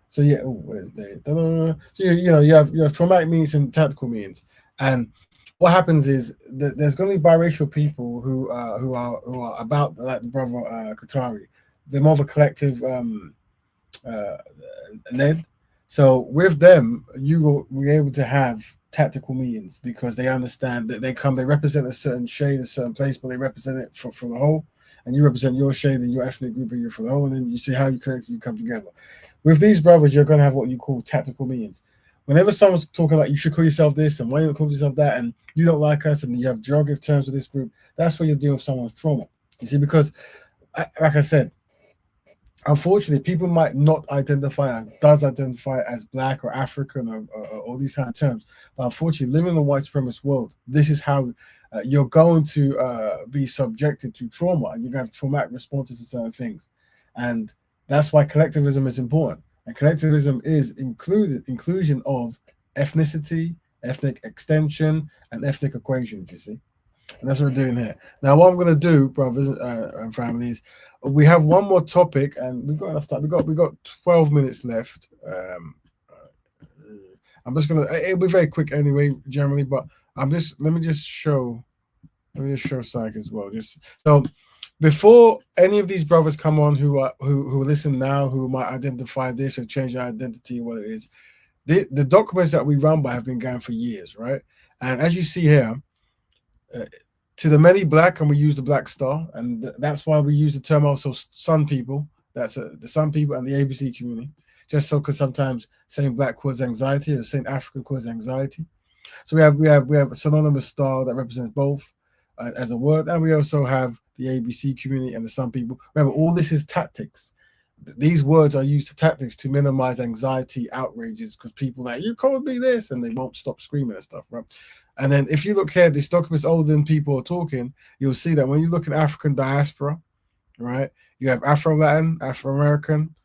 So yeah, where's there? So you know, you have traumatic meetings and tactical meetings, and what happens is that there's going to be biracial people who are about, like the brother Qatari. They're more of a collective led. So with them, you will be able to have tactical meetings, because they understand that they represent a certain shade, a certain place, but they represent it for the whole. And you represent your shade and your ethnic group, and you're for the whole, and then you see how you connect, you come together. With these brothers, you're going to have what you call tactical meetings. Whenever someone's talking about you should call yourself this and why you don't call yourself that, and you don't like us, and you have derogative terms with this group, that's where you're dealing with someone's trauma. You see, because like I said, unfortunately, people might not identify as Black or African or all these kind of terms. But unfortunately, living in a white supremacist world, this is how you're going to be subjected to trauma, and you're going to have traumatic responses to certain things. And that's why collectivism is important. And collectivism is inclusion of ethnicity, ethnic extension, and ethnic equations, you see. And that's what we're doing here. Now, what I'm going to do, brothers and families, we have one more topic, and we've got enough time. We got 12 minutes left. I'm just gonna. It'll be very quick anyway, generally. But let me just show Syke as well. Just so before any of these brothers come on who listen now, who might identify this or change their identity, what it is, the documents that we run by have been going for years, right? And as you see here. To the many Black, and we use the Black star, and that's why we use the term also Sun people. That's the Sun people and the ABC community, just so because sometimes saying Black causes anxiety or saying African causes anxiety. So we have a synonymous star that represents both as a word, and we also have the ABC community and the Sun people. Remember, all this is tactics. These words are used to tactics to minimize anxiety, outrages, because people are like, you called me this, and they won't stop screaming and stuff, right? And then if you look here, this document's older than people are talking, you'll see that when you look at African diaspora, right, You have Afro-Latin, Afro-American,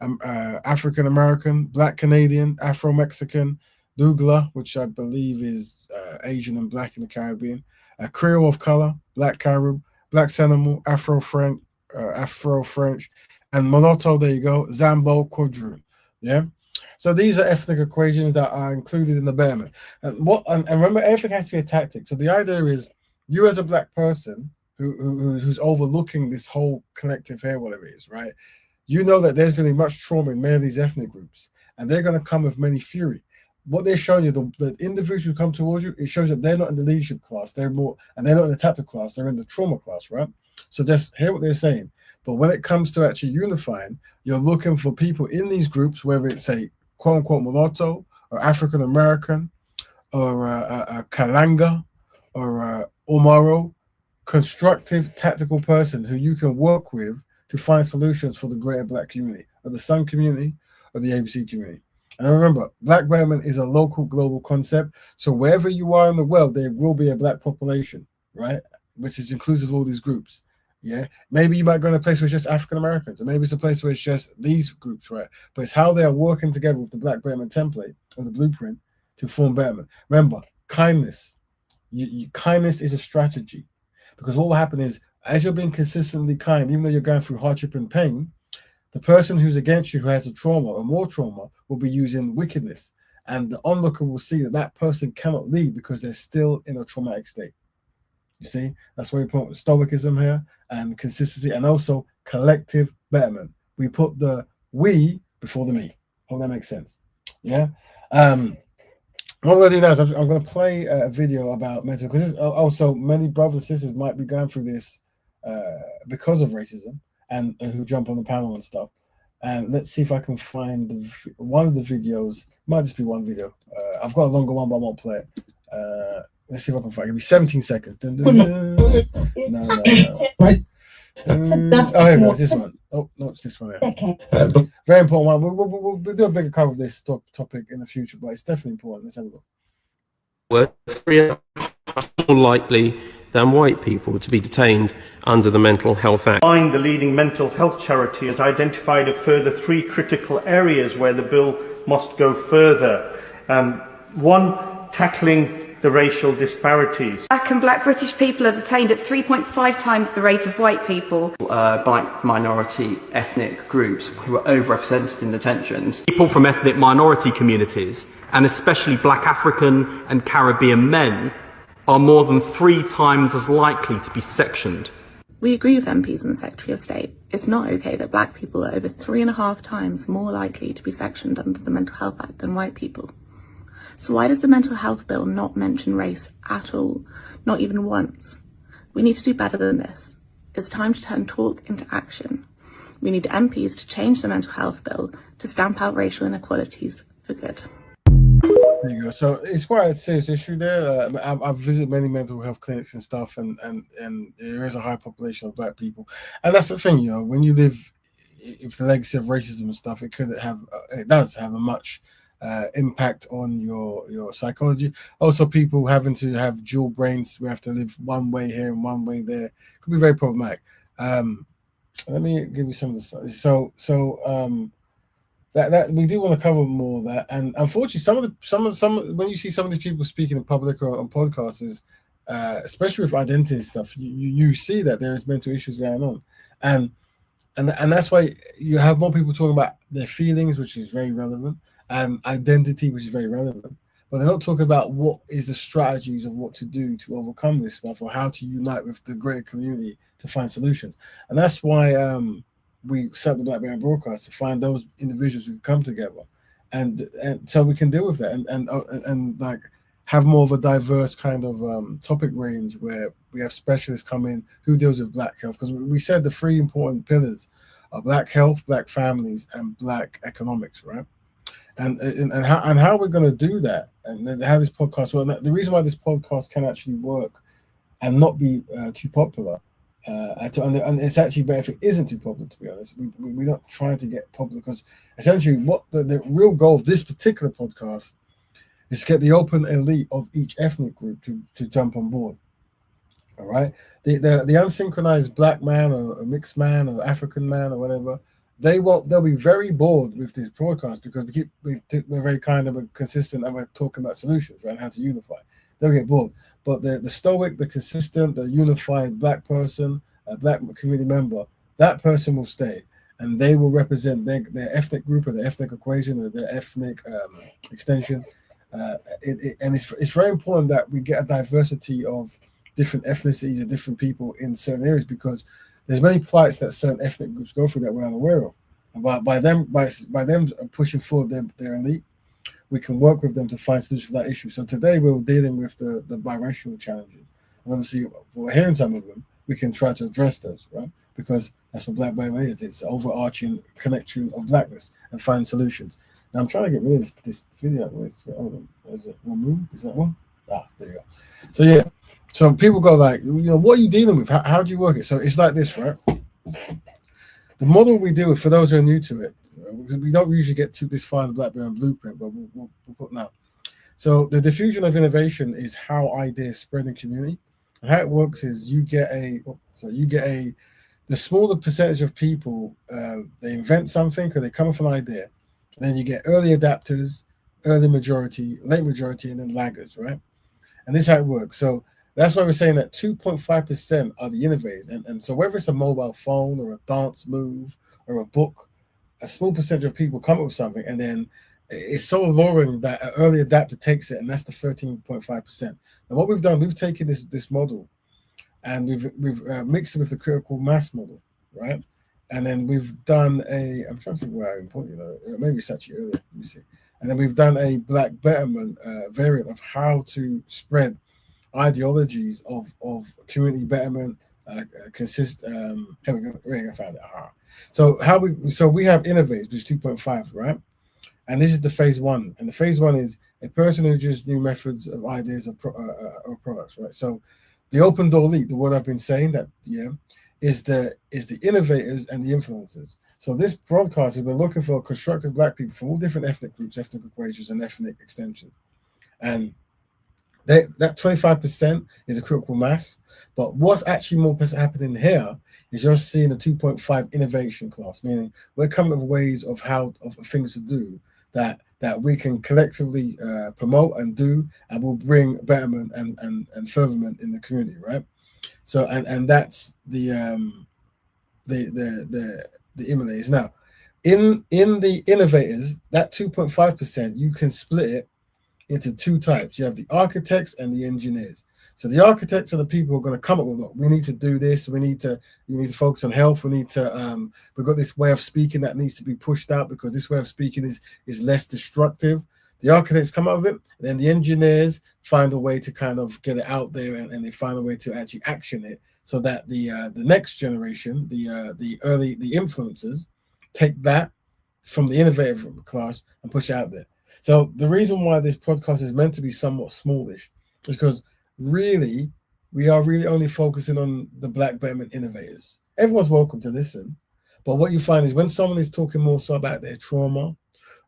African-American, Black Canadian, Afro-Mexican, Dougla, which I believe is Asian and Black in the Caribbean, Creole of color, Black Carib, Black Senegal, Afro-French, and Mulatto. There you go, Zambo, Quadroon. Yeah. So these are ethnic equations that are included in the Betterment. And remember, everything has to be a tactic. So the idea is, you as a Black person who's overlooking this whole collective here, whatever it is, right? You know that there's going to be much trauma in many of these ethnic groups, and they're going to come with many fury. What they're showing you, the individuals who come towards you, it shows that they're not in the leadership class, they're not in the tactical class, they're in the trauma class, right? So just hear what they're saying. But when it comes to actually unifying, you're looking for people in these groups, whether it's a quote unquote mulatto or African American or a Kalanga or a Omaro, constructive tactical person who you can work with to find solutions for the greater Black community, or the Sun community, or the ABC community. And remember, Black Betterment is a local global concept. So wherever you are in the world, there will be a Black population, right? Which is inclusive of all these groups. Yeah. Maybe you might go in a place where it's just African Americans, or maybe it's a place where it's just these groups, right? But it's how they are working together with the Black Betterment template or the blueprint to form Betterment. Remember, kindness. Kindness is a strategy, because what will happen is, as you're being consistently kind, even though you're going through hardship and pain, the person who's against you, who has a trauma or more trauma, will be using wickedness. And the onlooker will see that that person cannot lead because they're still in a traumatic state. You see, that's why we put stoicism here, and consistency, and also collective betterment. We put the we before the me. Hope that makes sense. Yeah. What I'm going to do now is I'm going to play a video about mental, because also many brothers and sisters might be going through this because of racism, and who jump on the panel and stuff. And let's see if I can find one of the videos. Might just be one video. I've got a longer one, but I won't play it. Let's see if I can find it. Give me 17 seconds. No. Oh, here it goes. This one. Oh, no, it's this one here. Very important one. We'll do a bigger cover of this topic in the future, but it's definitely important. Let's have a look. Were 3 more likely than white people to be detained under the Mental Health Act. The leading mental health charity has identified a further 3 critical areas where the bill must go further. 1, tackling the racial disparities. Black and Black British people are detained at 3.5 times the rate of white people. Black minority ethnic groups who are overrepresented in detentions. People from ethnic minority communities, and especially Black African and Caribbean men, are more than 3 times as likely to be sectioned. We agree with MPs and the Secretary of State. It's not okay that Black people are over 3.5 times more likely to be sectioned under the Mental Health Act than white people. So why does the Mental Health Bill not mention race at all? Not even once. We need to do better than this. It's time to turn talk into action. We need MPs to change the Mental Health Bill to stamp out racial inequalities for good. There you go. So it's quite a serious issue there. I've visited many mental health clinics and stuff, and there is a high population of Black people, and that's the thing. You know, when you live with the legacy of racism and stuff, it does have a much impact on your psychology. Also, people having to have dual brains, we have to live one way here and one way there, could be very problematic. Let me give you some of the that we do want to cover more of that. And unfortunately, some when you see some of these people speaking in public or on podcasts, especially with identity stuff, you see that there is mental issues going on, and that's why you have more people talking about their feelings, which is very relevant, and identity, which is very relevant, but they're not talking about what is the strategies of what to do to overcome this stuff, or how to unite with the greater community to find solutions. And that's why we set up the Black Betterment Broadcast, to find those individuals who can come together, and so we can deal with that, and like have more of a diverse kind of topic range, where we have specialists come in who deals with Black health, because we said the 3 important pillars are Black health, Black families, and Black economics, right? And how we're going to do that, and how this podcast works. The reason why this podcast can actually work and not be too popular, and it's actually better if it isn't too popular, to be honest. We're not trying to get popular, because essentially what the real goal of this particular podcast is to get the open elite of each ethnic group to jump on board. All right, the unsynchronized black man or a mixed man or African man or whatever, they'll be very bored with this broadcast because we're very kind of consistent and we're talking about solutions, right? How to unify. They'll get bored. But the stoic, the consistent, the unified black person, a black community member, that person will stay, and they will represent their ethnic group or their ethnic equation or their ethnic extension. And it's very important that we get a diversity of different ethnicities and different people in certain areas, because there's many plights that certain ethnic groups go through that we're unaware of. And by them pushing forward their elite, we can work with them to find solutions for that issue. So today we're dealing with the biracial challenges, and obviously we're hearing some of them. We can try to address those, right? Because that's what Black Betterment is. It's overarching connection of blackness and find solutions. Now I'm trying to get rid of this video. Is it remove? Is that one? There you go. So yeah. So people go like, what are you dealing with? How do you work it? So it's like this, right? The model we deal with, for those who are new to it, because we don't usually get to this far in the Black Betterment blueprint, but we'll put now. So the diffusion of innovation is how ideas spread in community. And how it works is you get the smaller percentage of people, they invent something or they come up with an idea. And then you get early adapters, early majority, late majority, and then laggards, right? And this is how it works. So that's why we're saying that 2.5% are the innovators. And so whether it's a mobile phone or a dance move or a book, a small percentage of people come up with something, and then it's so alluring that an early adapter takes it, and that's the 13.5%. And what we've done, we've taken this model and we've mixed it with the critical mass model, right? And then we've done I'm trying to think where I important, maybe it's actually earlier, let me see. And then we've done a Black Betterment variant of how to spread ideologies of community betterment. Here we go. I found it. So we have innovators, which is 2.5, right? And this is the phase one. And the phase one is a person who uses new methods of ideas or products, right? So the open door lead, the word I've been saying, that is the innovators and the influencers. So this broadcast is we're looking for constructive black people from all different ethnic groups, ethnic equations, and ethnic extension. And that 25% is a critical mass. But what's actually more happening here is you're seeing a 2.5 innovation class, meaning we're coming up with ways of things to do that we can collectively promote and do, and will bring betterment and furtherment in the community, right? So and that's the innovators. Now, in the innovators, that 2.5%, you can split it into two types. You have the architects and the engineers. So the architects are the people who are going to come up with, look, we need to do this. We need to focus on health. We need to, we've got this way of speaking that needs to be pushed out because this way of speaking is less destructive. The architects come up with it, and then the engineers find a way to kind of get it out there, and they find a way to actually action it so that the next generation, the influencers, take that from the innovative class and push it out there. So the reason why this podcast is meant to be somewhat smallish is because really, we are really only focusing on the Black Betterment innovators. Everyone's welcome to listen. But what you find is when someone is talking more so about their trauma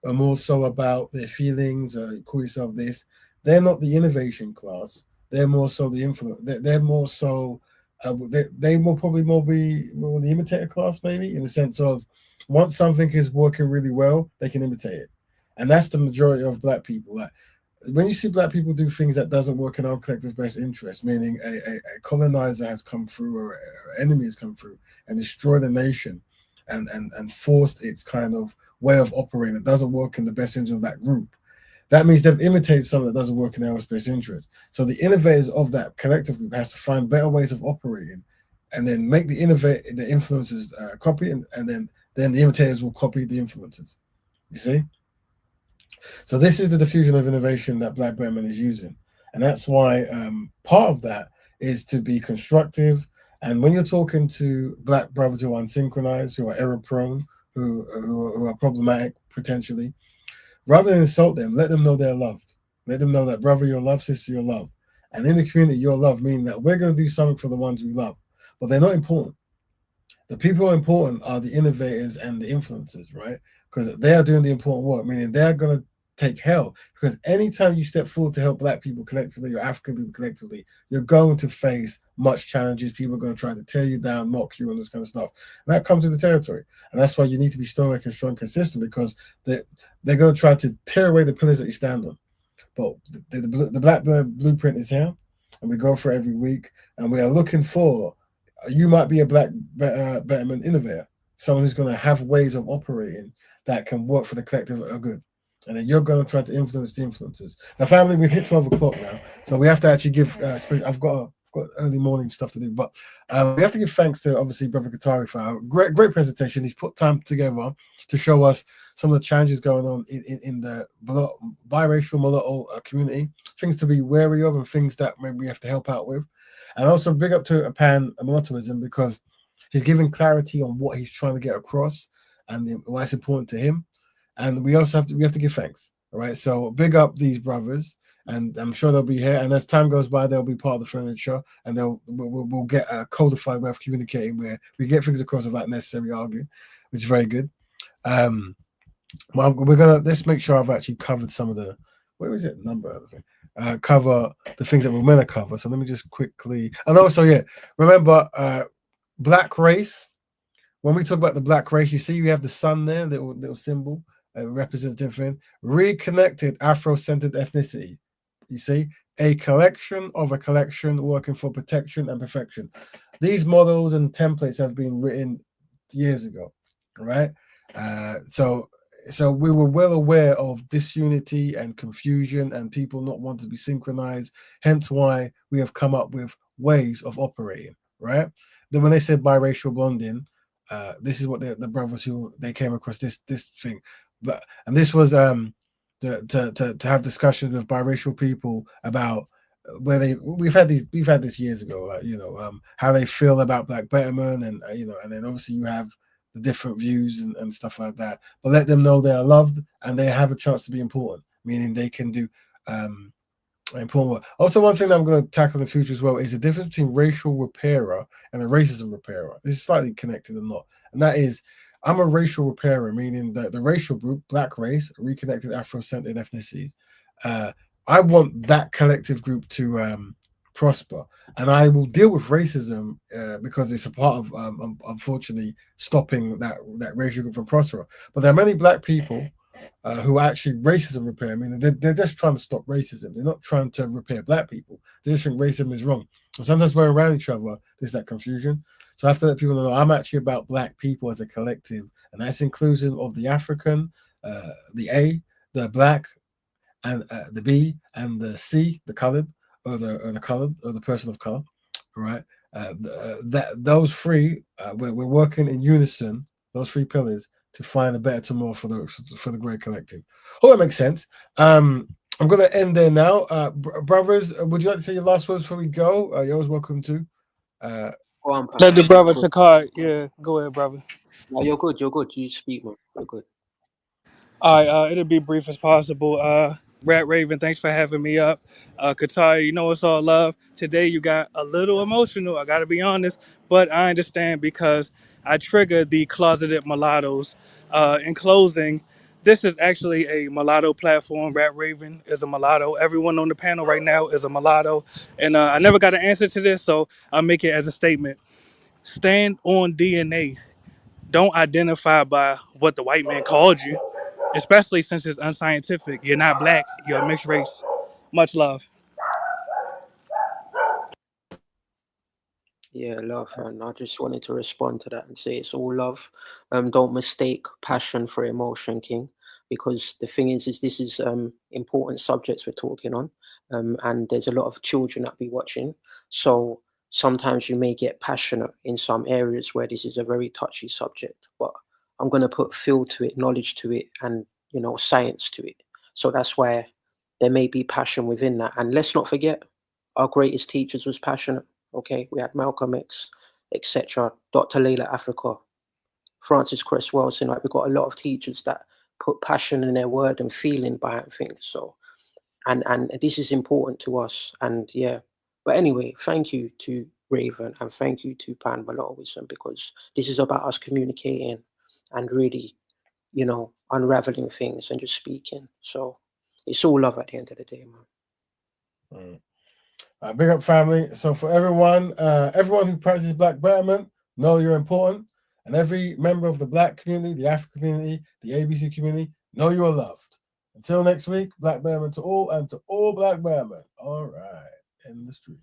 or more so about their feelings, or call yourself this, they're not the innovation class. They're more so the influence. They're more so, they will probably be more the imitator class, maybe, in the sense of once something is working really well, they can imitate it. And that's the majority of black people. Like when you see black people do things that doesn't work in our collective best interest, meaning a colonizer has come through or an enemy has come through and destroyed the nation and forced its kind of way of operating that doesn't work in the best interest of that group, that means they've imitated something that doesn't work in our best interest. So the innovators of that collective group has to find better ways of operating and then make the influencers copy, and then the imitators will copy the influencers. You see? So this is the diffusion of innovation that Black Betterment is using. And that's why part of that is to be constructive. And when you're talking to black brothers who are unsynchronized, who are error prone, who are problematic potentially, rather than insult them, let them know they're loved. Let them know that brother, you're loved, sister, you're loved. And in the community, you're loved, meaning that we're going to do something for the ones we love. But they're not important. The people who are important are the innovators and the influencers, right? Because they are doing the important work, meaning they're going to take hell, because anytime you step forward to help Black people collectively or African people collectively, you're going to face much challenges. People are going to try to tear you down, mock you, and this kind of stuff. And that comes with the territory. And that's why you need to be stoic and strong and consistent, because they're going to try to tear away the pillars that you stand on. But the Black Blueprint is here, and we go for it every week, and we are looking for, you might be a Black Betterment innovator, someone who's going to have ways of operating that can work for the collective good. And then you're going to try to influence the influencers. Now, family, we've hit 12 o'clock now, so we have to actually give, I've got early morning stuff to do, but we have to give thanks to, obviously, Brother Qatari for our great presentation. He's put time together to show us some of the challenges going on in the biracial mulatto community, things to be wary of and things that maybe we have to help out with. And also big up to mulattoism, because he's giving clarity on what he's trying to get across and why it's important to him. And we also have to give thanks. All right. So big up these brothers, and I'm sure they'll be here. And as time goes by, they'll be part of the furniture, and we'll get a codified way of communicating where we get things across without necessarily arguing, which is very good. Well, let's make sure I've actually covered some of the, where is it, number? Cover the things that we're going to cover. So let me just quickly, and also, yeah, remember, Black race. When we talk about the Black race, you see we have the sun there, the little symbol, representative thing. Reconnected Afro-centered ethnicity. You see, a collection of a collection working for protection and perfection. These models and templates have been written years ago, right? So we were well aware of disunity and confusion and people not wanting to be synchronized. Hence why we have come up with ways of operating, right? Then when they said biracial bonding, this is what the brothers who they came across this thing, and this was to have discussions with biracial people about where we've had this years ago, like, you know, how they feel about Black Betterment, and you know, and then obviously you have the different views and stuff like that, but let them know they are loved and they have a chance to be important, meaning they can do important work. Also, one thing that I'm going to tackle in the future as well is the difference between racial repairer and a racism repairer. This is slightly connected or not, and that is, I'm a racial repairer, meaning that the racial group, Black race, reconnected Afro-centered ethnicities, I want that collective group to prosper, and I will deal with racism because it's a part of unfortunately stopping that racial group from prospering. But there are many Black people who are actually racism repair. I mean, they're just trying to stop racism. They're not trying to repair Black people. They just think racism is wrong. And sometimes we're around each other, there's that confusion. So I have to let people know I'm actually about Black people as a collective, and that's inclusive of the African, the A, the Black, and the B, and the C, the colored, or the colored, or the person of color. All right, those three, we're working in unison. Those three pillars to find a better tomorrow for the great collective. Oh, that makes sense. I'm going to end there now. Brothers, would you like to say your last words before we go? You're always welcome to. Let the brother Takar, yeah, go ahead, brother. No, you're good. You're good. You speak, man. You're good. All right, it'll be brief as possible. Raven, thanks for having me up. Qatar, you know it's all love. Today you got a little emotional, I gotta be honest, but I understand because I triggered the closeted mulattoes. In closing, this is actually a mulatto platform. Raven is a mulatto. Everyone on the panel right now is a mulatto. And I never got an answer to this, so I'll make it as a statement. Stand on DNA. Don't identify by what the white man called you, especially since it's unscientific. You're not Black, you're a mixed race. Much love. Yeah, love, and I just wanted to respond to that and say it's all love. Don't mistake passion for emotion, King, because the thing is this is important subjects we're talking on, and there's a lot of children that be watching. So sometimes you may get passionate in some areas where this is a very touchy subject, but I'm going to put feel to it, knowledge to it, and science to it. So that's why there may be passion within that. And let's not forget, our greatest teachers was passionate. Okay, we had Malcolm X, etc., Dr. Layla Africa, Francis Cresswell. So we've got a lot of teachers that put passion in their word and feeling behind things. So, and this is important to us. And yeah, but anyway, thank you to Raven and thank you to Pan Mulattoism, because this is about us communicating and really, unraveling things and just speaking. So It's all love at the end of the day, man. Big up, family. So for everyone who practices Black Betterment, know you're important. And every member of the Black community, the African community, the ABC community, know you're loved. Until next week, Black Betterment to all, and to all Black Betterment. All right, in the street.